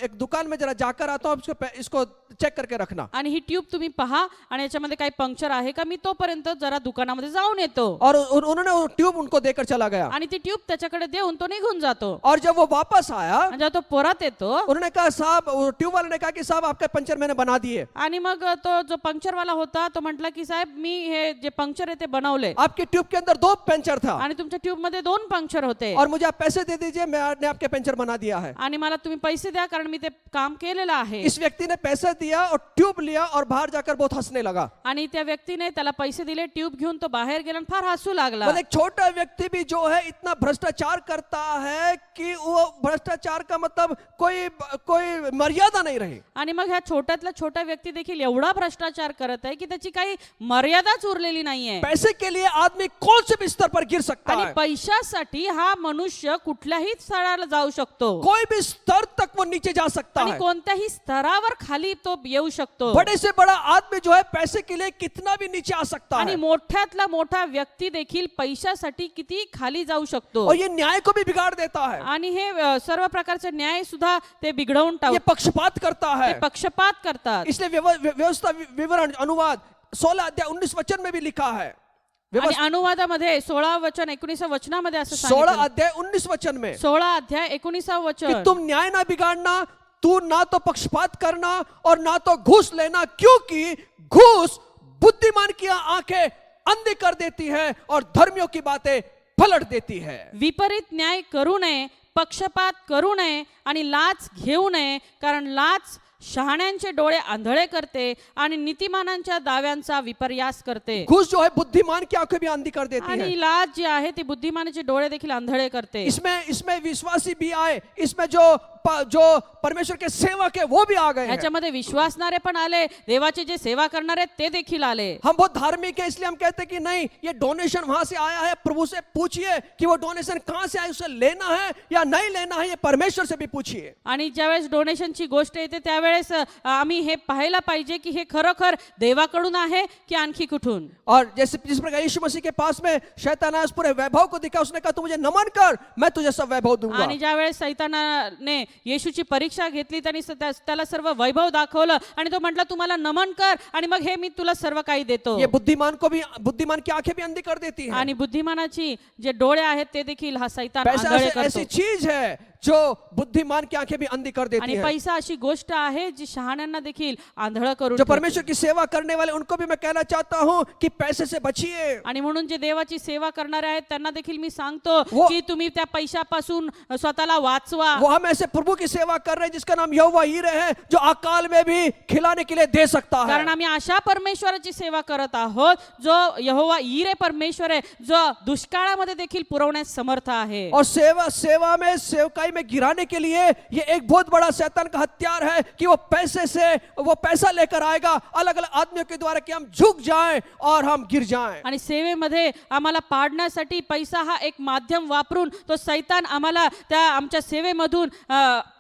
Speaker 4: एक दुकान में जरा जाकर आता हूँ, इसको चेक करके रखना.
Speaker 5: आणि ही ट्यूब तुम्ही पहा आणि याच्यामध्ये काही पंक्चर आहे का, मी तोपर्यंत जरा दुकानामध्ये जाऊन येतो.
Speaker 4: और उन्होंने वो ट्यूब उनको देकर चला गया.
Speaker 5: आणि ती ट्यूब त्याच्याकडे देऊन तो निघून जातो.
Speaker 4: और जब वो वापस आया,
Speaker 5: आणि जेव्हा तो परत येतो,
Speaker 4: उन्होंने कहा साहब, ट्यूब वाले ने कहा कि साहब आपके पंचर मैंने बना दिए.
Speaker 5: आणि मग तो जो पंक्चरवाला होता तो म्हटला की साहेब मी हे जे पंक्चर आहे ते बनवले
Speaker 4: आपके ट्यूब के अंदर 2 पंचर था
Speaker 5: आणि तुमच्या ट्यूब मध्ये 2 पंक्चर होते
Speaker 4: और मुझे आप पैसे दे दीजिए, मैंने आपके पंचर बना दिया है।
Speaker 5: आणि मला तुम्ही पैसे द्या कारण मी ते काम केलेलं आहे।
Speaker 4: इस व्यक्ति ने पैसे दिया और ट्यूब लिया और बाहर जाकर बहुत हंसने लगा।
Speaker 5: आणि त्या व्यक्तीने त्याला पैसे दिले, ट्यूब घेऊन तो बाहेर गेला आणि फार हसू लागला।
Speaker 4: मतलब एक छोटा व्यक्ति भी जो है इतना भ्रष्टाचार करता है कि वो भ्रष्टाचार का मतलब कोई मर्यादा नहीं रही।
Speaker 5: आणि मग ह्या छोट्यातला छोटा व्यक्ती देखील एवढा भ्रष्टाचार करत आहे की त्याची काही मर्यादाच उरलेली नाहीये।
Speaker 4: पैसे के लिए आदमी कौन से भी स्तर पर गिर सकता
Speaker 5: आणि
Speaker 4: है,
Speaker 5: पैशासाठी हा मनुष्य कुठल्याही स्तराला जाऊ शकतो
Speaker 4: कोई भी स्तर तक वो नीचे जा सकता
Speaker 5: आणि
Speaker 4: है।
Speaker 5: कोणत्याही स्तरावर खाली तो येऊ शकतो।
Speaker 4: बड़े से बड़ा आदमी जो है पैसे के लिए कितना भी नीचे आ सकता
Speaker 5: आणि
Speaker 4: है
Speaker 5: मोठ्यातला मोठा व्यक्ती देखील पैशासाठी किती खाली जाऊ शकतो।
Speaker 4: और ये न्याय को भी बिगाड़ देता है,
Speaker 5: आणि हे सर्व प्रकारचे न्याय सुद्धा ते बिघडवून
Speaker 4: ये
Speaker 5: टाकतात,
Speaker 4: पक्षपात करता है।
Speaker 5: ते पक्षपात करतात।
Speaker 4: इसलिए व्यवस्था विवरण अनुवाद 16 अध्याय 19 वचन में भी लिखा है।
Speaker 5: आणि अनुवादामध्ये 16 वचन 19 वचनामध्ये असं
Speaker 4: 16
Speaker 5: सांगितलं,
Speaker 4: अध्याय 19 वचन में
Speaker 5: 16 अध्याय 19
Speaker 4: कि
Speaker 5: वचन,
Speaker 4: तुम न्याय ना बिगाड़ना, तू ना तो पक्षपात करना और ना तो घूस लेना, क्योंकि घूस बुद्धिमान की आंखें अंधी कर देती है और धर्मियों की बातें पलट देती है।
Speaker 5: विपरीत न्याय करू नये, पक्षपात करू नये आणि लाच घेऊ नये, कारण लाच शहाण्यांचे डोळे आंधळे करते आणि नीतिमानांच्या दाव्यांचा विपर्यास करते।
Speaker 4: घूस जो है बुद्धिमान की आंखें भी अंधी कर देती है।
Speaker 5: आणि लाच जी आहे ती बुद्धिमानाचे डोळे देखील आंधळे करते।
Speaker 4: इसमें विश्वासी भी आए, इसमें जो परमेश्वर के सेवक है वो भी आ गए हैं।
Speaker 5: ह्याच्यामध्ये विश्वासणारे पण आले, देवाचे जे सेवा करणारे ते देखील आले।
Speaker 4: हम बहुत धार्मिक है इसलिए हम कहते हैं कि नहीं, ये डोनेशन वहां से आया है, प्रभु से पूछिए कि वो डोनेशन कहां से आया, उसे लेना है या नहीं लेना है, ये परमेश्वर से भी पूछिए।
Speaker 5: आणि ज्यावेळेस डोनेशनची गोष्ट येते त्यावेळेस आम्ही हे पाहायला पाहिजे की हे खरोखर देवाकडून आहे की आणखी कुठून।
Speaker 4: और जैसे जिस प्रकार यीशु मसीह के पास में शैतान आया, उस पूरे वैभव को दिखा, उसने कहा तू मुझे नमन कर, मैं तुझे सब वैभव दूंगा।
Speaker 5: आणि ज्यावेळेस सैतानाने येशूची परीक्षा घेतली, त्यांनी त्याला सर्व वैभव दाखवलं आणि तो म्हटला तुम्हाला नमन कर आणि मग हे मी तुला सर्व काही देतो।
Speaker 4: ये बुद्धिमान की आंखें भी अंधी कर देती है।
Speaker 5: आणि बुद्धिमानाची जे डोळे आहेत ते देखील हा सैतान
Speaker 4: पैसा
Speaker 5: आंधळे
Speaker 4: ऐसी
Speaker 5: करतो।
Speaker 4: चीज है जो बुद्धिमान की आंखें भी अंधी कर देती
Speaker 5: आणि
Speaker 4: है।
Speaker 5: पैसा अशी गोष्ट आहे जी शहाण्यांना देखील आंधळ करून
Speaker 4: जो
Speaker 5: ठेवते।
Speaker 4: परमेश्वर की सेवा करने वाले उनको भी मैं कहना चाहता हूं कि पैसे से बचिए।
Speaker 5: आणि म्हणून जे देवाची सेवा करणारे आहेत त्यांना देखील मी सांगतो की तुम्ही त्या पैशापासून स्वतःला वाचवा।
Speaker 4: वो हम ऐसे प्रभु की सेवा कर रहे हैं जिसका नाम यहोवा यीरे है, जो अकाल में भी खिलाने के लिए दे सकता है।
Speaker 5: कारण आम्ही अशा परमेश्वराची सेवा करत आहोत जो यहोवा यीरे परमेश्वर आहे, जो दुष्काळामध्ये देखील पुरवण्यास समर्थ आहे।
Speaker 4: और सेवा में सेवकाई में गिराने के लिए ये एक बहुत बड़ा शैतान का हथियार है कि वो पैसा लेकर आएगा अलग अलग आदमियों के द्वारा कि हम झुक जाएं और हम गिर जाएं।
Speaker 5: आणि सेवेमध्ये आम्हाला पाडण्यासाठी पैसा हा एक माध्यम वापरून तो सैतान आम्हाला त्या आमच्या सेवेमधून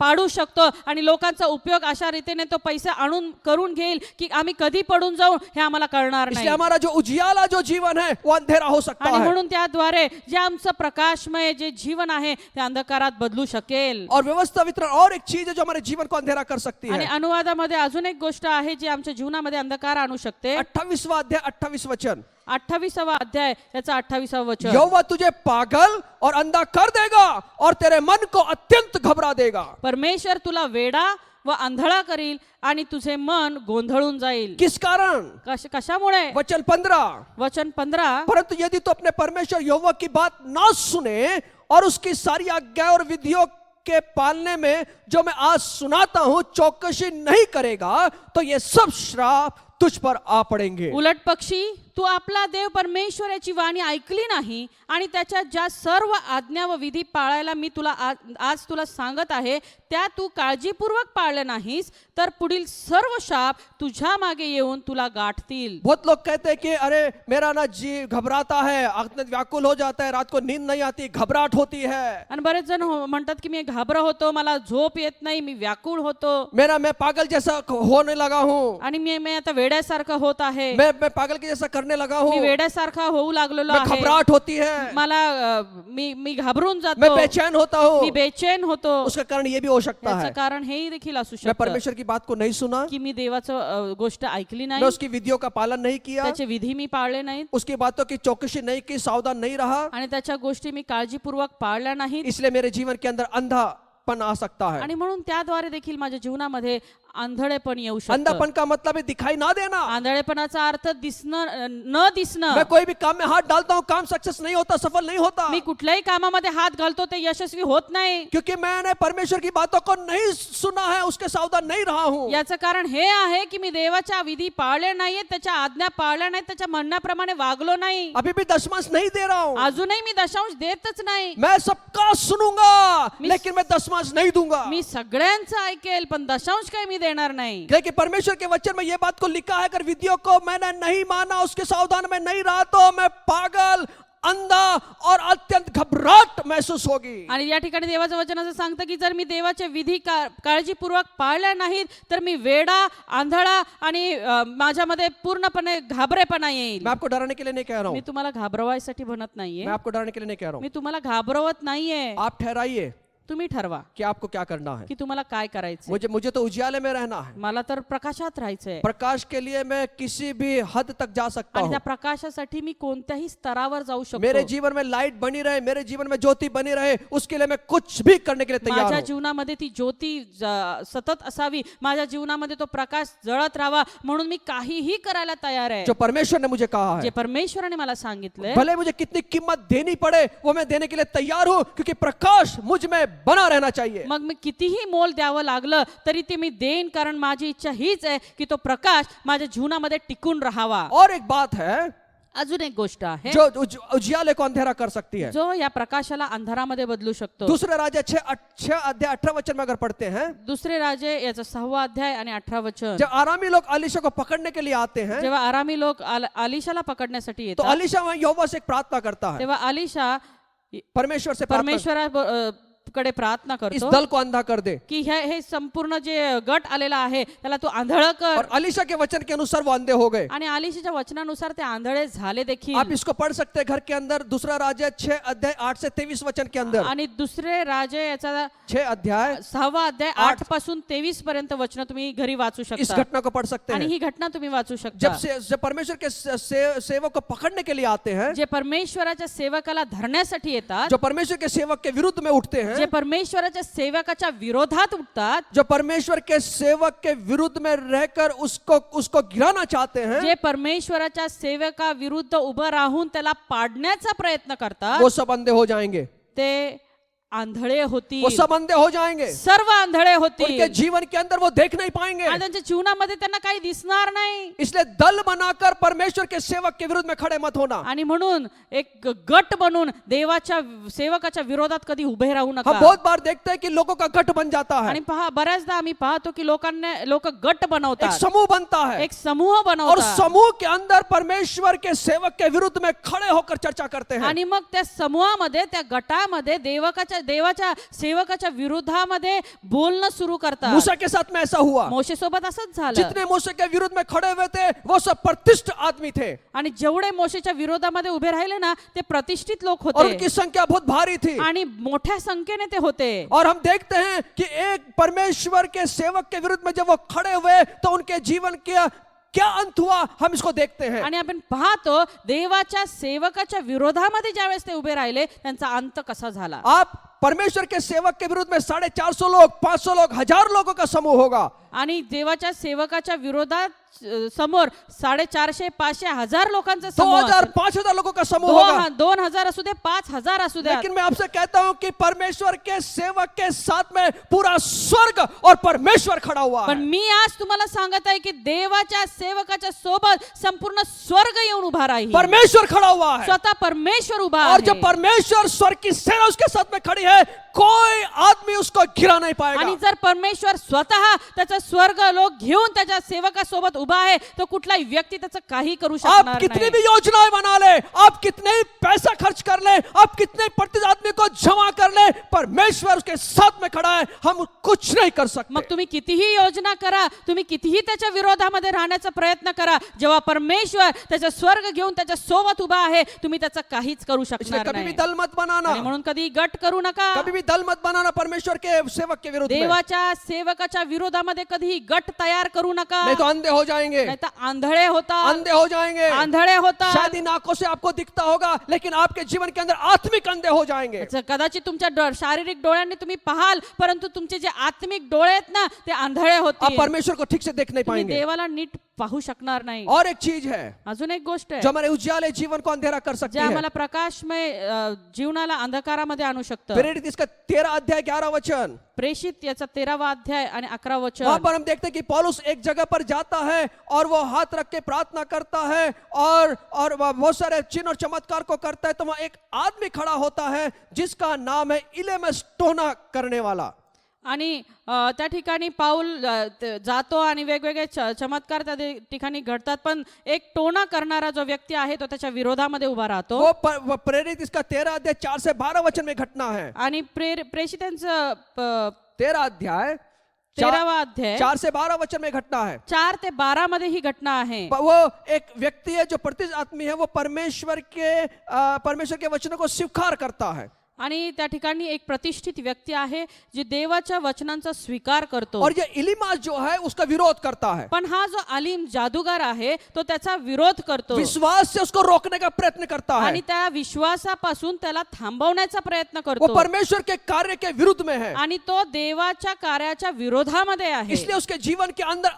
Speaker 5: पाडू शकतो आणि लोकांचा उपयोग अशा रीतीने तो पैसा आणून करून घेईल की आम्ही कधी पडून जाऊ हे आम्हाला कळणार
Speaker 4: इसलिए
Speaker 5: नाही।
Speaker 4: हमारा जो उजियाला जो जीवन है वो अंधेरा हो सकता
Speaker 5: आणि
Speaker 4: है
Speaker 5: म्हणून त्याद्वारे जे आमचं प्रकाशमय जे जीवन आहे ते अंधकारात बदलू शकेल।
Speaker 4: और व्यवस्था वितरण और एक चीज है जो हमारे जीवन को अंधेरा कर सकती
Speaker 5: आणि
Speaker 4: है।
Speaker 5: अनुवादामध्ये अजून एक गोष्ट आहे जी आमच्या जीवनामध्ये अंधकार आणू शकते।
Speaker 4: 28वां अध्याय 28 वचन,
Speaker 5: 28वा अध्याय त्याचा 28वा वचन,
Speaker 4: यहोवा तुझे पागल और अंधा कर देगा और तेरे मन को अत्यंत घबरा देगा।
Speaker 5: परमेश्वर तुला वेडा व आंधळा करील आणि तुझे मन गोंधळून जाईल।
Speaker 4: किस कारण?
Speaker 5: कशामुळे?
Speaker 4: वचन 15,
Speaker 5: वचन 15,
Speaker 4: परंतु यदि तू अपने परमेश्वर यहोवा की बात ना सुने और उसकी सारी आज्ञा और विधियों के पालने में जो मैं आज सुनाता हूं चौकसी नहीं करेगा तो ये सब श्राप तुझ पर आ पड़ेंगे।
Speaker 5: उलट पक्षी तू आपला देव परमेश्वर याची वाणी ऐकली नाही आणि त्याच्या ज्या सर्व आज्ञा व विधी पाळायला मी तुला आज तुला सांगत आहे त्या तू काळजीपूर्वक पाळले नाहीस तर पुढील सर्व शाप तुझ्या मागे येऊन तुला गाठतील।
Speaker 4: बहुत लोग कहते हैं कि अरे मेरा ना जी घबराता है, आत्मा व्याकुल हो जाता है, रात को नींद नहीं आती, घबराहट होती है।
Speaker 5: आणि बरेच जण म्हणतात की मी घाबर होतो, मला झोप येत नाही, मी व्याकुळ होतो,
Speaker 4: मैं पागल जैसा होने लगा हूँ,
Speaker 5: आणि मी आता वेड्यासारखं होत आहे,
Speaker 4: मैं पागल के जैसा करने लगा हूँ,
Speaker 5: मी वेड्यासारखा होऊ लागलेलो आहे,
Speaker 4: घबराहट होती है,
Speaker 5: मला मी घाबरून
Speaker 4: मैं
Speaker 5: जातो,
Speaker 4: बेचैन होता हूँ।
Speaker 5: मी बेचैन होतो।
Speaker 4: उसका कारण ये भी हो सकता
Speaker 5: याचं
Speaker 4: है
Speaker 5: कारण हेही देखील असू
Speaker 4: मैं
Speaker 5: शकतं
Speaker 4: परमेश्वर की बात को नहीं सुना,
Speaker 5: की मी देवाचं गोष्ट ऐकली
Speaker 4: मैं
Speaker 5: नाही,
Speaker 4: उसकी विधियों का पालन नहीं किया,
Speaker 5: त्याचे विधी मी पाळले नाहीत
Speaker 4: उसकी बातों की चौकसी नहीं की, सावधान नहीं रहा,
Speaker 5: आणि त्याच्या गोष्टी मी काळजीपूर्वक पाळल्या नाहीत
Speaker 4: इसलिए मेरे जीवन के अंदर अंधापन आ सकता है।
Speaker 5: आणि म्हणून त्याद्वारे देखील माझ्या जीवनामध्ये आंधळेपण येऊ शकतं.
Speaker 4: अंधापन का मतलब है दिखाई ना देना।
Speaker 5: आंधळेपणाचा अर्थ दिसणं न दिसणं.
Speaker 4: मैं कोई भी काम में हाथ डालता हूँ, काम सक्सेस नहीं होता, सफल नहीं होता,
Speaker 5: मी कुठल्याही कामामध्ये हात घालतो ते यशस्वी होत नाही.
Speaker 4: क्योंकि मैंने परमेश्वर की बातों को नहीं सुना है, उसके सावधान नहीं रहा हूँ।
Speaker 5: याचं कारण हे आहे की मी देवाच्या विधी पाळले नाहीये, त्याच्या आज्ञा पाळल्या नाहीत, त्याच्या म्हणण्याप्रमाणे वागलो नाही.
Speaker 4: अभी भी दशमांश नहीं दे रहा हूँ।
Speaker 5: अजूनही मी दशांश देतच नाही.
Speaker 4: मैं सबका सुनूंगा लेकिन मैं दशमांश नहीं दूंगा।
Speaker 5: मी सगळ्यांचं ऐकेल पण दशांश काही मी देणार नाही.
Speaker 4: लेकिन परमेश्वर के वचन में ये बात को लिखा है, अगर विधियों को मैंने नहीं माना, उसके सावधान में नहीं रहा, तो मैं पागल, अंधा और अत्यंत घबराहट महसूस होगी।
Speaker 5: आणि या ठिकाणी देवाचं वचन असं सांगतं की जर मी देवाचे विधी काळजीपूर्वक पाळल्या नाहीत तर मी वेडा, आंधळा आणि माझ्यामध्ये पूर्णपणे घाबरेपणा येईल.
Speaker 4: मैं आपको डराने के लिए नहीं कह रहा
Speaker 5: मी
Speaker 4: हूँ,
Speaker 5: तुम्हाला घाबरवायसाठी म्हणत नाहीये.
Speaker 4: मैं आपको डराने के लिए नहीं कह रहा
Speaker 5: मी
Speaker 4: हूँ।
Speaker 5: तुम्हाला घाबरवत नाहीये.
Speaker 4: आप ठहराइए
Speaker 5: तुम्ही ठरवा
Speaker 4: कि आपको क्या करना है।
Speaker 5: की तुम्हाला काय करायचं.
Speaker 4: मुझे तो उजियाले में रहना है।
Speaker 5: मला तर प्रकाशात राहायचंय
Speaker 4: प्रकाश के लिए मैं किसी भी हद तक जा सकता
Speaker 5: आणि
Speaker 4: हूँ।
Speaker 5: त्या प्रकाशासाठी मी कोणत्याही स्तरावर जाऊ
Speaker 4: मेरे
Speaker 5: शकतो.
Speaker 4: जीवन में लाइट बनी रहे, मेरे जीवन में ज्योति बनी रहे, उसके लिए मैं कुछ भी करने के लिए तैयार
Speaker 5: माझ्या
Speaker 4: हूँ।
Speaker 5: जीवनामध्ये ती ज्योती सतत असावी, माझ्या जीवनामध्ये तो प्रकाश जळत राहावा म्हणून मी काहीही करायला तयार आहे.
Speaker 4: जो परमेश्वर ने मुझे कहा
Speaker 5: जे
Speaker 4: है,
Speaker 5: परमेश्वराने मला सांगितलंय
Speaker 4: भले मुझे कितनी कीमत देनी पड़े, वो मैं देने के लिए तैयार हूँ, क्योंकि प्रकाश मुझ में बना रहना चाहिए।
Speaker 5: मग मी कितीही मोल द्यावं लागलं तरी ते मी देईन, कारण माझी इच्छा हीच आहे की तो प्रकाश माझ्या जीवनामध्ये टिकून राहावा.
Speaker 4: और एक बात है
Speaker 5: अजून एक गोष्ट आहे
Speaker 4: जो उजियाले को अंधेरा कर सकती है।
Speaker 5: जो या प्रकाशाला अंधारामध्ये बदलू शकतो.
Speaker 4: दूसरे राजा 6 अध्याय 18 वचन में अगर पढ़ते हैं,
Speaker 5: दुसरे राजे याचा 6वा अध्याय आणि 18 वचन.
Speaker 4: जब आरामी लोग अलीशा को पकड़ने के लिए आते हैं,
Speaker 5: जेव्हा आरामी लोक अलीशाला पकडण्यासाठी
Speaker 4: तो
Speaker 5: येतात
Speaker 4: अलीशा वहां यहोवा से एक प्रार्थना करता है,
Speaker 5: तेव्हा अलीशा
Speaker 4: परमेश्वर से प्रार्थना,
Speaker 5: परमेश्वराकडे प्रार्थना
Speaker 4: इस
Speaker 5: करतो
Speaker 4: दल को अंधा कर दे।
Speaker 5: की हे संपूर्ण जे गट आलेला आहे त्याला तू आंधळ कर.
Speaker 4: और अलीशा के वचन के अनुसार वो अंधे हो गए।
Speaker 5: आणि अलीशाच्या वचनानुसार ते आंधळे झाले
Speaker 4: आप
Speaker 5: देखील.
Speaker 4: इसको पढ़ सकते हैं घर के अंदर, दूसरा राजा 6 अध्याय 8 से 23 वचन के अंदर।
Speaker 5: आणि दुसरे राजे याचा
Speaker 4: 6 अध्याय
Speaker 5: 6वा अध्याय 8 पासून 23 पर्यंत वचन तुम्ही घरी वाचू
Speaker 4: इस
Speaker 5: शकता
Speaker 4: घटना को पढ़ सकते
Speaker 5: आणि
Speaker 4: हैं।
Speaker 5: ही घटना तुम्ही वाचू शकता.
Speaker 4: जब परमेश्वर के सेवक को पकड़ने के लिए आते हैं,
Speaker 5: जे परमेश्वराच्या सेवकाला धरण्यासाठी येतात,
Speaker 4: जो परमेश्वर के सेवक के विरुद्ध में उठते
Speaker 5: जे
Speaker 4: हैं,
Speaker 5: परमेश्वराच्या सेवकाच्या विरोधात उठतात,
Speaker 4: जो परमेश्वर के सेवक के विरुद्ध में रहकर उसको गिराना चाहते हैं,
Speaker 5: जे परमेश्वराच्या सेवका विरुद्ध उभं राहून त्याला पाडण्याचा प्रयत्न करतात,
Speaker 4: वो सब अंधे हो जाएंगे।
Speaker 5: ते आंधळे
Speaker 4: वो
Speaker 5: होतील.
Speaker 4: सब अंधे हो जाएंगे।
Speaker 5: सर्व आंधळे
Speaker 4: उनके
Speaker 5: होतील
Speaker 4: जीवन के अंदर वो देख नहीं पाएंगे।
Speaker 5: आणि त्यांच्या जीवनामध्ये त्यांना काही दिसणार नाही.
Speaker 4: इसलिए दल बनाकर परमेश्वर के सेवक के विरुद्ध में खड़े मत होना।
Speaker 5: आणि म्हणून एक गट बनून देवाच्या सेवकाच्या विरोधात कधी उभे राहू
Speaker 4: हम
Speaker 5: नका.
Speaker 4: बहुत बार देखते हैं कि लोगों का गठ बन जाता है,
Speaker 5: आणि पहा बऱ्याचदा आम्ही पाहतो की लोक गट
Speaker 4: एक
Speaker 5: बनवतात,
Speaker 4: समूह बनता है,
Speaker 5: एक समूह
Speaker 4: और
Speaker 5: बनवतात
Speaker 4: समूह के अंदर परमेश्वर के सेवक के विरुद्ध में खड़े होकर चर्चा करते हैं।
Speaker 5: आणि मग त्या समूहामध्ये त्या गटामध्ये देवाच्या सेवकाच्या विरोधामध्ये बोलणं सुरू करतात.
Speaker 4: मूसा के साथ में ऐसा हुआ।
Speaker 5: मोशे सोबत असंच झालं.
Speaker 4: जितने मूसा के विरुद्ध में खड़े हुए थे वो सब प्रतिष्ठित आदमी थे,
Speaker 5: आणि जेवढे मोशेच्या विरोधामध्ये उभे राहिले ना ते प्रतिष्ठित लोक
Speaker 4: और
Speaker 5: होते
Speaker 4: उनकी संख्या बहुत भारी थी।
Speaker 5: आणि मोठ्या संख्येने ते होते.
Speaker 4: और हम देखते हैं कि एक परमेश्वर के सेवक के विरुद्ध में जब वो खड़े हुए तो उनके जीवन के क्या अंत हुआ, हम इसको देखते हैं।
Speaker 5: आणि आपण पाहतो देवाच्या सेवकाच्या विरोधामध्ये ज्यावेळेस ते उभे राहिले त्यांचा अंत कसा झाला.
Speaker 4: आप परमेश्वर के सेवक के विरुद्ध में 450 लोग, 500 लोग, 1000 लोगों का समूह होगा।
Speaker 5: आणि देवाच्या सेवकाच्या विरोधात समोर 450, 500, 1000 लोकांचा समूह
Speaker 4: 2000,
Speaker 5: असेल.
Speaker 4: 5000 लोगों का समूह होगा।
Speaker 5: 2000 असू दे, 5000 असू दे.
Speaker 4: लेकिन मैं आपसे कहता हूं कि परमेश्वर के सेवक के साथ में पूरा स्वर्ग और परमेश्वर खड़ा हुआ
Speaker 5: पण
Speaker 4: है।
Speaker 5: मी आज तुम्हाला सांगत आहे की देवाच्या सेवकाच्या सोबत संपूर्ण स्वर्ग येऊन उभा राहील.
Speaker 4: परमेश्वर खड़ा हुआ है,
Speaker 5: स्वतः परमेश्वर उभा
Speaker 4: और
Speaker 5: आहे.
Speaker 4: जब परमेश्वर स्वर्ग की सेना उसके साथ में खड़ी है, कोई आदमी उसको गिरा नहीं पाएगा।
Speaker 5: आणि जर परमेश्वर स्वतः त्याचा स्वर्ग लोक घेऊन त्याच्या सेवकासोबत उभा आहे तो कुठलाही व्यक्ती त्याचं काही करू
Speaker 4: आप
Speaker 5: शकणार
Speaker 4: कितनी
Speaker 5: नाही.
Speaker 4: भी योजनाएं बना ले, आप कितने ही पैसा खर्च कर ले, आप कितने प्रति आदमी को जमा कर ले, परमेश्वर उसके साथ में खड़ा है, हम कुछ नहीं कर सकते।
Speaker 5: मग तुम्ही कितीही योजना करा, तुम्ही कितीही त्याच्या विरोधामध्ये राहण्याचा प्रयत्न करा, जेव्हा परमेश्वर त्याचा स्वर्ग घेऊन त्याच्या सोबत उभा आहे तुम्ही त्याचं काहीच करू
Speaker 4: इसलिए
Speaker 5: शकणार
Speaker 4: कभी भी
Speaker 5: नाही.
Speaker 4: दल मत बनाना,
Speaker 5: आणि म्हणून कधी गट करू नका,
Speaker 4: कभी भी दल मत बनाना परमेश्वर के सेवक के विरुद्ध में,
Speaker 5: देवाच्या सेवकाच्या विरोधामध्ये कधीही गट तयार करू नका,
Speaker 4: नहीं तो अंधे हो जाएंगे,
Speaker 5: नाही तर आंधळे होता,
Speaker 4: अंधे हो जाएंगे।
Speaker 5: आंधळे होता।
Speaker 4: शायद इन आंखों से आपको दिखता होगा, लेकिन आपके जीवन के अंदर आत्मिक अंधे हो जाएंगे।
Speaker 5: कदाचित तुमच्या शारीरिक डोळ्यांनी तुम्ही पाहाल, परंतु तुमचे जे आत्मिक डोळे आहेत ना ते आंधळे
Speaker 4: आप
Speaker 5: होतील,
Speaker 4: परमेश्वर को ठीक से देख नहीं
Speaker 5: तुम्ही
Speaker 4: पाएंगे।
Speaker 5: देवाला नीट पाहू शकणार नाही।
Speaker 4: और एक चीज है
Speaker 5: अजून एक गोष्ट आहे
Speaker 4: जो हमारे उज्याले जीवन को अंधेरा कर सकती
Speaker 5: जे
Speaker 4: है,
Speaker 5: आम्हाला प्रकाशमय जीवनाला अंधकारामध्ये आणू शकतं।
Speaker 4: प्रेरित इसका 13 अध्याय 11 वचन,
Speaker 5: प्रेषित याचा 13वा अध्याय आणि 11
Speaker 4: वहां
Speaker 5: वचन।
Speaker 4: पर हम देखते हैं कि पौलुस एक जगह पर जाता है और वो हाथ रख के प्रार्थना करता है और वह बहुत सारे चिन्ह और चमत्कार को करता है। तो वहां एक आदमी खड़ा होता है जिसका नाम है इलेमस टोना करने वाला।
Speaker 5: आणि त्या ठिकाणी पाऊल जातो आणि वेगवेगळे चमत्कार त्या ठिकाणी घडतात, पण एक टोना करणारा जो व्यक्ती आहे तो त्याच्या विरोधामध्ये उभा राहतो।
Speaker 4: वो प्रेरित इसका 13 अध्याय 4 से 12 वचन में घटना है।
Speaker 5: आणि प्रेषितांचं
Speaker 4: 13 अध्याय
Speaker 5: 13वा अध्याय
Speaker 4: 4 से 12 वचन में घटना है।
Speaker 5: 4 ते 12 मध्ये ही घटना आहे।
Speaker 4: वो एक व्यक्ति है जो प्रतिष्ठित आदमी है, वो परमेश्वर के वचनों को स्वीकार करता है
Speaker 5: आणि त्या ठिकाणी एक प्रतिष्ठित व्यक्ती आहे जे देवाच्या वचनांचा स्वीकार करतो,
Speaker 4: और ये इलीमास जो है उसका विरोध करता है।
Speaker 5: पण हा जो अलीम जादूगार आहे तो त्याचा विरोध करतो,
Speaker 4: विश्वास से उसको रोकने का प्रयत्न करता है।
Speaker 5: आणि त्या विश्वासापासून त्याला थांबवण्याचा प्रयत्न
Speaker 4: वो
Speaker 5: करतो,
Speaker 4: परमेश्वर के कार्य के विरुद्ध में है,
Speaker 5: आणि तो देवाच्या कार्याच्या विरोधामध्ये आहे।
Speaker 4: इसलिए उसके जीवन के अंदर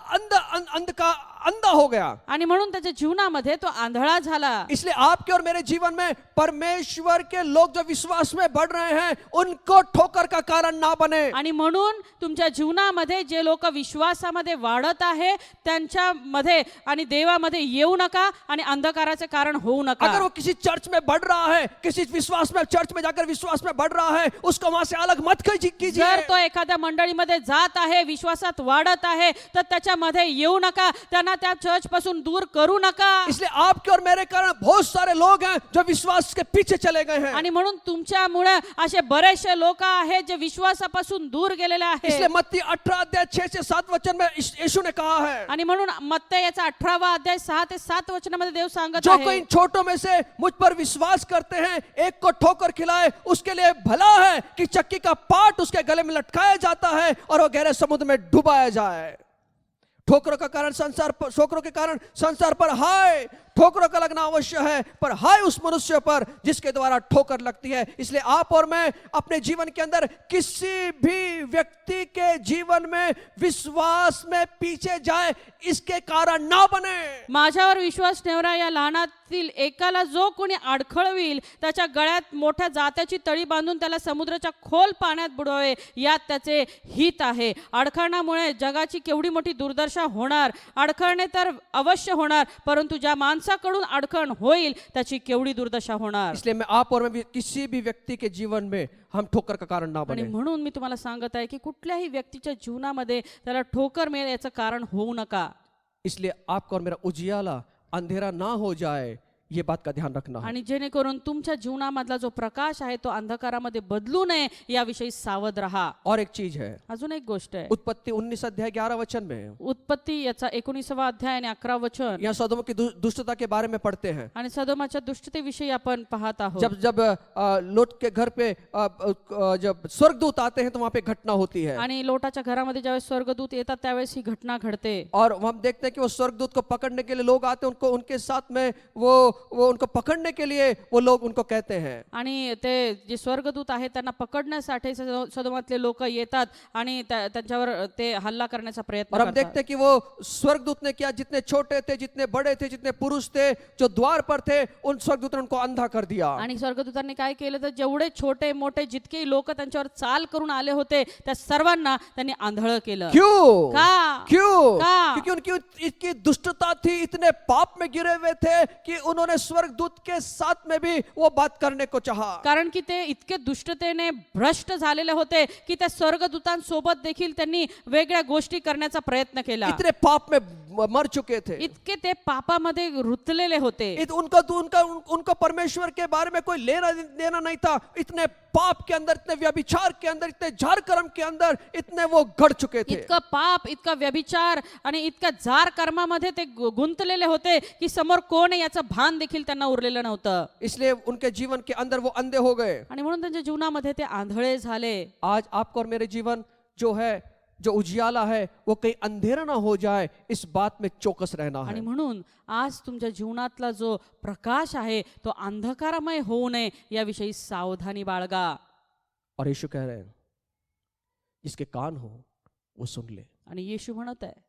Speaker 4: अंधा हो गया।
Speaker 5: आणि म्हणून त्याच्या जीवनामध्ये तो आंधळा झाला।
Speaker 4: इसलिए आपके और मेरे जीवन में परमेश्वर के लोग जो विश्वास में बढ़ रहे हैं उनको ठोकर का कारण ना बने।
Speaker 5: आणि म्हणून तुमच्या जीवनामध्ये जे लोक विश्वासामध्ये वाढत आहे त्यांच्यामध्ये आणि देवामध्ये येऊ नका आणि अंधकाराचे कारण होऊ नका।
Speaker 4: अगर वो किसी चर्च में बढ़ रहा है, किसी विश्वास में चर्च में जाकर विश्वास में बढ़ रहा है, उसको वहां से अलग मत कीजिए।
Speaker 5: जर तो एखाद्या मंडळीमध्ये जात आहे, विश्वासात वाढत आहे, तर त्याच्यामध्ये येऊ नका, त्यांना त्या चर्च पासून दूर करू नका।
Speaker 4: इसलिए आपके और मेरे कारण बहुत सारे लोग हैं जो विश्वास के पीछे चले गए हैं।
Speaker 5: आणि म्हणून तुमच्यामुळे असे बरेचसे लोक आहेत जे विश्वासापासून दूर गेलेले आहेत।
Speaker 4: इसलिए मत्ती 18 अध्याय 6 से 7 वचन में यीशु ने कहा है,
Speaker 5: आणि म्हणून मत्तई याचा 18वा अध्याय 6 ते 7 वचनामध्ये देव सांगत
Speaker 4: जो कोई
Speaker 5: आहे,
Speaker 4: इन छोटों में से मुझ पर विश्वास करते हैं, एक को ठोकर खिलाए, उसके लिए भला है कि चक्की का पाट उसके गले में लटकाया जाता है और वो गहरे समुद्र में डुबाया जाए। ठोकरों के कारण संसार पर हाय, ठोकरों का लगना अवश्य है, पर हाय उस मनुष्य पर जिसके द्वारा ठोकर लगती है। इसलिए आप और मैं अपने जीवन के अंदर किसी भी व्यक्ति के जीवन में विश्वास में पीछे जाए इसके कारण ना बने।
Speaker 5: माझ्यावर विश्वास ठेवणाऱ्या या लहानातील एकाला जो कोणी अडखळविल त्याच्या गळ्यात मोठ्या जात्याची तळी बांधून त्याला समुद्राच्या खोल पाण्यात बुडवावे, यात त्याचे हित आहे। अडखळण्यामुळे जगाची केवढी मोठी दुर्दशा होणार, अडखळणे तर अवश्य होणार, परंतु ज्या माणसाकडून अडखळ होईल त्याची केवढी दुर्दशा होणार।
Speaker 4: इसलिए मैं आप और मैं किसी भी व्यक्ति के जीवन में हम ठोकर का कारण ना
Speaker 5: आणि
Speaker 4: बने।
Speaker 5: म्हणून मी तुम्हाला सांगत आहे की कुठल्याही व्यक्तीच्या जीवनामध्ये त्याला ठोकर मिळेल याचं कारण होऊ नका।
Speaker 4: इसलिए आपका और मेरा उजियाला अंधेरा ना हो जाए, ये बात का ध्यान रखना है।
Speaker 5: आणि जेणेकरून तुमच्या जीवनामधला जो प्रकाश आहे तो अंधकारामध्ये बदलू नये याविषयी सावध रहा।
Speaker 4: और एक चीज है,
Speaker 5: अजून एक गोष्ट आहे,
Speaker 4: उत्पत्ति 19 अध्याय 11 वचन में
Speaker 5: उत्पत्ती याचा 19वा अध्याय आणि 11 वचन,
Speaker 4: यहाँ सदोम की दुष्टता के बारे में पढ़ते हैं।
Speaker 5: आणि सदोमाच्या दुष्टतेविषयी आपण पाहत आहोत।
Speaker 4: जब लोट के घर पे जब स्वर्गदूत आते हैं तो वहां पे घटना होती है,
Speaker 5: आणि लोटाच्या घरामध्ये ज्यावेळेस स्वर्गदूत येतात त्यावेळेस ही घटना घडते।
Speaker 4: और हम देखते हैं कि वो स्वर्गदूत को पकड़ने के लिए लोग आते हैं, उनको उनके साथ में वो उनको पकड़ने के लिए वो लोग उनको कहते हैं।
Speaker 5: आणि ते जे स्वर्गदूत आहेत त्यांना पकडण्यासाठी सदोमातले लोक येतात आणि त्यांच्यावर ते हल्ला करण्याचा प्रयत्न
Speaker 4: और हम
Speaker 5: करतात।
Speaker 4: देखते हैं कि वो स्वर्गदूत ने किया, जितने छोटे थे, जितने बड़े थे, जितने पुरुष थे, जो द्वार पर थे, उन स्वर्गदूत ने उनको अंधा कर दिया।
Speaker 5: आणि स्वर्गदूतांनी काय केलं तर जेवढे छोटे मोठे जितके लोक त्यांच्यावर चाल करून आले होते त्या सर्वांना त्यांनी आंधळ केलं।
Speaker 4: क्यों?
Speaker 5: का?
Speaker 4: क्यों?
Speaker 5: का?
Speaker 4: क्योंकि उनकी इतनी दुष्टता थी, इतने पाप में गिरे हुए थे कि उन्होंने स्वर्गदूत के साथ में भी वो बात करने को चाहा।
Speaker 5: कारण की ते इतके दुष्टतेने भ्रष्ट झालेले होते की त्या स्वर्गदूतांसोबत देखील त्यांनी वेगळ्या गोष्टी करण्याचा प्रयत्न केला।
Speaker 4: इतने पाप में मर चुके थे।
Speaker 5: इतके ते पापामध्ये रुतलेले होते.
Speaker 4: उनका परमेश्वर के बारे में कोई लेना देना नहीं था। इतने पाप के अंदर, इतने व्यभिचार के अंदर, इतने जार कर्म के अंदर इतने वो गड़ चुके थे।
Speaker 5: इतकं पाप, इतका व्यभिचार आणि इतका जार कर्मामध्ये ते गुंतलेले होते की समोर कोण आहे याचं भान देखील त्यांना उरलेलं नव्हतं.
Speaker 4: इसलिए उनके जीवन के अंदर वो अंधे हो गए।
Speaker 5: आणि म्हणून त्यांच्या जीवनामध्ये ते आंधळे झाले.
Speaker 4: आज आपको और मेरे जीवन जो है, जो उजियाला है, वो कहीं अंधेरा ना हो जाए, इस बात में चौकस रहना
Speaker 5: आणि
Speaker 4: है।
Speaker 5: म्हणून आज तुमच्या जीवनातला जो प्रकाश आहे तो अंधकारमय होऊ नये याविषयी सावधानी बाळगा.
Speaker 4: और यीशु कह रहे हैं, जिसके कान हो वो सुन ले।
Speaker 5: आणि येशू म्हणत आहे,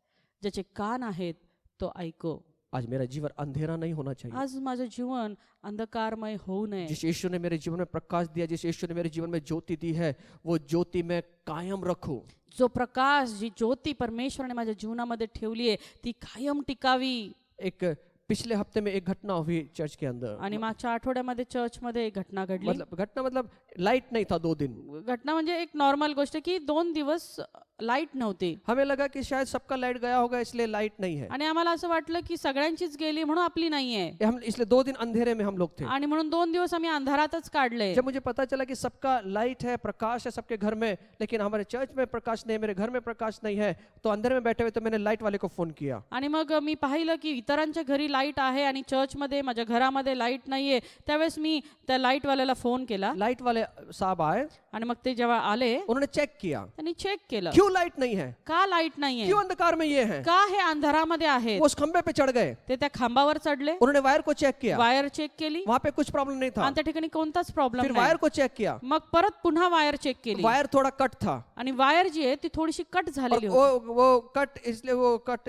Speaker 5: ज्याचे कान आहेत तो ऐको.
Speaker 4: आज मेरा जीवन अंधेरा नहीं होना चाहिए।
Speaker 5: आज माझं जीवन अंधकारमय होऊ नये.
Speaker 4: जिस यीशु ने मेरे जीवन में प्रकाश दिया, जिस यीशु ने मेरे जीवन में ज्योति दी है, वो ज्योति मैं कायम रखूं।
Speaker 5: जो प्रकाश, जी ज्योती परमेश्वराने माझ्या जीवनामध्ये ठेवली आहे ती कायम टिकावी.
Speaker 4: एक पिछले हफ्ते में एक घटना हुई चर्च के अंदर।
Speaker 5: आणि मागच्या आठवड्यामध्ये चर्चमध्ये एक घटना घडली.
Speaker 4: मतलब लाइट नहीं था 2 दिन।
Speaker 5: घटना म्हणजे एक नॉर्मल गोष्ट की 2 दिवस लाईट नव्हती.
Speaker 4: हमें लगा कि शायद सबका लाइट गया होगा, इसलिए लाइट नहीं है।
Speaker 5: आणि आम्हाला असं वाटलं की सगळ्यांचीच गेली म्हणून आपली नाहीये.
Speaker 4: हम इसलिए 2 दिन अंधेरे में हम लोग थे।
Speaker 5: आणि म्हणून 2 दिवस आम्ही अंधारातच काढले.
Speaker 4: जब मुझे पता चला कि सबका लाइट है, प्रकाश है सबके घर में, लेकिन हमारे चर्च में प्रकाश नहीं है, मेरे घर में प्रकाश नहीं है, तो अंधेरे में बैठे हुए तो मैंने लाइट वाले को फोन किया।
Speaker 5: आणि मग मी पाहिलं की इतरांच्या घरी लाईट आहे आणि चर्चमध्ये माझ्या घरामध्ये लाईट नाहीये. त्यावेळेस मी त्या लाईट वाल्याला फोन केला.
Speaker 4: लाइट वाले साहब आए,
Speaker 5: आणि मग ते जेव्हा आले
Speaker 4: उन्होंने चेक किया,
Speaker 5: त्यांनी चेक केलं,
Speaker 4: क्यों लाइट नहीं है,
Speaker 5: का लाईट नाहीये,
Speaker 4: क्यों अंधकार में ये है।
Speaker 5: का हे अंधारामध्ये आहेत.
Speaker 4: वो उस खंबे पे चढ़ गए,
Speaker 5: ते त्या खांबावर चढले,
Speaker 4: उन्होंने वायर को चेक किया,
Speaker 5: वायर चेक केली
Speaker 4: वहां पे कुछ प्रॉब्लम नहीं था।
Speaker 5: आणि त्या ठिकाणी कोणताच प्रॉब्लेम
Speaker 4: फिर
Speaker 5: नाही.
Speaker 4: वायर को चेक किया,
Speaker 5: मग परत पुन्हा वायर चेक केली
Speaker 4: वायर थोड़ा कट था।
Speaker 5: आणि वायर जी आहे ती थोडीशी कट झालेली
Speaker 4: और
Speaker 5: होती.
Speaker 4: वो कट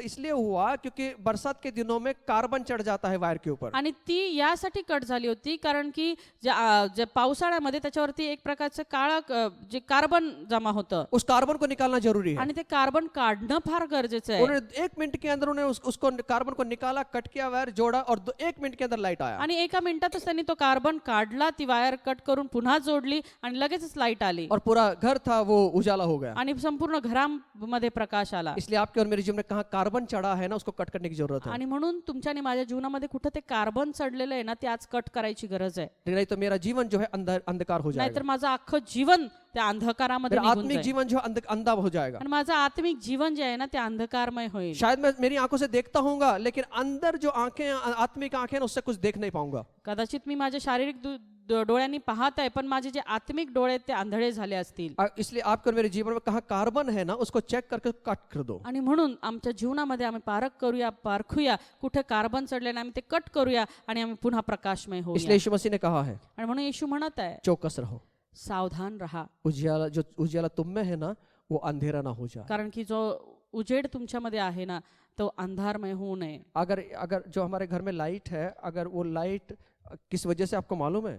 Speaker 4: इसलिए हुआ क्योंकि बरसात के दिनों में कार्बन चढ़ जाता है वायर के ऊपर।
Speaker 5: आणि ती यासाठी कट झाली होती कारण की जे पावसाळ्यामध्ये त्याच्यावरती एक प्रकारचं काळं जे कार्बन जमा होतं.
Speaker 4: उस कार्बन को निकालना जरूरी है।
Speaker 5: आणि ते कार्बन काढणं फार गरजेचं आहे.
Speaker 4: उन्होंने 1 मिनट के अंदर उन्होंने उसको कार्बन को निकाला, कट किया, वायर जोड़ा और 1 मिनट के अंदर लाइट आया।
Speaker 5: आणि 1 मिनिटातच त्यांनी तो कार्बन काढला, ती वायर कट करून पुन्हा जोडली आणि लगेचच लाईट आली
Speaker 4: और पूरा घर था वो उजाला हो गया।
Speaker 5: आणि संपूर्ण घरामध्ये प्रकाश आला.
Speaker 4: इसलिए आपके और मेरे जीवन में कहाँ कार्बन चढ़ा है ना, उसको कट करने की जरूरत है।
Speaker 5: आणि म्हणून तुमच्या आणि माझ्या जीवनामध्ये कुठं ते कार्बन चढलेलं आहे ना, ते आज कट करायची गरज आहे.
Speaker 4: नहीं तो मेरा जीवन जो है अंधकार हो
Speaker 5: नाहीतर
Speaker 4: जाएगा,
Speaker 5: माझं अख्खं जीवन त्या अंधकारामध्ये
Speaker 4: मेरा
Speaker 5: निघून
Speaker 4: आत्मिक
Speaker 5: जाईल.
Speaker 4: जीवन जो है अंधा हो जाएगा।
Speaker 5: आणि माझं आत्मिक जीवन जे आहे ना ते अंधकारमय होईल.
Speaker 4: शायद मैं मेरी आंखों से देखता हूँगा, लेकिन अंदर जो आंखें, आत्मिक आंखें हैं, उससे कुछ देख नहीं पाऊंगा।
Speaker 5: कदाचित मी माझ्या शारीरिक डोळ्यांनी पाहत आहे, पण माझे जे आत्मिक डोळे आहेत ते आंधळे झाले असतील.
Speaker 4: इसलिए आपके और मेरे जीवन में कहाँ कार्बन है ना, उसको चेक करके कट कर दो।
Speaker 5: आणि म्हणून आमच्या जीवनामध्ये आम्ही पारखूया कुठे कार्बन चढले ना, आम्ही ते कट करूया आणि आम्ही पुन्हा प्रकाशमय
Speaker 4: इसलिए
Speaker 5: होऊया.
Speaker 4: यीशु मसीह ने कहा है,
Speaker 5: आणि म्हणून येशू म्हणत आहे,
Speaker 4: चौकस रहो,
Speaker 5: सावधान रहा,
Speaker 4: उजियाला तुम में है ना, वो अंधेरा ना हो जाए।
Speaker 5: कारण की जो उजेड तुमच्यामध्ये आहे ना तो अंधारमय होऊ नये.
Speaker 4: अगर जो हमारे घर में लाइट है, अगर वो लाइट किस वजह से आपको मालूम है?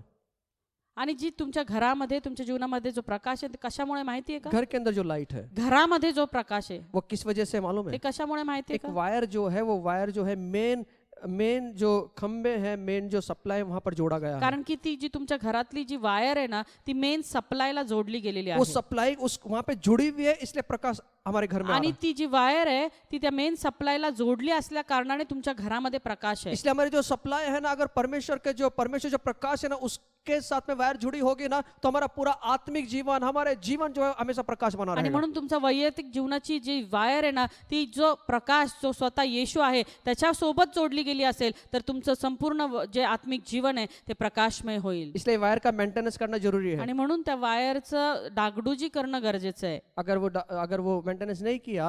Speaker 5: आणि जी तुमच्या घरामध्ये तुमच्या जीवनामध्ये जो प्रकाश आहे ते कशामुळे माहिती आहे का?
Speaker 4: घर के अंदर जो लाइट है
Speaker 5: घरामध्ये जो प्रकाश आहे
Speaker 4: वो किस वजह से मालूम
Speaker 5: ते
Speaker 4: है?
Speaker 5: कशामुळे माहिती आहे
Speaker 4: एक
Speaker 5: का?
Speaker 4: वायर जो है, वो वायर जो है मेन जो खंबे हैं, मेन जो सप्लाई वहां पर जोड़ा गया है।
Speaker 5: कारण की ती जी तुमच्या घरातली जी वायर आहे ना ती मेन सप्लायला जोडली गेलेली
Speaker 4: वो
Speaker 5: आहे.
Speaker 4: सप्लाई उस वहां पे जुड़ी हुई है, इसलिए प्रकाश हमारे घर में आ
Speaker 5: आणि
Speaker 4: रहा है।
Speaker 5: ती जी वायर आहे ती त्या मेन सप्लायला जोडली असल्या कारणाने तुमच्या घरामध्ये प्रकाश आहे.
Speaker 4: इसलिए हमारी जो सप्लाई है ना, अगर परमेश्वर जो प्रकाश है ना, उसके साथ में वायर जुड़ी होगी ना, तो हमारा पूरा आत्मिक जीवन, हमारे जीवन जो है हमेशा प्रकाश बना
Speaker 5: आणि
Speaker 4: रहेगा।
Speaker 5: म्हणून तुमचा वैयक्तिक जीवनाची जी वायर आहे ना ती जो प्रकाश जो स्वतः येशू आहे त्याच्या सोबत जोडली गेली असेल तर तुमचं संपूर्ण जे आत्मिक जीवन आहे ते प्रकाशमय होईल.
Speaker 4: इसलिए वायर का मेंटेनेंस करना जरूरी है।
Speaker 5: आणि म्हणून त्या वायरचं डागडुजी करणं गरजेचं आहे.
Speaker 4: अगर वो मेंटेनेंस नहीं किया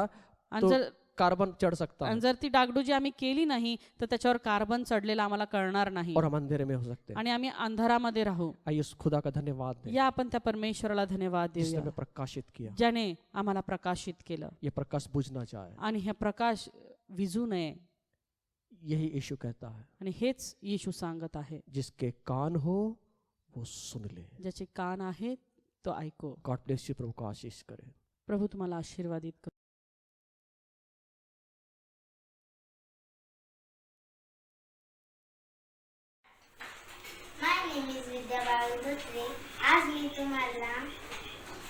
Speaker 5: आणि
Speaker 4: तो
Speaker 5: जर
Speaker 4: कार्बन चढ़ सकता है
Speaker 5: आणि जर ती डागडुजी आम्ही केली नाही तर त्याच्यावर कार्बन चढलेला आम्हाला कळणार नाही
Speaker 4: और हम अंधेरे में हो सकते हैं।
Speaker 5: आणि आम्ही अंधारामध्ये राहू.
Speaker 4: आइए उस खुदा का धन्यवाद दें
Speaker 5: या आपण त्या परमेश्वराला धन्यवाद
Speaker 4: जिसने
Speaker 5: देऊया
Speaker 4: हमें प्रकाशित किया।
Speaker 5: ज्याने आम्हाला प्रकाशित केलं
Speaker 4: ये प्रकाश बुझना चाहे,
Speaker 5: आणि हे प्रकाश विझू नये.
Speaker 4: यही यीशु कहता है,
Speaker 5: आणि हेच येशू सांगत आहे,
Speaker 4: जिसके कान हो वो सुन ले।
Speaker 5: ज्याचे कान आहेत तो ऐको.
Speaker 4: गॉड ब्लेस यू, प्रभु को आशीष करे।
Speaker 5: प्रभू तुम्हाला आशीर्वादित करो.
Speaker 6: माय नेम इज विद्या बाळू धोत्रे. आज मी तुम्हाला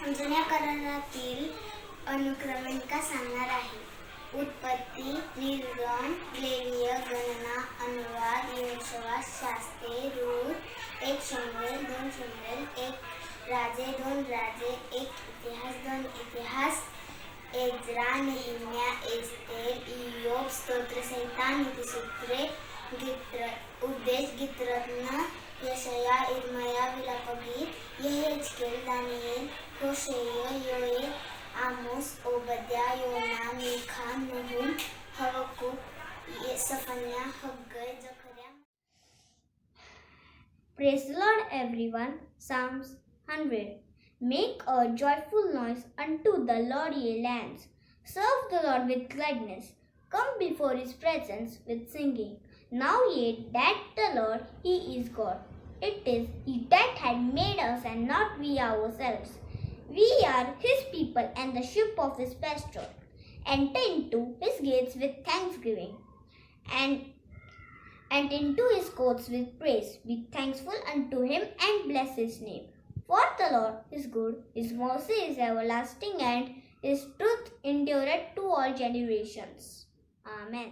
Speaker 6: जुन्या करारातील अनुक्रमणिका सांगणार आहे. उत्पत्ति, निर्गम, लेवीय, गणना, अनुवाद, यहोशुआ, शास्त्रे, रूथ, 1 शमूएल, 2 शमूएल, 1 राजे, 2 राजे, 1 इतिहास, 2 इतिहास, एज्रा, नेहम्या, एस्तेर, इयोब, स्तोत्रसंहिता, नीतिसूत्रे, उपदेश, गीतरत्न, यशया, इर्मया, विलापगीत, यहेजकेल, दानिएल, होशेय, योएल, आमोस, ओबद्या, योना, मीखा, नहूम, Habakkuk, सफन्या, हग्गै, जकर्या.
Speaker 7: Praise the Lord, everyone. Psalms 100. Make a joyful noise unto the Lord, ye lands. Serve the Lord with gladness. Come before his presence with singing. Now ye that the Lord, he is God. It is he that had made us and not we ourselves. We are his people and the sheep of his pasture. Enter into his gates with thanksgiving and into his courts with praise. Be thankful unto him and bless his name. For the Lord is good, his mercy is everlasting, and his truth endureth to all generations. Amen.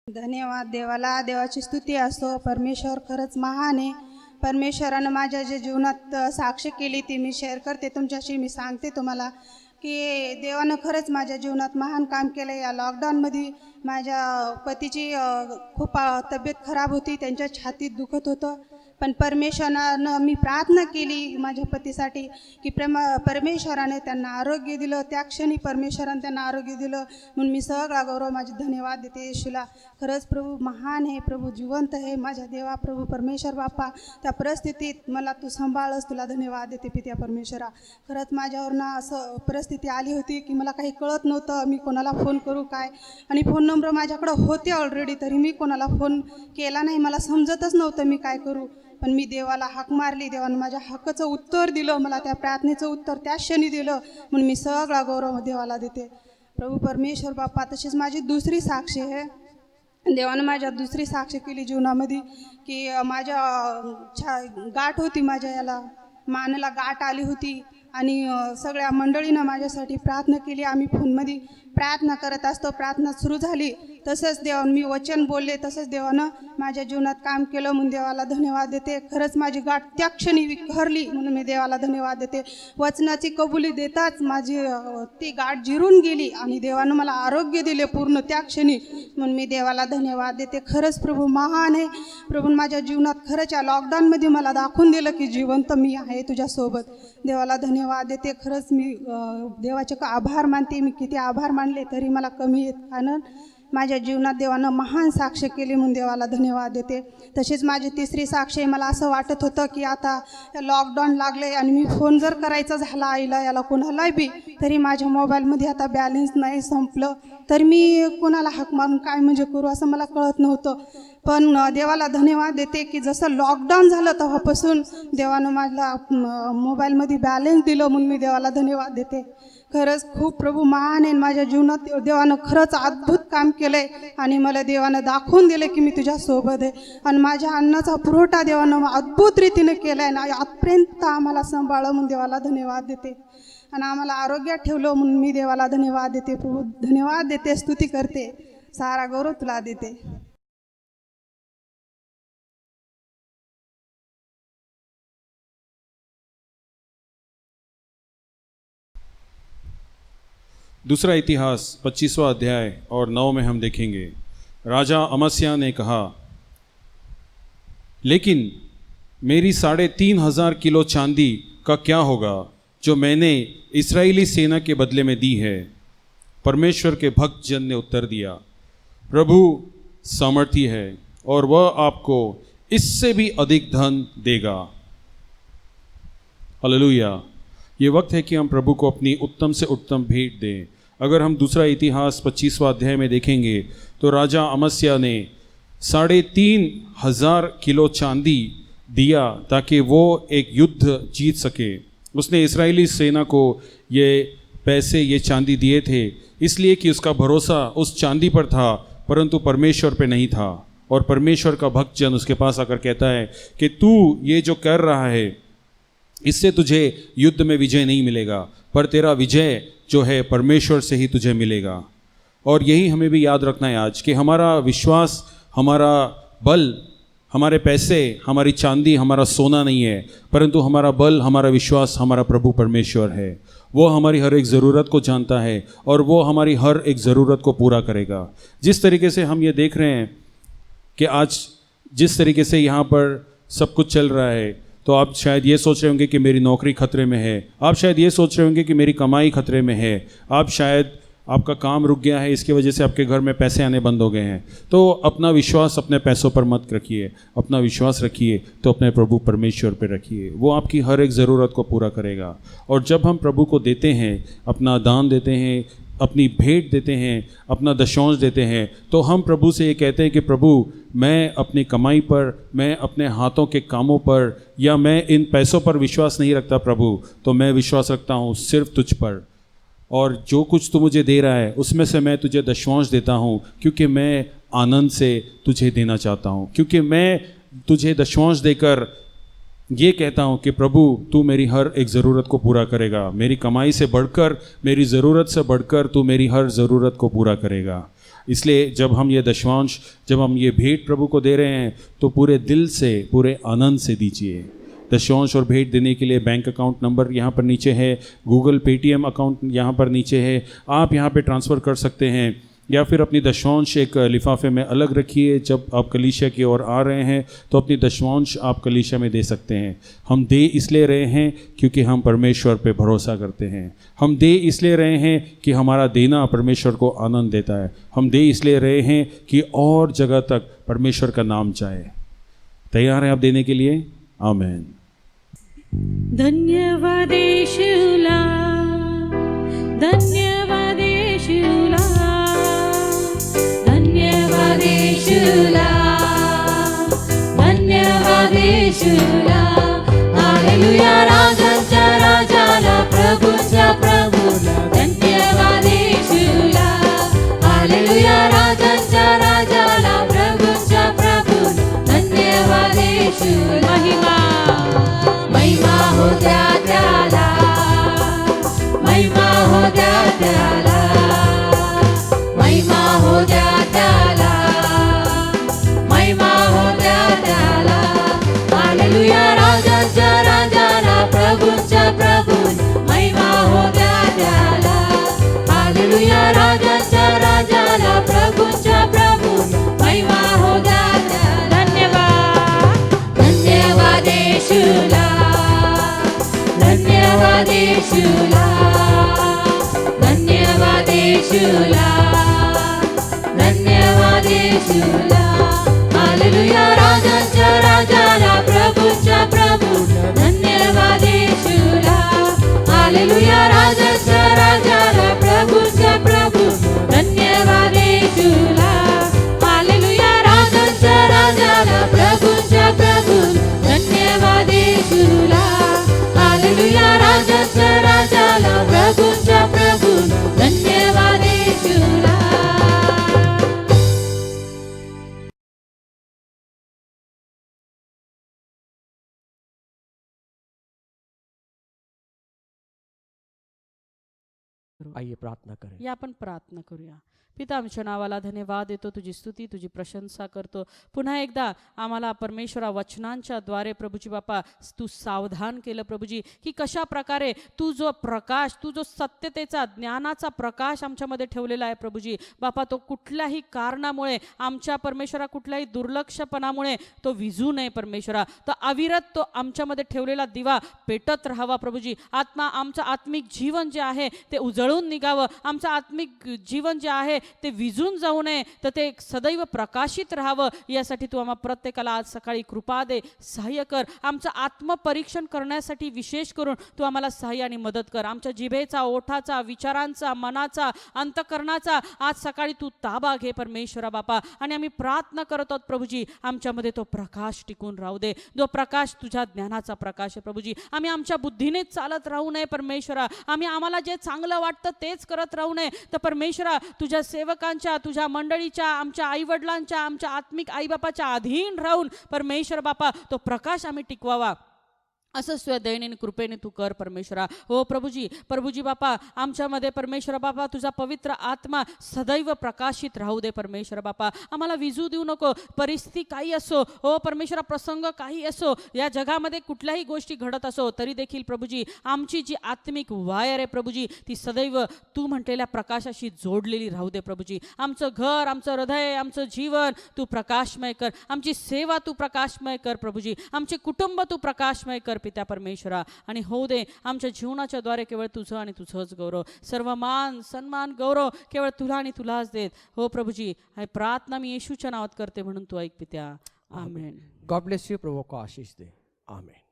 Speaker 8: धन्यवाद देवाला. देवाची स्तुती असो. परमेश्वर खरंच महान आहे. परमेश्वरानं माझ्या जे जीवनात साक्ष केली ती मी शेअर करते तुमच्याशी. मी सांगते तुम्हाला की देवानं खरंच माझ्या जीवनात महान काम केलं. या लॉकडाऊनमध्ये माझ्या पतीची खूप तब्येत खराब होती. त्यांच्या छातीत दुखत होतं, पण परमेश्वरानं मी प्रार्थना केली माझ्या पतीसाठी की परमेश्वराने त्यांना आरोग्य दिलं. त्या क्षणी परमेश्वराने त्यांना आरोग्य दिलं, म्हणून मी सगळा गौरव माझे धन्यवाद देते येशूला. खरंच प्रभू महान आहे, प्रभू जिवंत आहे. माझ्या देवा प्रभू परमेश्वर बाप्पा, त्या परिस्थितीत मला तू सांभाळस, तुला धन्यवाद देते पित्या परमेश्वरा. खरंच माझ्यावरनं असं परिस्थिती आली होती की मला काही कळत नव्हतं मी कोणाला फोन करू काय, आणि फोन नंबर माझ्याकडं होते ऑलरेडी, तरी मी कोणाला फोन केला नाही. मला समजतच नव्हतं मी काय करू, पण मी देवाला हाक मारली. देवानं माझ्या हाकाचं उत्तर दिलं, मला त्या प्रार्थनेचं उत्तर त्या क्षणी दिलं, म्हणून मी सगळा गौरव देवाला देते. प्रभू परमेश्वर बाप्पा, तशीच माझी दुसरी साक्षी आहे. देवानं माझ्या दुसरी साक्षी केली जीवनामध्ये की माझ्या गाठ होती, माझ्या याला मानेला गाठ आली होती, आणि सगळ्या मंडळीनं माझ्यासाठी प्रार्थना केली. आम्ही फोनमध्ये प्रार्थना करत असतो. प्रार्थना सुरू झाली तसंच देवानं मी वचन बोलले, तसंच देवानं माझ्या जीवनात काम केलं, म्हणून देवाला धन्यवाद देते. खरंच माझी गाठ त्या क्षणी विखरली, म्हणून मी देवाला धन्यवाद देते. वचनाची कबुली देताच माझी ती गाठ जिरून गेली आणि देवानं मला आरोग्य दिले पूर्ण त्या क्षणी, म्हणून मी देवाला धन्यवाद देते. खरंच प्रभू महान आहे. प्रभू माझ्या जीवनात खरंच या लॉकडाऊनमध्ये मला दाखवून दिलं की जिवंत मी आहे तुझ्यासोबत. देवाला धन्यवाद देते. खरंच मी देवाचे आभार मानते. मी किती आभार मानले तरी मला कमी आहेत, कारण माझ्या जीवनात देवानं महान साक्ष केली, म्हणून देवाला धन्यवाद देते. तसेच माझी तिसरी साक्ष आहे. मला असं वाटत होतं की आता लॉकडाऊन लागले आणि मी फोन जर करायचा झाला आईला याला कोणालाही बी, तरी माझ्या मोबाईलमध्ये आता बॅलन्स नाही, संपलं, तर मी कोणाला हाक मारून काय म्हणजे करू असं मला कळत नव्हतं. पण देवाला धन्यवाद देते की जसं लॉकडाऊन झालं तेव्हापासून देवानं माझ्या मोबाईलमध्ये बॅलन्स दिलं, म्हणून मी देवाला धन्यवाद देते. खरंच खूप प्रभू महान आहे. माझ्या जीवनात देवानं खरंच अद्भुत काम केलं आहे आणि मला देवानं दाखवून दिलं की मी तुझ्यासोबत आहे, आणि माझ्या अन्नाचा पुरवठा देवानं अद्भुत रीतीने केला आहे आणि आजपर्यंत आम्हाला सांभाळलं, म्हणून देवाला धन्यवाद देते. आणि आम्हाला आरोग्यात ठेवलं, म्हणून मी देवाला धन्यवाद देते. प्रभू धन्यवाद देते, स्तुती करते, सारा गौरव तुला देते.
Speaker 9: दूसरा इतिहास 25वां अध्याय और 9 में हम देखेंगे, राजा अमस्या ने कहा, लेकिन मेरी 3,500 किलो चांदी का क्या होगा जो मैंने इस्राएली सेना के बदले में दी है? परमेश्वर के भक्त जन ने उत्तर दिया, प्रभु सामर्थी है और वह आपको इससे भी अधिक धन देगा। हालेलुया। ये वक्त है कि हम प्रभु को अपनी उत्तम से उत्तम भेंट दें। अगर हम दूसरा इतिहास 25वां अध्याय में देखेंगे तो राजा अमस्या ने 3,500 किलो चांदी दिया ताकि वो एक युद्ध जीत सके। उसने इस्राएली सेना को ये पैसे, ये चांदी दिए थे इसलिए कि उसका भरोसा उस चांदी पर था, परंतु परमेश्वर पे नहीं था। और परमेश्वर का भक्त जन उसके पास आकर कहता है कि तू ये जो कर रहा है इससे तुझे युद्ध में विजय नहीं मिलेगा, पर तेरा विजय जो है परमेश्वर से ही तुझे मिलेगा। और यही हमें भी याद रखना है आज कि हमारा विश्वास, हमारा बल, हमारे पैसे, हमारी चांदी, हमारा सोना नहीं है, परंतु हमारा बल, हमारा विश्वास हमारा प्रभु परमेश्वर है। वो हमारी हर एक ज़रूरत को जानता है और वो हमारी हर एक ज़रूरत को पूरा करेगा। जिस तरीके से हम ये देख रहे हैं कि आज जिस तरीके से यहाँ पर सब कुछ चल रहा है, तो आप शायद ये सोच रहे होंगे कि मेरी नौकरी खतरे में है, आप शायद ये सोच रहे होंगे कि मेरी कमाई खतरे में है, आप शायद आपका काम रुक गया है, इसकी वजह से आपके घर में पैसे आने बंद हो गए हैं। तो अपना विश्वास अपने पैसों पर मत रखिए, अपना विश्वास रखिए तो अपने प्रभु परमेश्वर पर रखिए। वो आपकी हर एक ज़रूरत को पूरा करेगा। और जब हम प्रभु को देते हैं, अपना दान देते हैं, अपनी भेंट देते हैं, अपना दशंश देते हैं, तो हम प्रभु से ये कहते हैं कि प्रभु मैं अपनी कमाई पर, मैं अपने हाथों के कामों पर या मैं इन पैसों पर विश्वास नहीं रखता प्रभु, तो मैं विश्वास रखता हूँ सिर्फ तुझ पर। और जो कुछ तू मुझे दे रहा है उसमें से मैं तुझे दशंश देता हूँ, क्योंकि मैं आनंद से तुझे देना चाहता हूँ, क्योंकि मैं तुझे दशंश देकर ये कहता हूँ कि प्रभु तू मेरी हर एक ज़रूरत को पूरा करेगा। मेरी कमाई से बढ़कर, मेरी ज़रूरत से बढ़कर तू मेरी हर ज़रूरत को पूरा करेगा। इसलिए जब हम ये दशंश, जब हम ये भेंट प्रभु को दे रहे हैं तो पूरे दिल से, पूरे आनंद से दीजिए। दशंश और भेंट देने के लिए बैंक अकाउंट नंबर यहाँ पर नीचे है, गूगल पेटीएम अकाउंट यहाँ पर नीचे है, आप यहाँ पे ट्रांसफ़र कर सकते हैं, या फिर अपनी दशंश एक लिफाफे में अलग रखिए। जब आप कलीसिया की ओर आ रहे हैं तो अपनी दशंश आप कलीसिया में दे सकते हैं। हम दे इसलिए रहे हैं क्योंकि हम परमेश्वर पे भरोसा करते हैं। हम दे इसलिए रहे हैं कि हमारा देना परमेश्वर को आनंद देता है। हम दे इसलिए रहे हैं कि और जगह तक परमेश्वर का नाम जाए। तैयार हैं आप देने के लिए? आमीन।
Speaker 3: धन्यवाद यीशुला, धन्यवाद यीशुला, धन्यवाद यीशुला, धन्यवाद यीशुला। हालेलुया, राजांच्या राजाला, प्रभूच्या प्रभूला धन्यवाद यीशुला। हालेलुया, राजांच्या राजाला, प्रभूच्या प्रभूला धन्यवाद यीशुला। महिमा हो द्या त्याला, महिमा हो द्या त्याला, महिमा हो द्या त्याला, महिमा हो द्या त्याला। हालेलुया, राजांच्या राजाला, प्रभूच्या प्रभूला महिमा हो द्या त्याला। हालेलुया, राजांच्या राजाला, प्रभूच्या प्रभूला महिमा हो द्या त्याला। धन्यवाद, धन्यवाद यीशुला, धन्यवाद यीशुला, धन्यवाद यीशुला, धन्यवाद यीशुला। हालेलुया, राजांच्या राजाला, प्रभूच्या प्रभूला धन्यवाद यीशुला। हालेलुया, राजांच्या राजाला, प्रभूच्या प्रभूला धन्यवाद यीशुला। हालेलुया, राजांच्या राजाला, प्रभूच्या प्रभूला धन्यवाद यीशुला। हालेलुया, राजांच्या राजाला, प्रभूच्या प्रभूला धन्यवाद यीशुला।
Speaker 4: आइए प्रार्थना करें।
Speaker 5: या आपण प्रार्थना करूया। पिता, आमच्या नावाला धन्यवाद देतो, तुझी स्तुती, तुझी प्रशंसा करतो। पुन्हा एकदा आम्हाला परमेश्वरा वचनांच्या द्वारे प्रभूजी बापा तू सावधान केलं प्रभूजी, की कशा प्रकारे तू जो प्रकाश, तू जो सत्यतेचा, ज्ञानाचा प्रकाश आमच्यामध्ये ठेवलेला आहे प्रभूजी बापा, तो कुठल्याही कारणामुळे, आमच्या परमेश्वरा कुठल्याही दुर्लक्षपणामुळे तो विझू नये परमेश्वरा। तो अविरत तो आमच्यामध्ये ठेवलेला दिवा पेटत राहावा प्रभूजी। आत्मा, आमचं आत्मिक जीवन जे आहे ते उजळून निघावं, आमचं आत्मिक जीवन जे आहे ते विझून जाऊ नये, तर ते सदैव प्रकाशित राहावं, यासाठी तू आम्हा प्रत्येकाला आज सकाळी कृपा दे, सहाय्य कर। आमचं आत्मपरीक्षण करण्यासाठी विशेष करून तू आम्हाला सहाय्य आणि मदत कर। आमच्या जिभेचा, ओठाचा, विचारांचा, मनाचा, अंतकरणाचा आज सकाळी तू ताबा घे परमेश्वरा बापा। आणि आम्ही प्रार्थना करत आहोत प्रभूजी, आमच्यामध्ये तो प्रकाश टिकून राहू दे, जो प्रकाश तुझ्या ज्ञानाचा प्रकाश आहे प्रभूजी। आम्ही आमच्या बुद्धीने चालत राहू नये परमेश्वरा। आम्हाला जे चांगलं वाटतं वाटतं तेच करत राहू नये, तर परमेश्वरा तुझ्या सेवकांच्या, तुझ्या मंडळीच्या, आमच्या आईवडिलांच्या, आमच्या आत्मिक आईबापाच्या अधीन राहून परमेश्वर बापा तो प्रकाश आम्ही टिकवावा, असं तुझ्या दयेने कृपेने तू कर परमेश्वरा. हो प्रभूजी बापा, आमच्यामध्ये परमेश्वर बापा तुझा पवित्र आत्मा सदैव प्रकाशित राहू दे परमेश्वर बापा. आम्हाला विजू देऊ नको, परिस्थिती काही असो, हो परमेश्वरा प्रसंग काही असो, या जगामध्ये कुठल्याही गोष्टी घडत असो, तरी देखील प्रभूजी आमची जी आत्मिक वायर आहे प्रभूजी, ती सदैव तू म्हटलेल्या प्रकाशाशी जोडलेली राहू दे प्रभूजी. आमचं घर, आमचं हृदय, आमचं जीवन तू प्रकाशमय कर, आमची सेवा तू प्रकाशमय कर प्रभूजी, आमचे कुटुंब तू प्रकाशमय कर पित्या परमेश्वरा. आणि होऊ दे आमच्या जीवनाच्या द्वारे केवळ तुझं आणि तुझंच गौरव, सर्व मान सन्मान गौरव केवळ तुला आणि तुलाच देत. हो प्रभूजी, हे प्रार्थना मी येशूच्या नावात करते म्हणून तू ऐक पित्या. आमेन.
Speaker 4: God bless you. प्रभु को आशीष दे. आमेन.